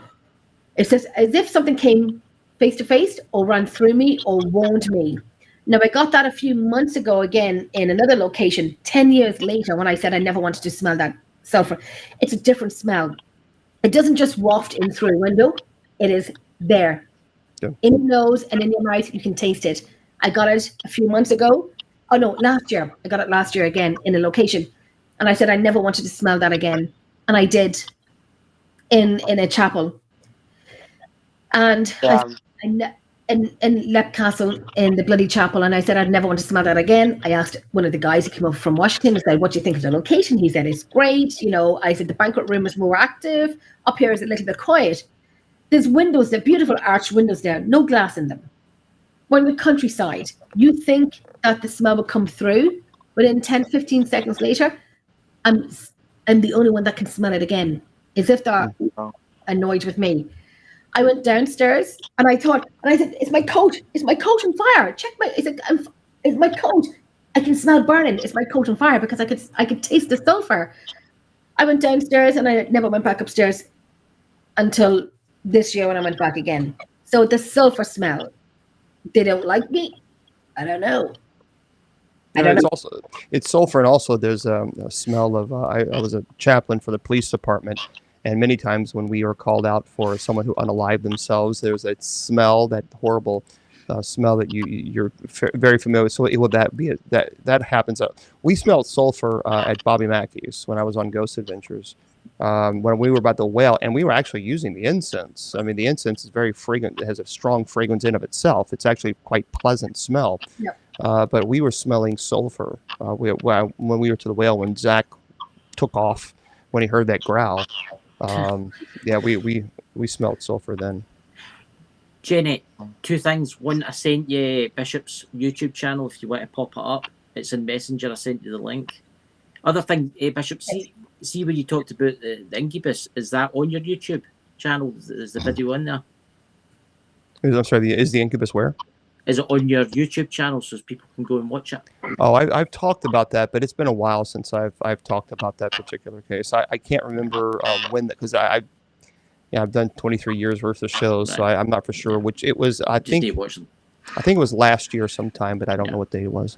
it's just as if something came face to face or ran through me or warned me. Now, I got that a few months ago again in another location, 10 years later, when I said I never wanted to smell that sulfur. It's a different smell. It doesn't just waft in through a window. It is there. Yeah. In your nose and in your mouth, you can taste it. I got it a few months ago. Oh, no, last year. I got it last year again in a location. And I said I never wanted to smell that again. And I did in a chapel. And in Lep Castle, in the bloody chapel, and I said I'd never want to smell that again. I asked one of the guys who came over from Washington, I said, what do you think of the location? He said, it's great. You know, I said, the banquet room is more active. Up here is a little bit quiet. There's windows, they're beautiful arched windows there, no glass in them. We're in the countryside. You think that the smell will come through, but in 10, 15 seconds later, I'm the only one that can smell it again, as if they're annoyed with me. I went downstairs and I said, it's my coat on fire. Check it's my coat. I can smell burning. It's my coat on fire because I could taste the sulfur. I went downstairs and I never went back upstairs until this year when I went back again. So the sulfur smell, they don't like me. I don't know. It's sulfur, and also there's a smell of. I was a chaplain for the police department, and many times when we are called out for someone who unalived themselves, there's that smell, that horrible smell that you're very familiar with. So would that be that happens? We smelled sulfur at Bobby Mackey's when I was on Ghost Adventures. When we were about the whale, and we were actually using the incense. I mean, the incense is very fragrant. It has a strong fragrance in of itself. It's actually quite pleasant smell. Yep. But we were smelling sulfur when we were to the whale, when Zach took off, when he heard that growl. We smelled sulfur then. Jenny, two things. One, I sent you Bishop's YouTube channel if you want to pop it up. It's in Messenger. I sent you the link. Other thing, Bishop, see when you talked about the incubus, is that on your YouTube channel? Is the video on there? I'm sorry, is the incubus where? Is it on your YouTube channel so people can go and watch it? Oh, I've talked about that, but it's been a while since I've talked about that particular case. I can't remember when that, because I've done 23 years worth of shows, right. So I'm not for sure which it was. I think it was last year sometime, but I don't know what day it was.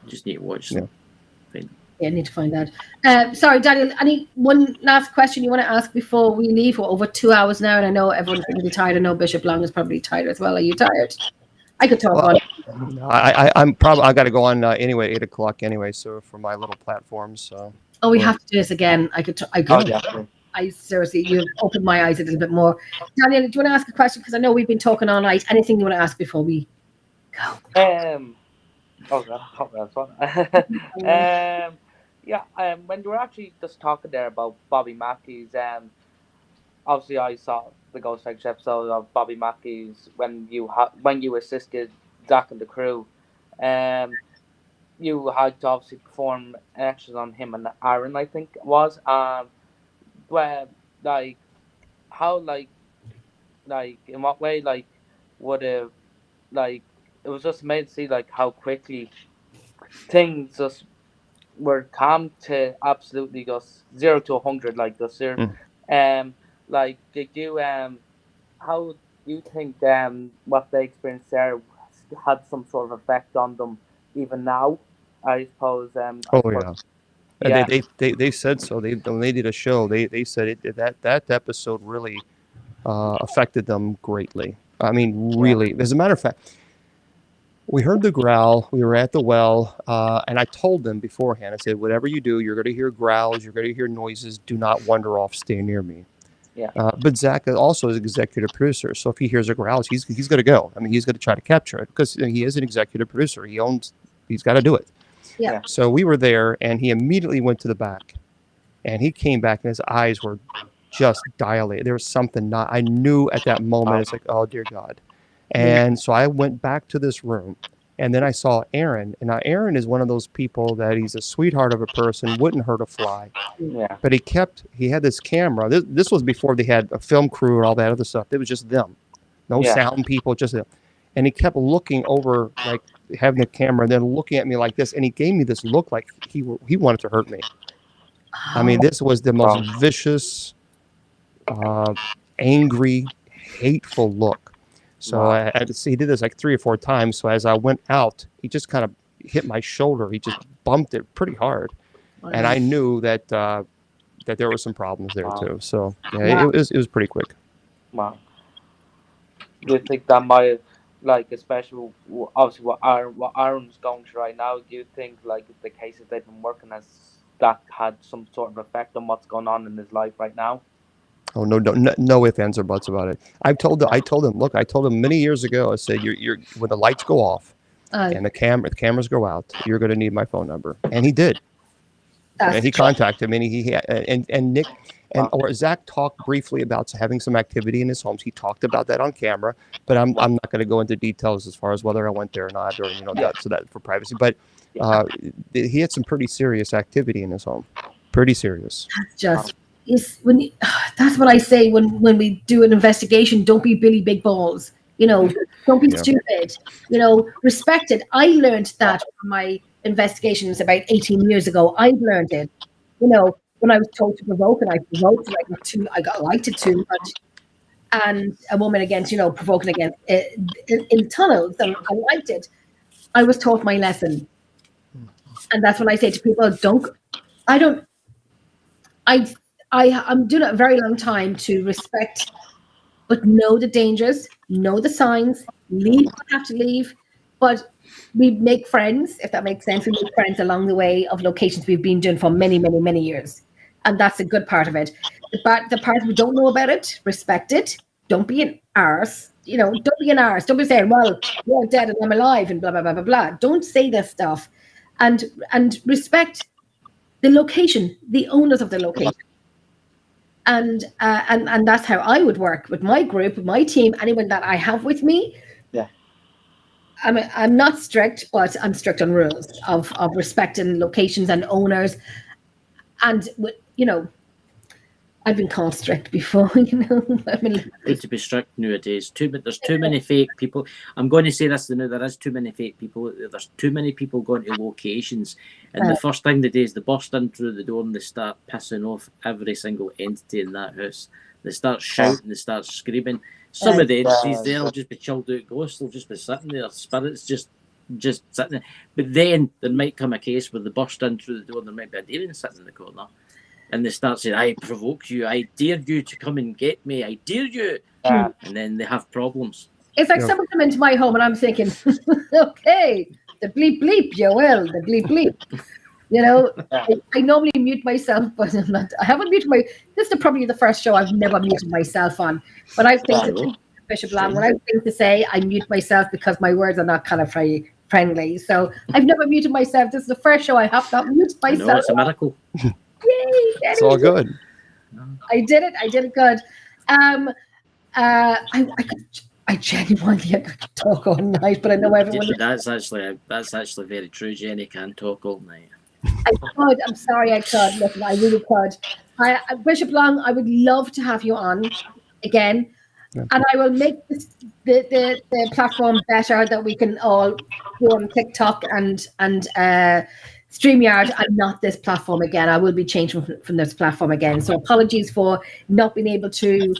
Just need to watch them. Yeah, I need to find that. Sorry, Daniel, one last question you want to ask before we leave? We're over 2 hours now, and I know everyone's really tired. I know Bishop Long is probably tired as well. Are you tired? I could talk on. I got to go on anyway, 8 o'clock anyway, so for my little platforms. So. Oh, we have to do this again. I seriously, you've opened my eyes a little bit more. Daniel, do you want to ask a question? Because I know we've been talking all night. Anything you want to ask before we go? When you were actually just talking there about Bobby Mackey's, obviously I saw the Ghost Adventures episode of Bobby Mackey's when you assisted Zach and the crew. You had to obviously perform actions on him and Aaron, I think it was. Where in what way would have it was just amazing to see how quickly things just were calm to absolutely just 0 to 100 just zero. Did you how do you think what they experienced there had some sort of effect on them even now? I suppose. Yeah. They said so. When they did a show, they said that episode really affected them greatly. I mean, really. As a matter of fact, we heard the growl. We were at the well, and I told them beforehand. I said, "Whatever you do, you're going to hear growls. You're going to hear noises. Do not wander off. Stay near me." Yeah. But Zach also is executive producer, so if he hears a growl, he's going to go. I mean, he's going to try to capture it because he is an executive producer. He's got to do it. Yeah. So we were there, and he immediately went to the back, and he came back, and his eyes were just dilated. There was something I knew at that moment. It's like, oh dear God. And so I went back to this room, and then I saw Aaron. And now Aaron is one of those people that he's a sweetheart of a person, wouldn't hurt a fly. Yeah. But he had this camera. This was before they had a film crew and all that other stuff. It was just them. no sound people, just and he kept looking over, like having the camera, and then looking at me like this, and he gave me this look like he wanted to hurt me. I mean, this was the most vicious, angry, hateful look. So he did this like 3 or 4 times. So as I went out, he just kind of hit my shoulder. He just bumped it pretty hard, and I knew that that there were some problems there too. So yeah, it was pretty quick. Wow. Do you think that might, like, especially obviously what Aaron's going through right now? Do you think like the cases they've been working as that had some sort of effect on what's going on in his life right now? Oh no ifs, ands, or buts about it. I told him many years ago. I said, you're when the lights go off and the cameras go out, you're going to need my phone number, and he did. And he contacted me, and Nick or Zach talked briefly about having some activity in his homes. He talked about that on camera, but I'm not going to go into details as far as whether I went there or not, or that for privacy. But he had some pretty serious activity in his home, pretty serious. That's what I say when we do an investigation. Don't be Billy Big Balls. Don't be stupid. Respect it. I learned that from my investigations about 18 years ago. I learned it. When I was told to provoke, and I provoked, I liked it too much. And a woman against, provoking against in tunnels, and I liked it. I was taught my lesson, and that's when I say to people, I'm doing it a very long time to respect, but know the dangers, know the signs, leave what I have to leave, but we make friends, if that makes sense. We make friends along the way of locations we've been doing for many, many, many years. And that's a good part of it. The part we don't know about it, respect it. Don't be an arse. Don't be an arse. Don't be saying, well, you're dead and I'm alive and blah, blah, blah, blah, blah. Don't say this stuff. And respect the location, the owners of the location. And that's how I would work with my group, my team, anyone that I have with me. Yeah. I'm not strict, but I'm strict on rules of respecting locations and owners. And I've been called strict before. Need to be strict nowadays. There's too many fake people. I'm going to say this now. There is too many fake people. There's too many people going to locations, and the first thing they do is they burst in through the door and they start pissing off every single entity in that house. They start shouting. They start screaming. Some of the entities there will just be chilled out ghosts. They'll just be sitting there. Spirits just sitting there. But then there might come a case where they burst in through the door and there might be a demon sitting in the corner. And they start saying, I provoke you. I dare you to come and get me. I dare you. And then they have problems. It's like someone come into my home and I'm thinking, okay, the bleep bleep, you will, the bleep bleep. I normally mute myself, but I'm not. I haven't muted this is probably the first show I've never muted myself on. But I think Bishop Lamb, when I have things to say, I mute myself because my words are not kind of friendly. So I've never muted myself. This is the first show I have not muted myself. No, it's a miracle. Yay, it's all good. I did it good. I genuinely could talk all night, but I know everyone. That's actually very true. Jenny can talk all night. I could. I'm sorry, I could. Listen, I really could. Bishop Long, I would love to have you on again, and I will make the platform better that we can all go on TikTok and StreamYard, and not this platform again. I will be changing from this platform again. So apologies for not being able to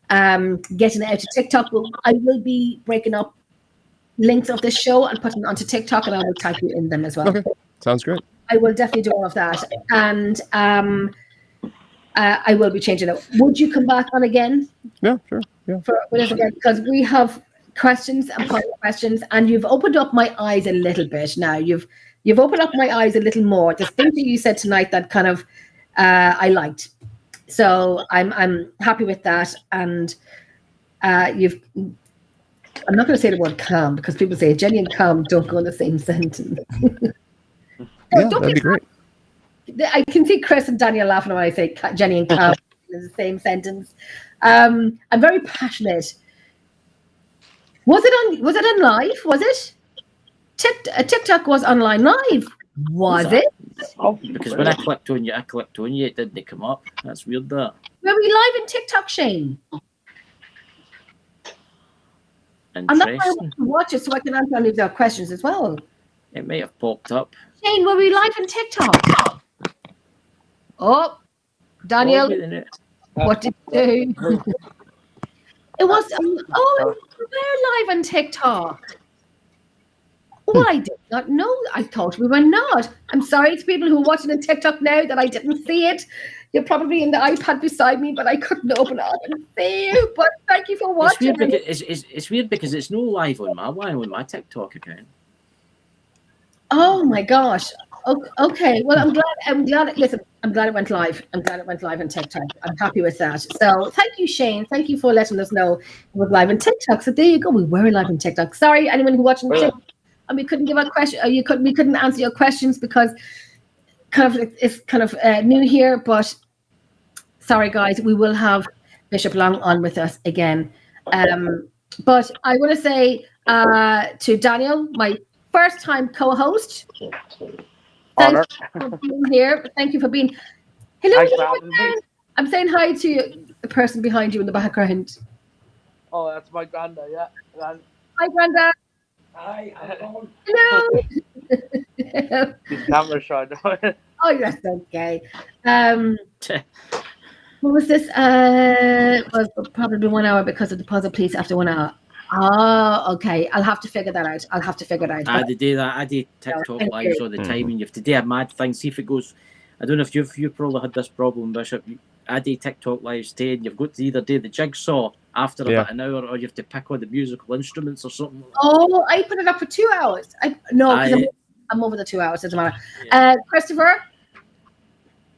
getting it out to TikTok. I will be breaking up links of this show and putting it onto TikTok, and I will tag you in them as well. Okay, sounds great. I will definitely do all of that, and I will be changing it. Would you come back on again? Yeah, sure. Yeah. Because we have questions and questions, and you've opened up my eyes a little bit now. You've opened up my eyes a little more. The things that you said tonight that kind of I liked. So I'm happy with that. And I'm not going to say the word calm because people say Jenny and calm don't go in the same sentence. That'd be great. I can see Chris and Daniel laughing when I say Jenny and calm in the same sentence. I'm very passionate. Was it on live? Was it? TikTok was online live. Was it? Because when I clicked on you, it didn't come up. That's weird, that. Were we live in TikTok, Shane? And that's why I Interesting. want to watch it so I can answer any of their questions as well. It may have popped up. Shane, were we live on TikTok? Oh, Daniel, what did you do? It was, we're live on TikTok. Oh, I did not know. I thought we were not. I'm sorry to people who are watching on TikTok now that I didn't see it. You're probably in the iPad beside me, but I couldn't open it up and see you. But thank you for watching. It's weird because it's no live on my TikTok account. Oh my gosh. Okay. Well, I'm glad. Listen, I'm glad it went live. I'm glad it went live on TikTok. I'm happy with that. So thank you, Shane. Thank you for letting us know it was live on TikTok. So there you go. We were live on TikTok. Sorry, anyone who watching TikTok, and we couldn't give a question. We couldn't answer your questions because it's kind of new here. But sorry, guys. We will have Bishop Long on with us again. But I want to say to Daniel, my first time co-host. Thank you for being here. Thank you for being. Hello. I'm saying hi to the person behind you in the background. Oh, that's my granddad. Yeah. Hi, Granddad. Hi, I'm Hello. His camera shot. Oh, that's okay. What was this? It was probably 1 hour because of the puzzle piece after 1 hour. Oh, okay. I'll have to figure that out. They do that. I do TikTok lives all the time, and you have to do a mad thing. See if it goes. I don't know if you've probably had this problem, Bishop. I do TikTok lives too, and you've got to either do the jigsaw after about an hour, or you have to pick on the musical instruments or something. Oh, I put it up for 2 hours. I'm over the 2 hours. Doesn't matter. Yeah. Christopher,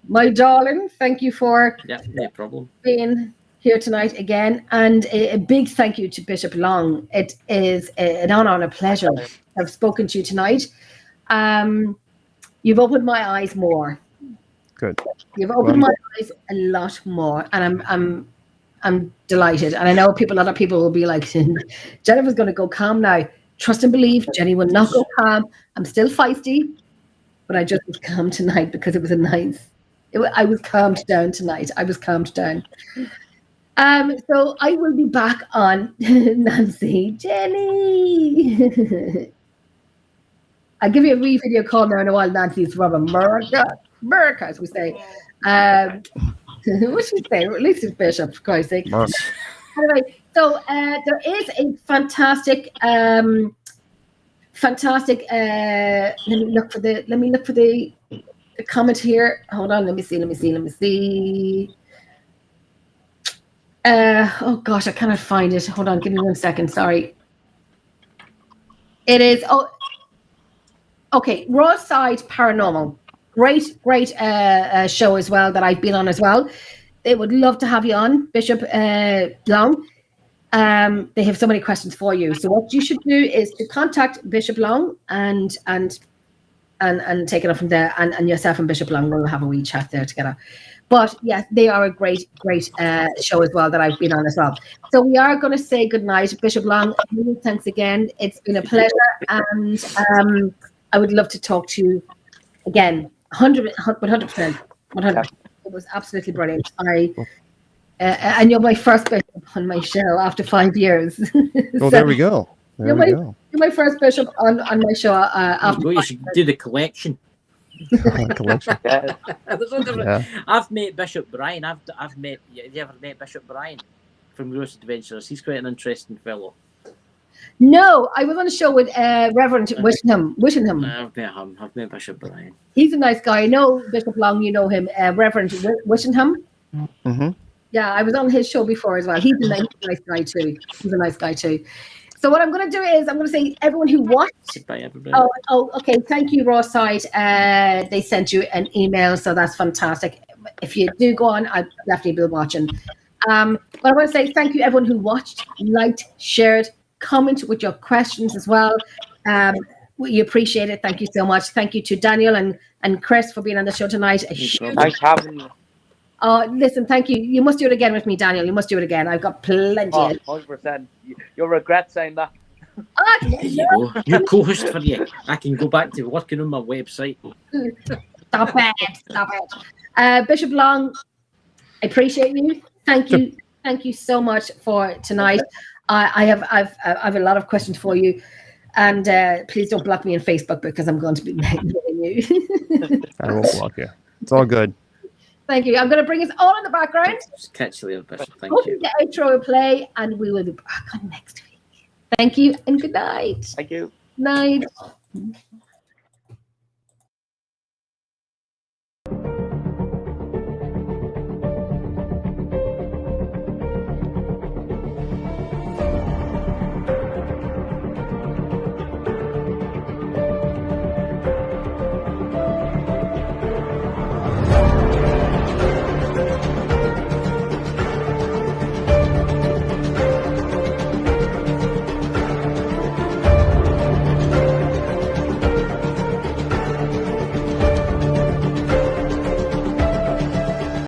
my darling, thank you for no problem being here tonight again, and a big thank you to Bishop Long. It is an honor and a pleasure to have spoken to you tonight. You've opened my eyes more. Good. You've opened my eyes a lot more, and I'm delighted. And I know other people will be like, Jennifer's going to go calm now. Trust and believe, Jenny will not go calm. I'm still feisty, but I just was calm tonight because it was I was calmed down tonight. So I will be back on Nancy Jenny. I'll give you a wee video call now in a while, Nancy's from America, as we say. What should we say? At least it's Bishop, for Christ's sake. Anyway, so there is a fantastic. Let me look for the comment here. Hold on. Let me see. Oh gosh, I cannot find it. Hold on, give me 1 second. Sorry. It is. Oh, okay. Raw Side Paranormal. Great show as well that I've been on as well. They would love to have you on, Bishop Long. They have so many questions for you. So what you should do is to contact Bishop Long and take it up from there. And yourself and Bishop Long will have a wee chat there together. But yes, they are a great show as well that I've been on as well. So we are going to say goodnight, Bishop Long. Many thanks again. It's been a pleasure, and I would love to talk to you again. 100%. It was absolutely brilliant. And you're my first bishop on my show after 5 years. Well, there we go. You're my first bishop on my show after. You should do the collection. Collection. I've met Bishop Brian. Have you ever met Bishop Brian from Gross Adventures? He's quite an interesting fellow. No, I was on a show with Reverend Wishingham. I've met Bishop Brian. He's a nice guy. I know Bishop Long, you know him. Reverend Wishingham. Mm-hmm. Yeah, I was on his show before as well. He's a nice guy too. So what I'm going to do is I'm going to say everyone who watched. Bye, everybody. Oh, okay. Thank you, Raw Side. They sent you an email, so that's fantastic. If you do go on, I'll definitely be watching. But I want to say thank you, everyone who watched, liked, shared, comment with your questions as well. We appreciate it. Thank you so much. Thank you to Daniel and Chris for being on the show tonight. Thanks for having me. Listen, thank you. You must do it again with me, Daniel. You must do it again. I've got plenty. 100%. You'll regret saying that. There you go. New co-host for you. I can go back to working on my website. Stop it. Bishop Long, I appreciate you. Thank you so much for tonight. I have a lot of questions for you, and please don't block me on Facebook because I'm going to be getting you. I won't block you. It's all good. Thank you. I'm going to bring us all in the background. Just catch you later, Bishop. Thank Hope you. the outro will play, and we will be back on next week. Thank you and good night. Thank you. Night.